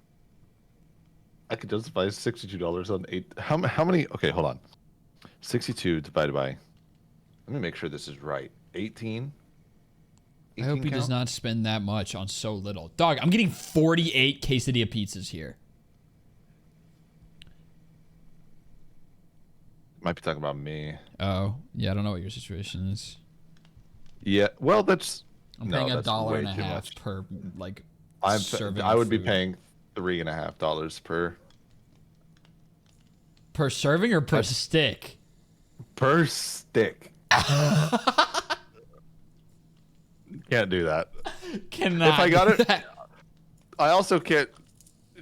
I could justify $62 on 8. How many? Okay, hold on. 62 divided by. Let me make sure this is right. 18. I hope he does not spend that much on so little. Dog, I'm getting 48 quesadilla pizzas here. Might be talking about me. Oh, yeah, I don't know what your situation is. Yeah, well, that's. I'm paying that's way too $1.50 much. per, like, I serving would of be food. paying $3.50 Per serving or per stick? per stick. Can't do that. Cannot. If I got do it, that. I also can't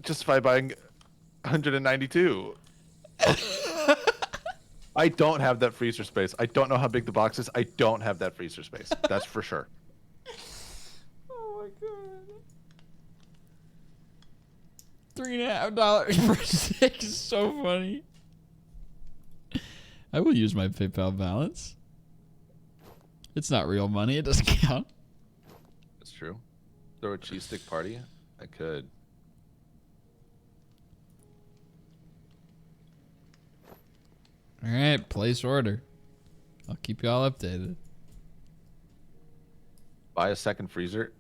justify buying 192. I don't have that freezer space. I don't know how big the box is. I don't have that freezer space. That's for sure. Oh my god. $3.50 per stick is so funny. I will use my PayPal balance. It's not real money. It doesn't count. That's true. Throw a cheese stick party? I could. All right, place order. I'll keep y'all updated. Buy a second freezer?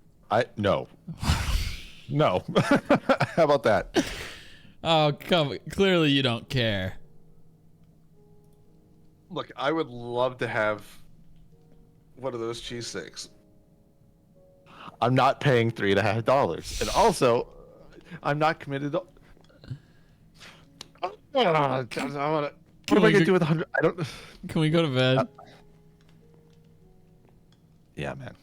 No. No. How about that? Oh, come. Clearly you don't care. Look, I would love to have one of those cheese sticks. I'm not paying $3.50, and also, I'm not committed. To... What am I gonna do with 100? I don't. Can we go to bed? Yeah, man.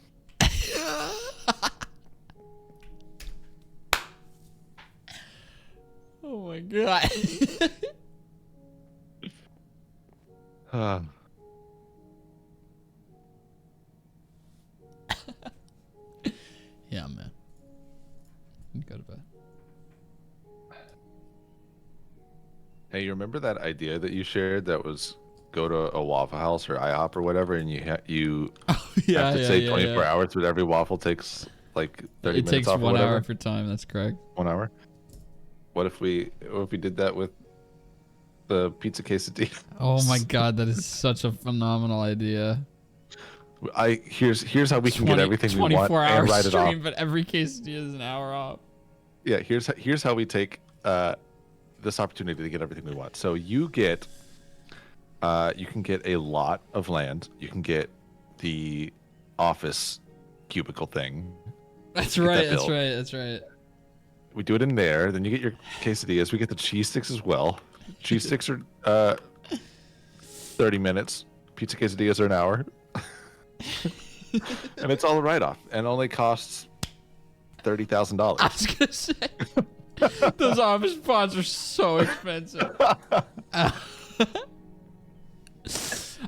Oh my god. Yeah, man. Go to bed. Hey, you remember that idea that you shared that was go to a Waffle House or IHOP or whatever, and you have to say 24 hours, but every waffle takes like 30 It minutes takes off or 1 whatever? hour for time. That's correct. 1 hour. What if we did that with the pizza quesadilla? Oh my god, that is such a phenomenal idea. Here's how we can get everything we want 24-hour and write it off. stream, but every quesadilla is an hour off. Yeah, here's how we take this opportunity to get everything we want. So you can get a lot of land. You can get the office cubicle thing. That's Get that right. That's built. right. That's right. We do it in there. Then you get your quesadillas. We get the cheese sticks as well. Cheese sticks are 30 minutes. Pizza quesadillas are an hour. And it's all a write-off, and only costs $30,000. I was gonna say those office pods are so expensive. Why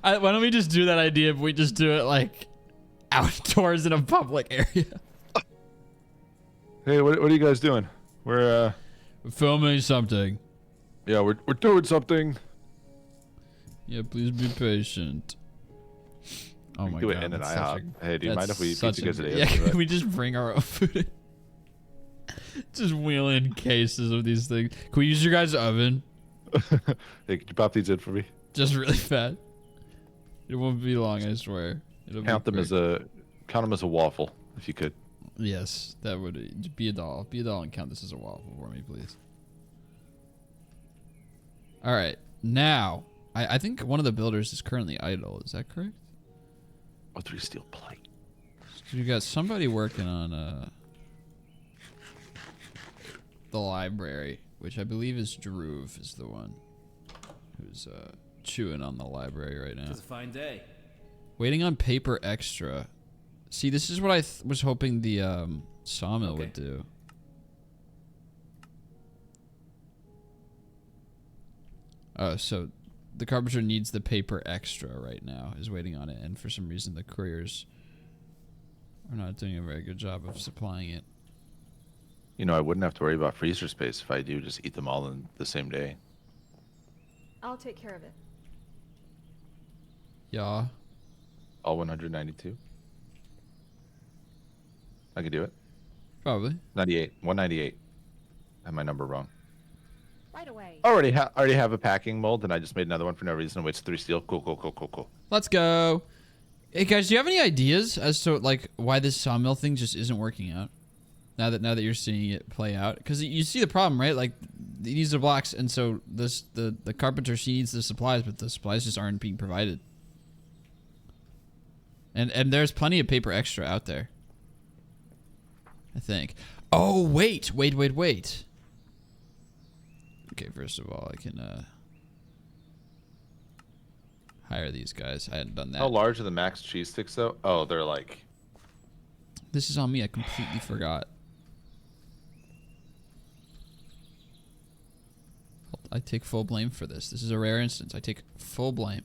don't we just do that idea if we just do it like outdoors in a public area? Hey, what are you guys doing? We're Filming something. yeah, we're doing something. Yeah, please be patient. Oh my Do it god. in an that's IHOP. such a- Hey, do you mind that's if we eat such pizza a- quesadillas? Yeah, for can that? we just bring our own food in? Just wheel in cases of these things. Can we use your guys' oven? Hey, could you pop these in for me? Just really fast. It won't be long, I swear. It'll Count be them quick. count them as a waffle, if you could. Yes, that would be a doll. Be a doll and count this as a waffle for me, please. All right. Now, I think one of the builders is currently idle. Is that correct? Oh, 3 steel plate. So you got somebody working on the library, which I believe is Druve is the one who's chewing on the library right now. It's a fine day. Waiting on paper extra. See, this is what I was hoping the sawmill would do. Oh, so the carpenter needs the paper extra right now, is waiting on it, and for some reason the couriers are not doing a very good job of supplying it. You know, I wouldn't have to worry about freezer space if I do just eat them all in the same day. I'll take care of it. Yeah. All 192? I could do it. Probably. 98. 198. I have my number wrong. Right away. Already have a packing mold, and I just made another one for no reason. Waits 3 steel. Cool. Let's go. Hey guys, do you have any ideas as to like why this sawmill thing just isn't working out? Now that you're seeing it play out, because you see the problem, right? Like he needs the blocks, and so the carpenter, she needs the supplies, but the supplies just aren't being provided. And there's plenty of paper extra out there, I think. Oh wait. Okay, first of all, I can hire these guys. I hadn't done that. How large are the max cheese sticks, though? Oh, they're like... This is on me. I completely forgot. I take full blame for this. This is a rare instance. I take full blame.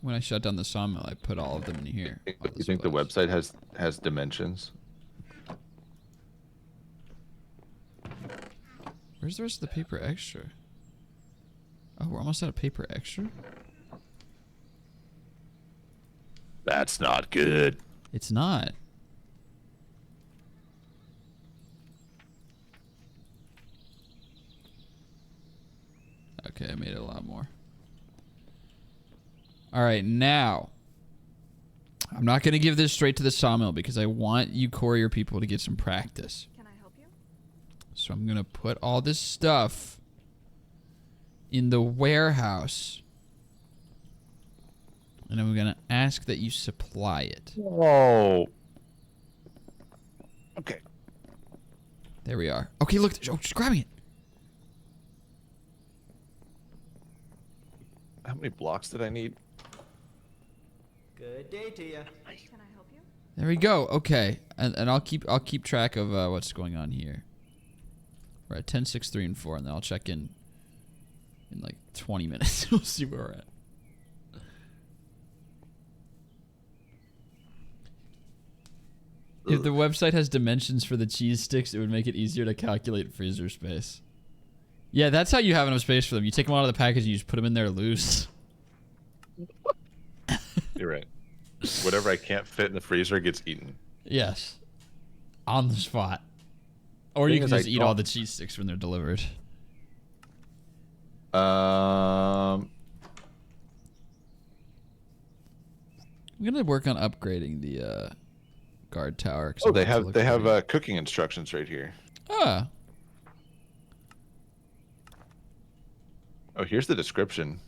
When I shut down the sawmill, I put all of them in here. You think the website has dimensions? Where's the rest of the paper extra? Oh, we're almost out of paper extra? That's not good. It's not. Okay, I made it a lot more. All right, now I'm not going to give this straight to the sawmill because I want you courier people to get some practice. Can I help you? So I'm going to put all this stuff in the warehouse. And I'm going to ask that you supply it. Whoa. Okay. There we are. Okay, look. Oh, she's grabbing it. How many blocks did I need? Good day to you. Can I help you? There we go. Okay, and I'll keep track of what's going on here. We're at 10, 6, 3, and 4, and then I'll check in like 20 minutes. We'll see where we're at. If the website has dimensions for the cheese sticks, it would make it easier to calculate freezer space. Yeah, that's how you have enough space for them. You take them out of the package and you just put them in there loose. You're right. Whatever I can't fit in the freezer gets eaten. Yes. On the spot. Or you Thing can is, just I eat all don't- the cheese sticks when they're delivered. Um, I'm gonna work on upgrading the guard tower. 'Cause I oh, want it to they look have pretty. cooking instructions right here. Ah. Oh, here's the description.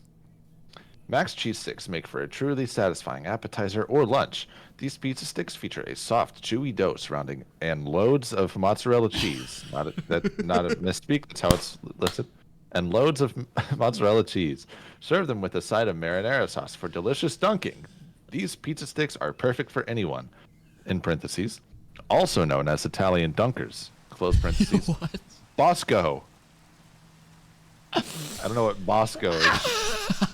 Max cheese sticks make for a truly satisfying appetizer or lunch. These pizza sticks feature a soft, chewy dough surrounding and loads of mozzarella cheese. Not a misspeak. That's how it's listed. And loads of mozzarella cheese. Serve them with a side of marinara sauce for delicious dunking. These pizza sticks are perfect for anyone. In parentheses, also known as Italian dunkers. Close parentheses. What? Bosco. I don't know what Bosco is.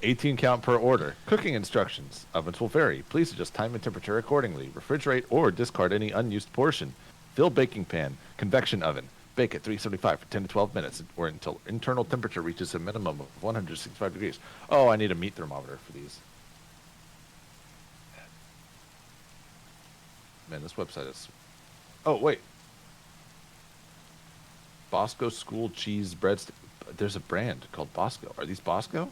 18 count per order. Cooking instructions. Ovens will vary. Please adjust time and temperature accordingly. Refrigerate or discard any unused portion. Fill baking pan. Convection oven. Bake at 375 for 10 to 12 minutes or until internal temperature reaches a minimum of 165 degrees. Oh, I need a meat thermometer for these. Man, this website is... Oh, wait. Bosco School Cheese Breadstick. There's a brand called Bosco. Are these Bosco?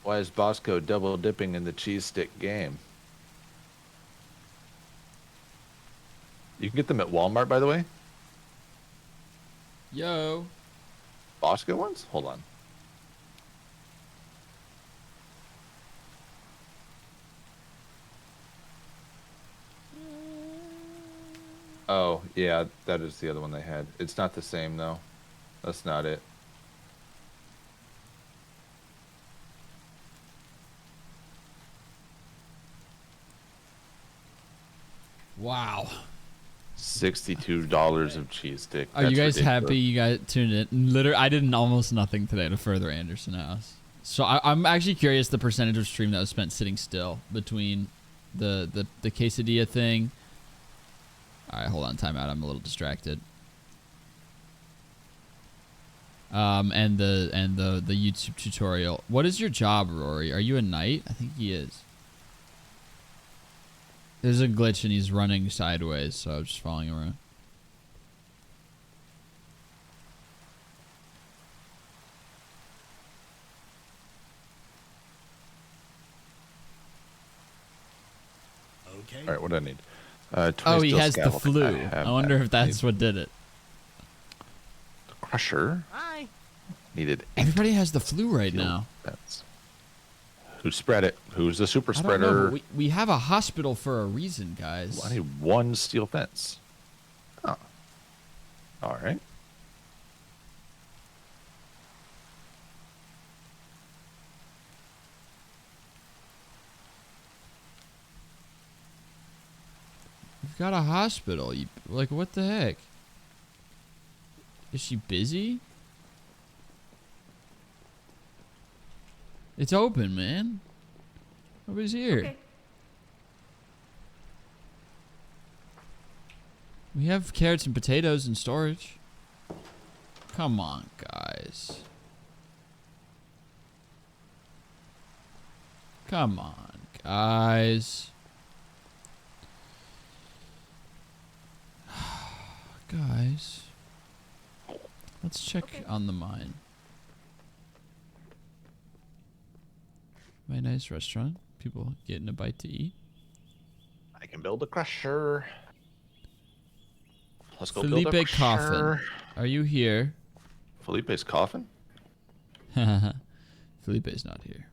Why is Bosco double dipping in the cheese stick game? You can get them at Walmart, by the way. Yo. Bosco ones? Hold on. Oh, yeah, that is the other one they had. It's not the same, though. That's not it. Wow. $62 of cheese stick. Are you That's guys happy ridiculous. you guys tuned in? Literally, I did almost nothing today to further Anderson House. So I'm actually curious the percentage of stream that was spent sitting still between the quesadilla thing. All right, hold on, time out. I'm a little distracted. And the YouTube tutorial. What is your job, Rory? Are you a knight? I think he is. There's a glitch and he's running sideways, so I'm just following him around. Okay. All right, what do I need? Oh, 20 he steel has the scaffold. flu. have I wonder that. if that's what did it. The crusher Hi. needed. Everybody has the flu right steel now. fence. Who spread it? Who's the super I don't know, spreader? but we have a hospital for a reason, guys. I need one steel fence. Oh. All right. We've got a hospital. Like, what the heck? Is she busy? It's open, man. Nobody's here. Okay. We have carrots and potatoes in storage. Come on, guys. Come on, guys. Guys. Let's check on the mine. My nice restaurant. People getting a bite to eat. I can build a crusher. Let's go build a Felipe crusher. Coffin. Are you here? Felipe's coffin? Felipe's not here.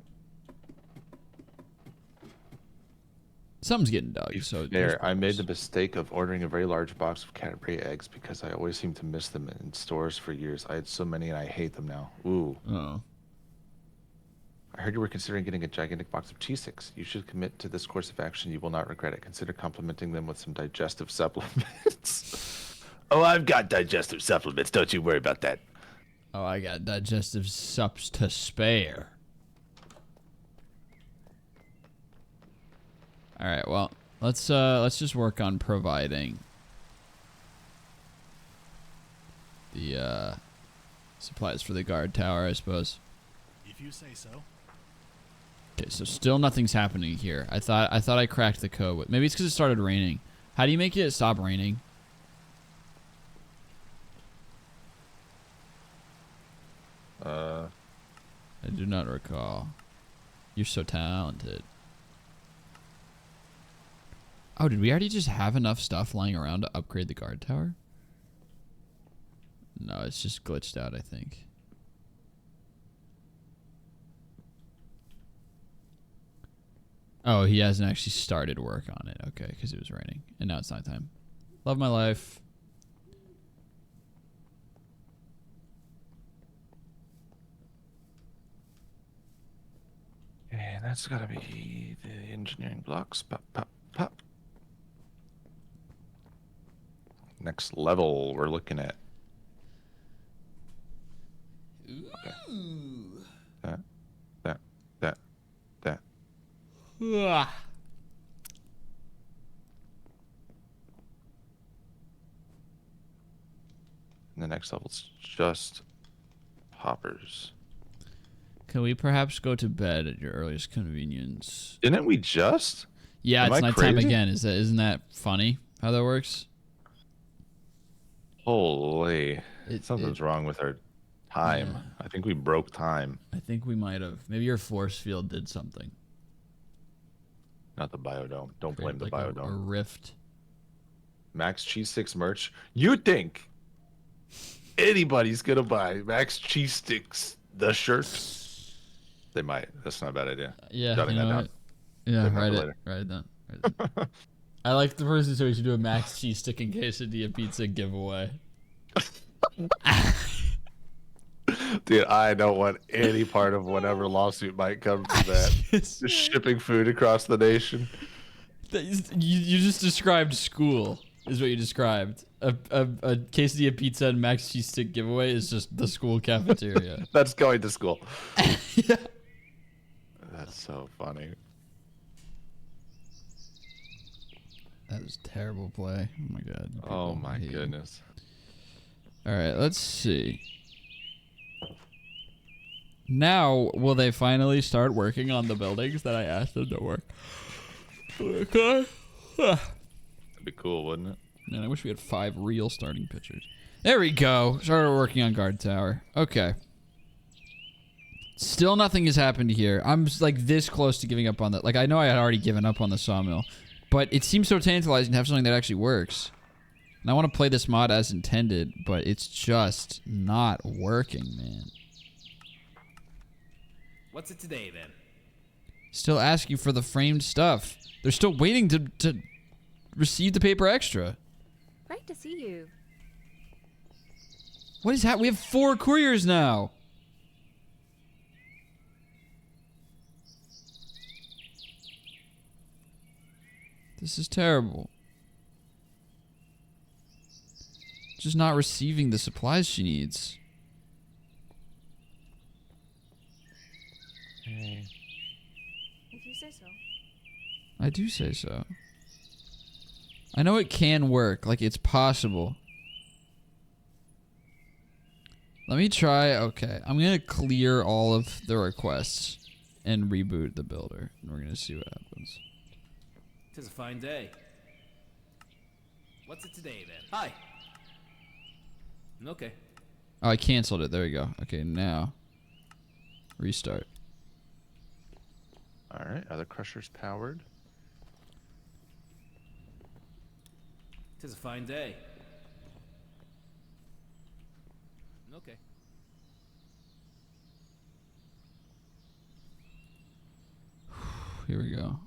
Something's getting dug, so there's There, I made the purpose. mistake of ordering a very large box of Cadbury eggs because I always seem to miss them in stores for years. I had so many and I hate them now. Ooh. Oh. I heard you were considering getting a gigantic box of cheese sticks. You should commit to this course of action. You will not regret it. Consider complementing them with some digestive supplements. Oh, I've got digestive supplements. Don't you worry about that. Oh, I got digestive sups to spare. All right, well, let's just work on providing the supplies for the guard tower, I suppose. If you say so. Okay, so still nothing's happening here. I thought I cracked the code. But maybe it's because it started raining. How do you make it stop raining? I do not recall. You're so talented. Oh, did we already just have enough stuff lying around to upgrade the guard tower? No, it's just glitched out, I think. Oh, he hasn't actually started work on it. Okay, because it was raining. And now it's nighttime. Love my life. And that's gotta be the engineering blocks. Pop, pop, pop. Next level we're looking at. Okay. That. Ugh. And the next level's just hoppers. Can we perhaps go to bed at your earliest convenience? Didn't we just? Yeah, Am it's I nighttime crazy? again. Isn't that funny how that works? Holy. Something's wrong with our time. Yeah. I think we broke time. I think we might have. Maybe your force field did something. Not the biodome. Don't blame Created the like a biodome. rift. Max Cheese Sticks merch. You think anybody's gonna buy Max Cheese Sticks the shirt? They might. That's not a bad idea. Yeah, Jotting you that know down. what? Yeah, Take that write for it. later. Write it down. Write it down. I like the person so we should do a Max Cheese Stick and Quesadilla Pizza giveaway. Dude, I don't want any part of whatever lawsuit might come from that. Just shipping food across the nation. You just described school, is what you described. A quesadilla pizza and Max Cheese Stick giveaway is just the school cafeteria. That's going to school. Yeah. That's so funny. That was a terrible play. Oh my god. Oh People my hate you. goodness. All right, let's see. Now, will they finally start working on the buildings that I asked them to work? Okay. That'd be cool, wouldn't it? Man, I wish we had 5 real starting pitchers. There we go. Started working on guard tower. Okay. Still nothing has happened here. I'm like this close to giving up on that. Like, I know I had already given up on the sawmill, but it seems so tantalizing to have something that actually works. And I want to play this mod as intended, but it's just not working, man. What's it today, then? Still asking for the framed stuff. They're still waiting to receive the paper extra. Great to see you. What is that? We have 4 couriers now. This is terrible. Just not receiving the supplies she needs. If you say so. I do say so. I know it can work. Like, it's possible. Let me try. Okay. I'm going to clear all of the requests and reboot the builder. And we're going to see what happens. 'Tis a fine day. What's it today, then? Hi. Okay. Oh, I canceled it. There we go. Okay, now. Restart. All right. Are the crushers powered? 'Tis a fine day. Okay. Here we go.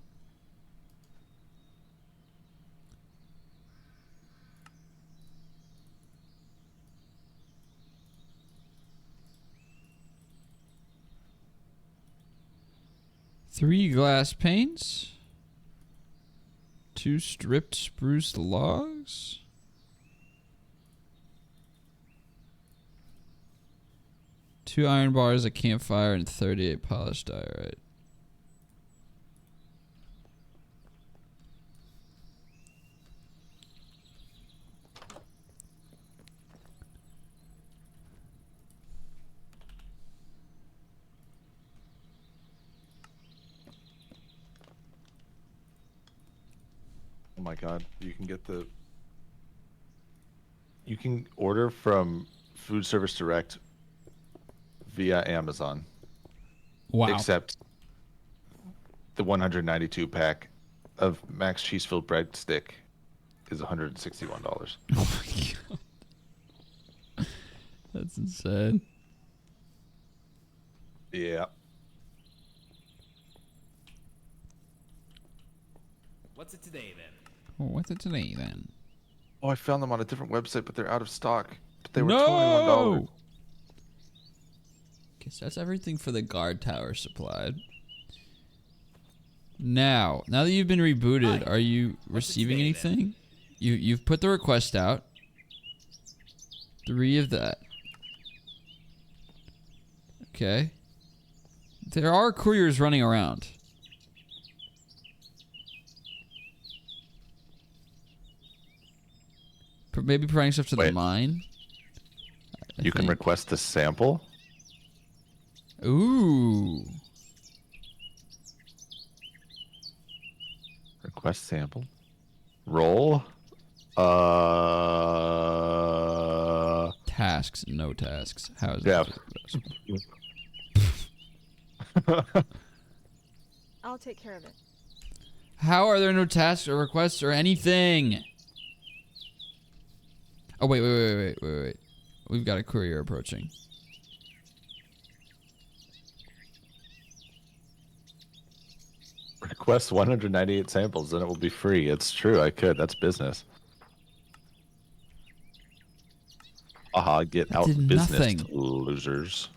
Three glass panes. 2 stripped spruce logs. 2 iron bars, a campfire, and 38 polished diorite. Oh my god. You can order from Food Service Direct via Amazon. Wow. Except the 192 pack of Max Cheese Filled Bread Stick is $161. Oh my god. That's insane. Yeah. What's it today, then? Well, what's it today then? Oh, I found them on a different website, but they're out of stock. But they were No! $21. Guess that's everything for the guard tower supplied. Now that you've been rebooted, are you receiving today, then? anything? You've put the request out. 3 of that. Okay. There are couriers running around. Maybe providing stuff to the Wait. mine. You can request a sample. Ooh. Request sample. Roll. Tasks, no tasks. How is Yeah. that? I'll take care of it. How are there no tasks or requests or anything? Oh, wait. We've got a courier approaching. Request 198 samples, then it will be free. It's true. I could. That's business. Aha, get That out did business, nothing. losers.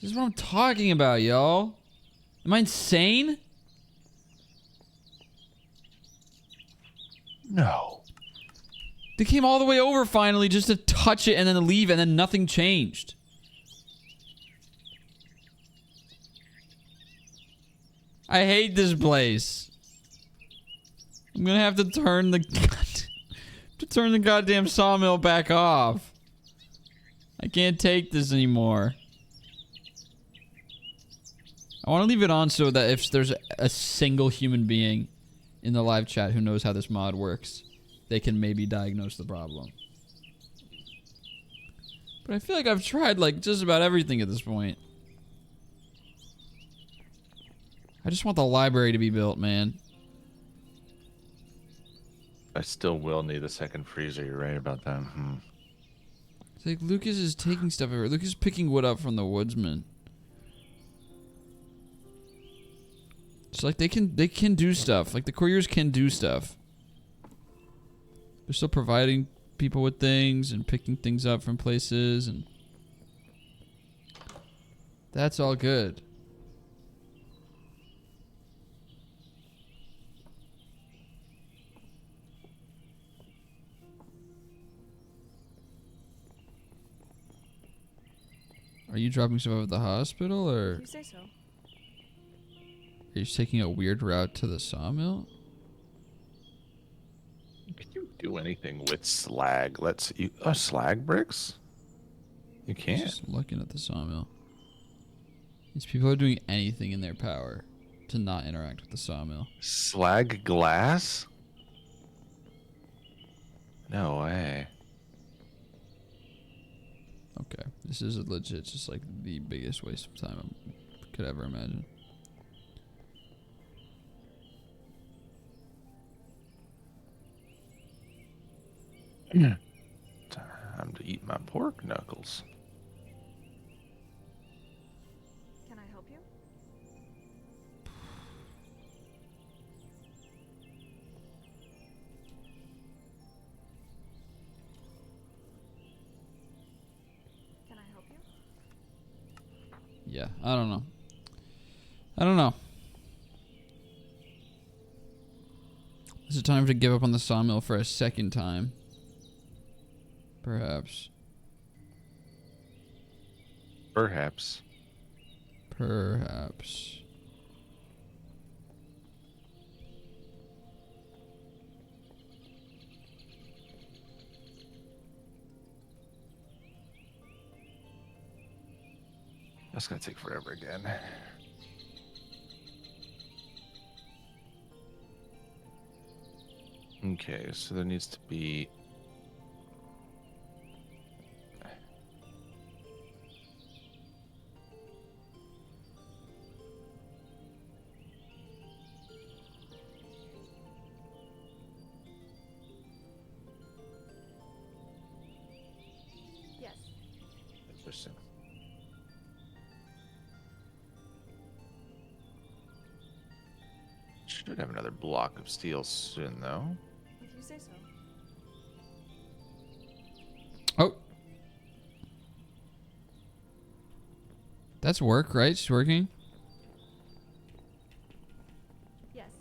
This is what I'm talking about, y'all. Am I insane? No. They came all the way over finally just to touch it and then leave, and then nothing changed. I hate this place. I'm gonna have to turn the goddamn sawmill back off. I can't take this anymore. I want to leave it on so that if there's a single human being in the live chat who knows how this mod works, they can maybe diagnose the problem. But I feel like I've tried like just about everything at this point. I just want the library to be built, man. I still will need a second freezer. You're right about that. It's like Lucas is taking stuff over. Lucas is picking wood up from the woodsman. It's like they can do stuff. Like the couriers can do stuff. They're still providing people with things and picking things up from places, and that's all good. Are you dropping stuff off at the hospital, or If you say so. are you just taking a weird route to the sawmill? Can you do anything with slag? Let's you slag bricks? You can't. Just looking at the sawmill. These people are doing anything in their power to not interact with the sawmill. Slag glass? No way. Okay, this is legit just like the biggest waste of time I could ever imagine. Time to eat my pork knuckles. Can I help you? Can I help you? Yeah, I don't know. I don't know. Is it time to give up on the sawmill for a second time? Perhaps. Perhaps. Perhaps. That's gonna take forever again. Okay, so there needs to be Yes. interesting. Should have another block of steel soon, though. If you say so. Oh. That's work, right? She's working. Yes.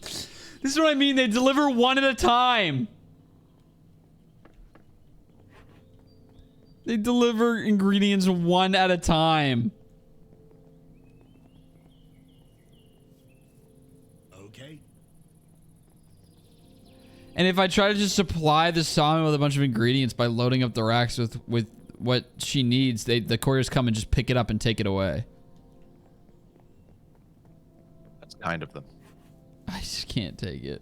This is what I mean. They deliver one at a time. They deliver ingredients one at a time. Okay. And if I try to just supply the sawmill with a bunch of ingredients by loading up the racks with what she needs, the couriers come and just pick it up and take it away. That's kind of them. I just can't take it.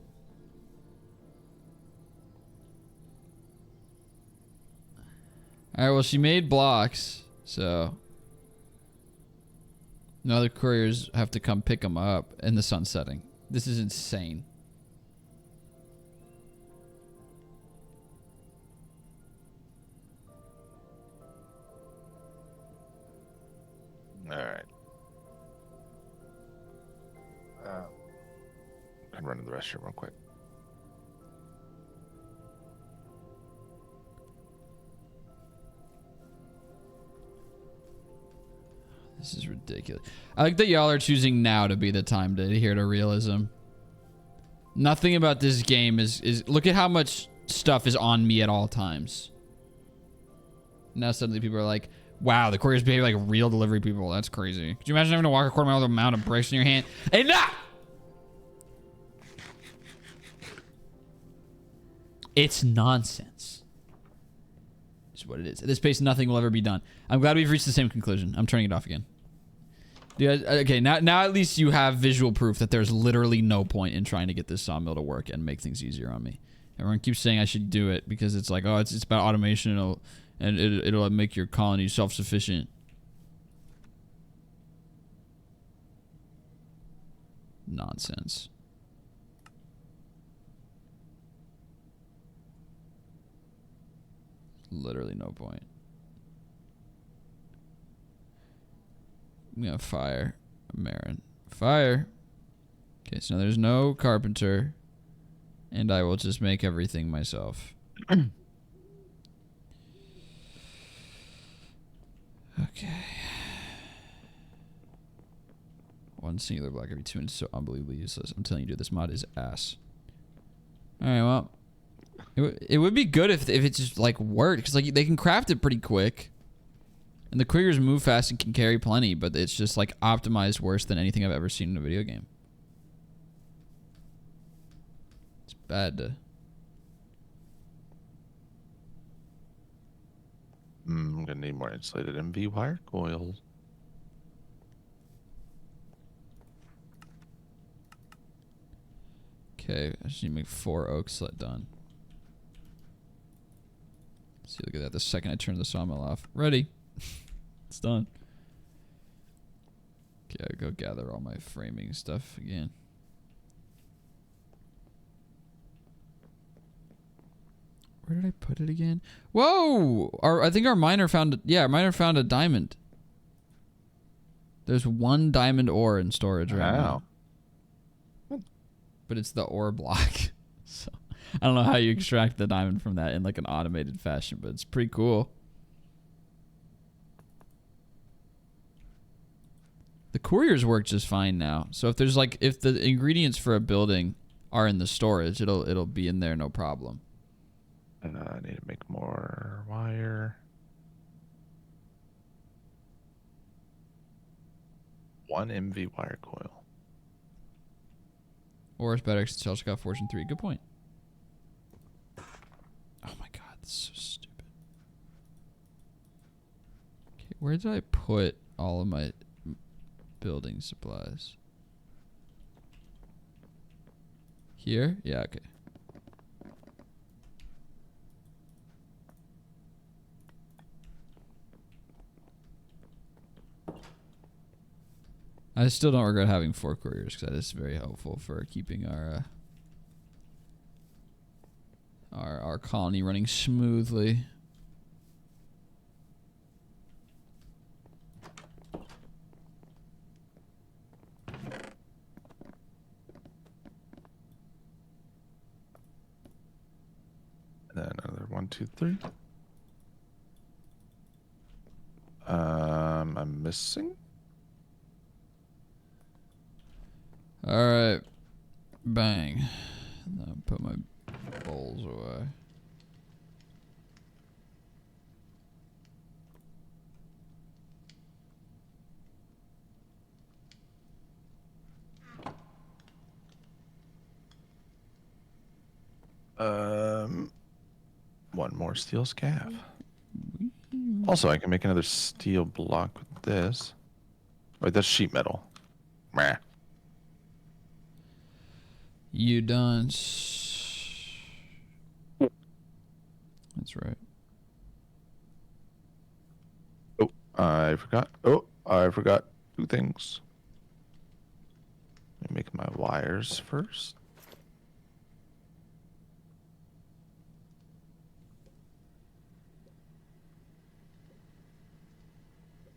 Alright, well, she made blocks, so Now the couriers have to come pick them up in the sun setting. This is insane. All right. I'm running the restroom real quick. This is ridiculous. I like that y'all are choosing now to be the time to adhere to realism. Nothing about this game is look at how much stuff is on me at all times. Now suddenly people are like, wow, the couriers behave like real delivery people. That's crazy. Could you imagine having to walk a quarter mile with a amount of bricks in your hand? Enough! It's nonsense. It's what it is. At this pace, nothing will ever be done. I'm glad we've reached the same conclusion. I'm turning it off again. Dude, okay, now at least you have visual proof that there's literally no point in trying to get this sawmill to work and make things easier on me. Everyone keeps saying I should do it because it's like, oh, it's about automation and it'll make your colony self-sufficient. Nonsense. Literally no point. I'm gonna fire Marin. Fire. Okay, so now there's no carpenter. And I will just make everything myself. Okay. One singular block every 2 minutes is so unbelievably useless. I'm telling you, dude, this mod is ass. Alright, well. It would be good if it just like worked, because like they can craft it pretty quick, and the couriers move fast and can carry plenty, but it's just like optimized worse than anything I've ever seen in a video game. It's bad to. I'm gonna need more insulated MV wire coils. Okay, I just need to make 4 oak slit done. See, look at that. The second I turn the sawmill off. Ready. It's done. Okay, I'll go gather all my framing stuff again. Where did I put it again? Whoa! I think our miner found... Yeah, our miner found a diamond. There's 1 diamond ore in storage right now. But it's the ore block. So... I don't know how you extract the diamond from that in like an automated fashion, but it's pretty cool. The couriers work just fine now. So if there's like, if the ingredients for a building are in the storage, it'll be in there no problem. And I need to make more wire. 1 MV wire coil. Or it's better because it's also got Fortune 3. Good point. Oh my god, this is so stupid. Okay, where did I put all of my building supplies? Here? Yeah, okay. I still don't regret having 4 couriers because that is very helpful for keeping our colony running smoothly. And then another 1, 2, 3. I'm missing. All right, bang. And then put my bowls away. One more steel scav. Also, I can make another steel block with this. Wait, that's sheet metal. Meh. You done? That's right. Oh, I forgot. Oh, I forgot. Two things. Let me make my wires first.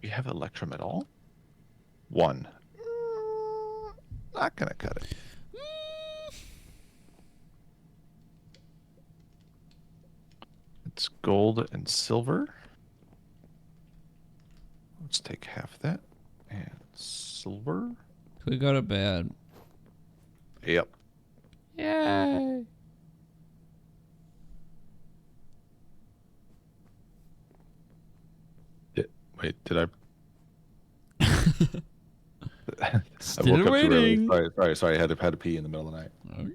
We have electrum at all? One. Not gonna cut it. It's gold and silver. Let's take half that. And silver. We go to bed. Yep. Yay. Wait, did I? Still I woke up too early. waiting. Sorry. I had to pee in the middle of the night. Okay.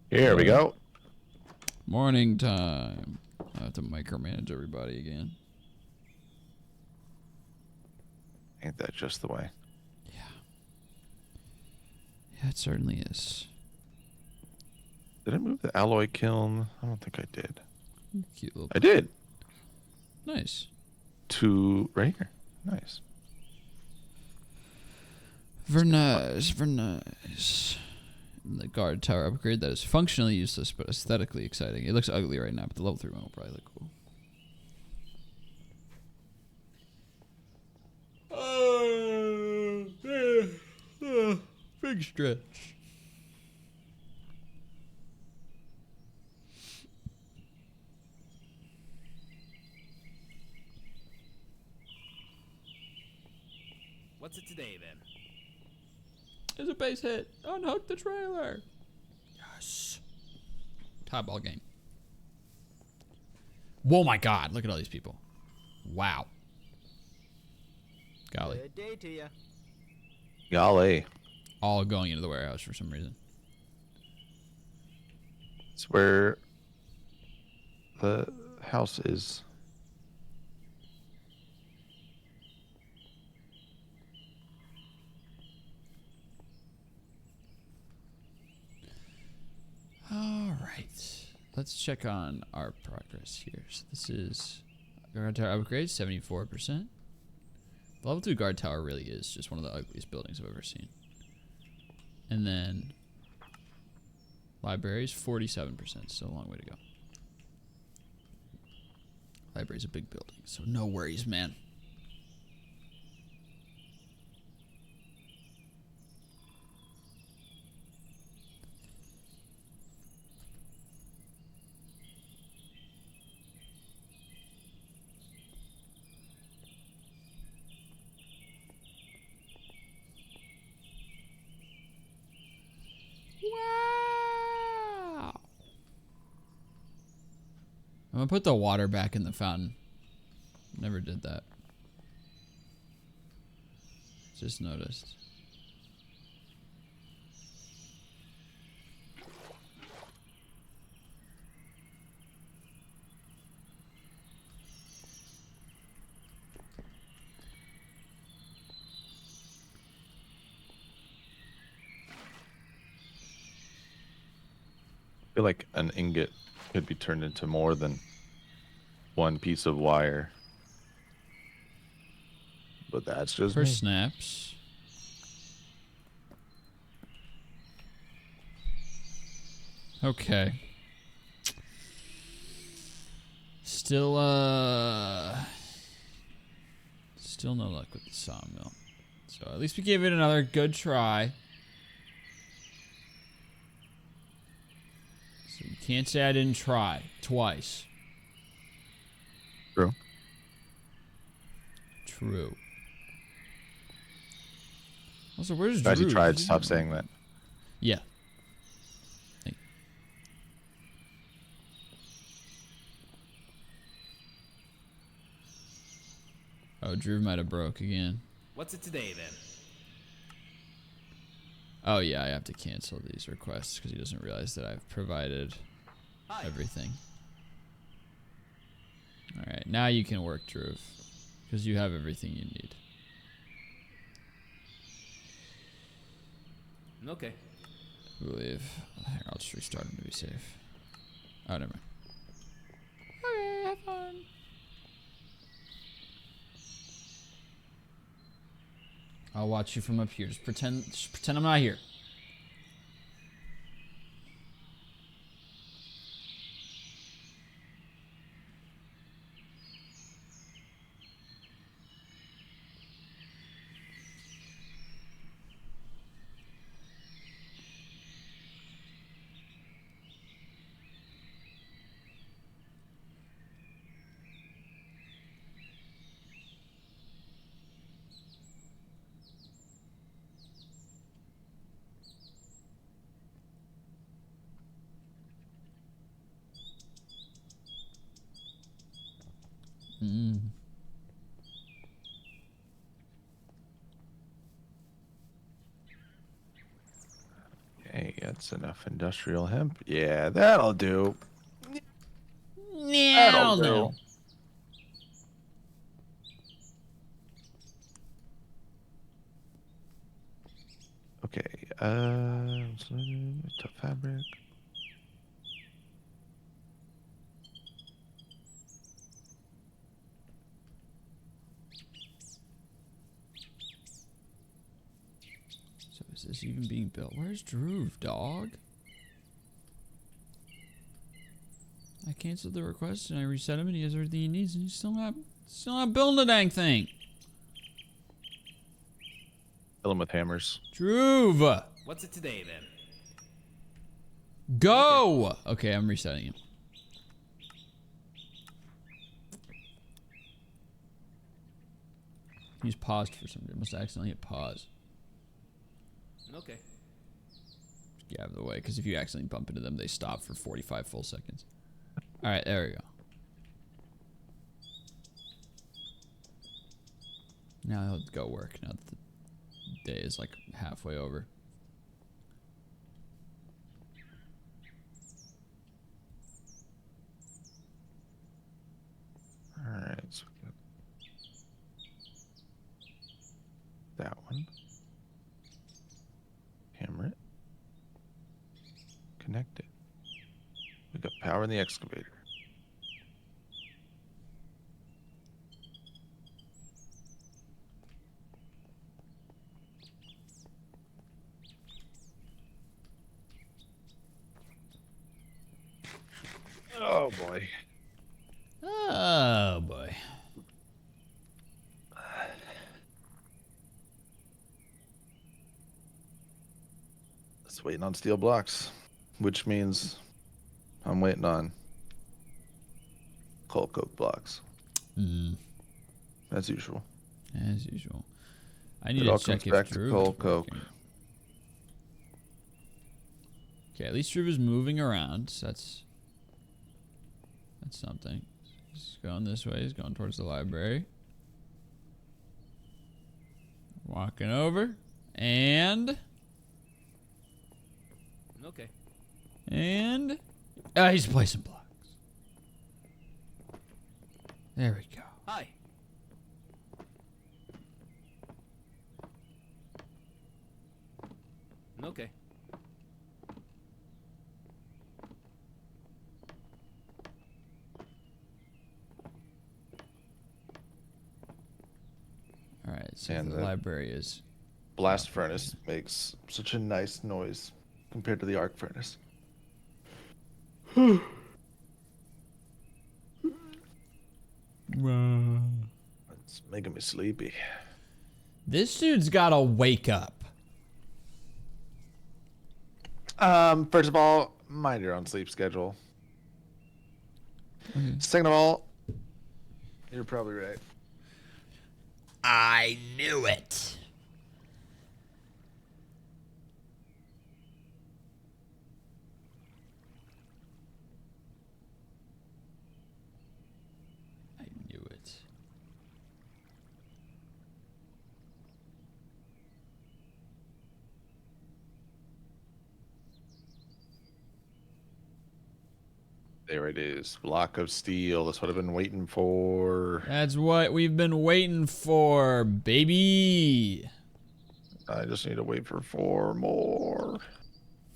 Here we go. Morning time. I have to micromanage everybody again. Ain't that just the way? Yeah. Yeah, it certainly is. Did I move the alloy kiln? I don't think I did. Cute little. I did. Nice. To right here. Nice. Very nice. Very nice. The guard tower upgrade that is functionally useless but aesthetically exciting. It looks ugly right now, but the level 3 one will probably look cool. Big stretch. What's it today then? There's a base hit. Unhook the trailer. Yes. Tie ball game. Whoa, my God. Look at all these people. Wow. Golly. Good day to you. Golly. All going into the warehouse for some reason. It's where the house is. All right. Let's check on our progress here. So this is guard tower upgrade, 74%. The level 2 guard tower really is just one of the ugliest buildings I've ever seen. And then libraries, 47%. Still a long way to go. Library's a big building, so no worries, man. Wow. I'm gonna put the water back in the fountain. Never did that. Just noticed. I feel like an ingot could be turned into more than one piece of wire. But that's just For me. snaps. Okay. Still no luck with the sawmill. So at least we gave it another good try. So you can't say I didn't try twice. True. True. Also, where's Glad Drew? you tried. Stop saying that. Yeah. Oh, Drew might have broke again. What's it today then? Oh yeah, I have to cancel these requests because he doesn't realize that I've provided Hi. everything. All right, now you can work, Drew, because you have everything you need. Okay. I believe. Here, I'll just restart him to be safe. Oh, never mind. Okay, have fun. I'll watch you from up here. Just pretend I'm not here. Okay, that's enough industrial hemp. Yeah, that'll do. That'll do. Okay, tough fabric. So is this even being built? Where's Drew, dog? I canceled the request and I reset him and he has everything he needs and he's still not building the dang thing. Kill him with hammers. Drew! What's it today then? Go! Okay, I'm resetting him. He's paused for some reason. Must accidentally hit pause. Okay. Just get out of the way, because if you accidentally bump into them, they stop for 45 full seconds. Alright, there we go. Now he'll go work, now that the day is like halfway over. Alright, so we got that one. Hammer it. Connect it. We got power in the excavator. Oh boy. Oh boy. Just waiting on steel blocks, which means I'm waiting on coal coke blocks. As usual. As usual. I need It to all check comes if back to Drew coal is coke. working. Okay, at least Drew is moving around, so that's something. He's going this way, he's going towards the library. Walking over. And Okay. he's placing blocks. There we go. Hi. Okay. All right, so And the library is Blast furnace makes such a nice noise compared to the arc furnace. It's making me sleepy. This dude's gotta wake up. First of all, mind your own sleep schedule. Second of all, you're probably right. I knew it. I knew it. There it is. Block of steel. That's what I've been waiting for. That's what we've been waiting for, baby. I just need to wait for 4 more.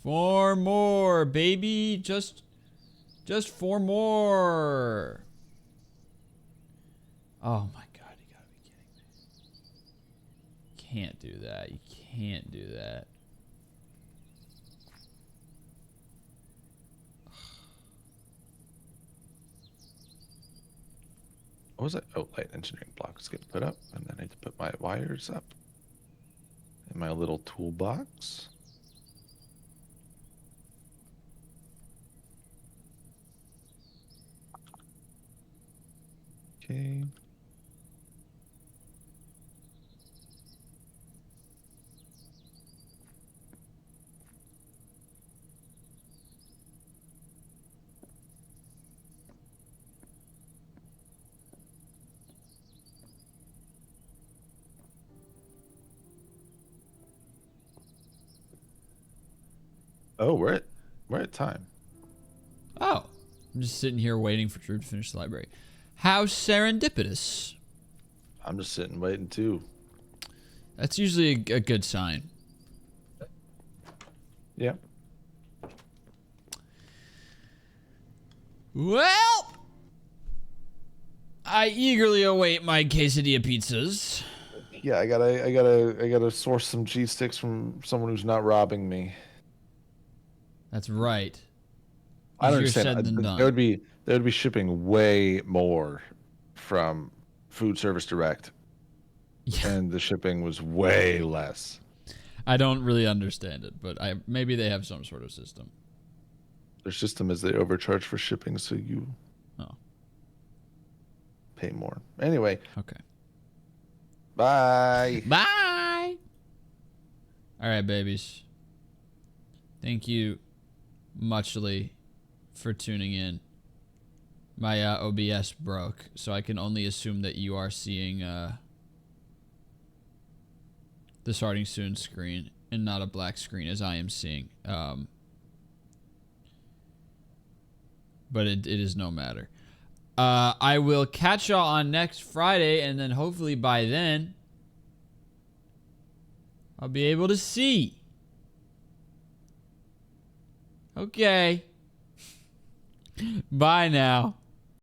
4 more, baby. Just 4 more. Oh my god, you gotta be kidding me. can't do that. You can't do that. What was it? Oh, light engineering blocks get put up, and then I need to put my wires up in my little toolbox. Okay. Oh, we're at time. Oh, I'm just sitting here waiting for Drew to finish the library. How serendipitous. I'm just sitting waiting too. That's usually a good sign. Yeah. Well, I eagerly await my quesadilla pizzas. Yeah, I gotta source some cheese sticks from someone who's not robbing me. That's right. I don't Easier understand. said than done. They would be shipping way more from Food Service Direct, Yeah. and the shipping was way less. I don't really understand it, but maybe they have some sort of system. Their system is they overcharge for shipping, so you Oh, pay more. Anyway, okay. bye. Bye. All right, babies. Thank you muchly for tuning in. My OBS broke, so I can only assume that you are seeing the starting soon screen and not a black screen as I am seeing. But it is no matter. I will catch y'all on next Friday, and then hopefully by then I'll be able to see. Okay. Bye now.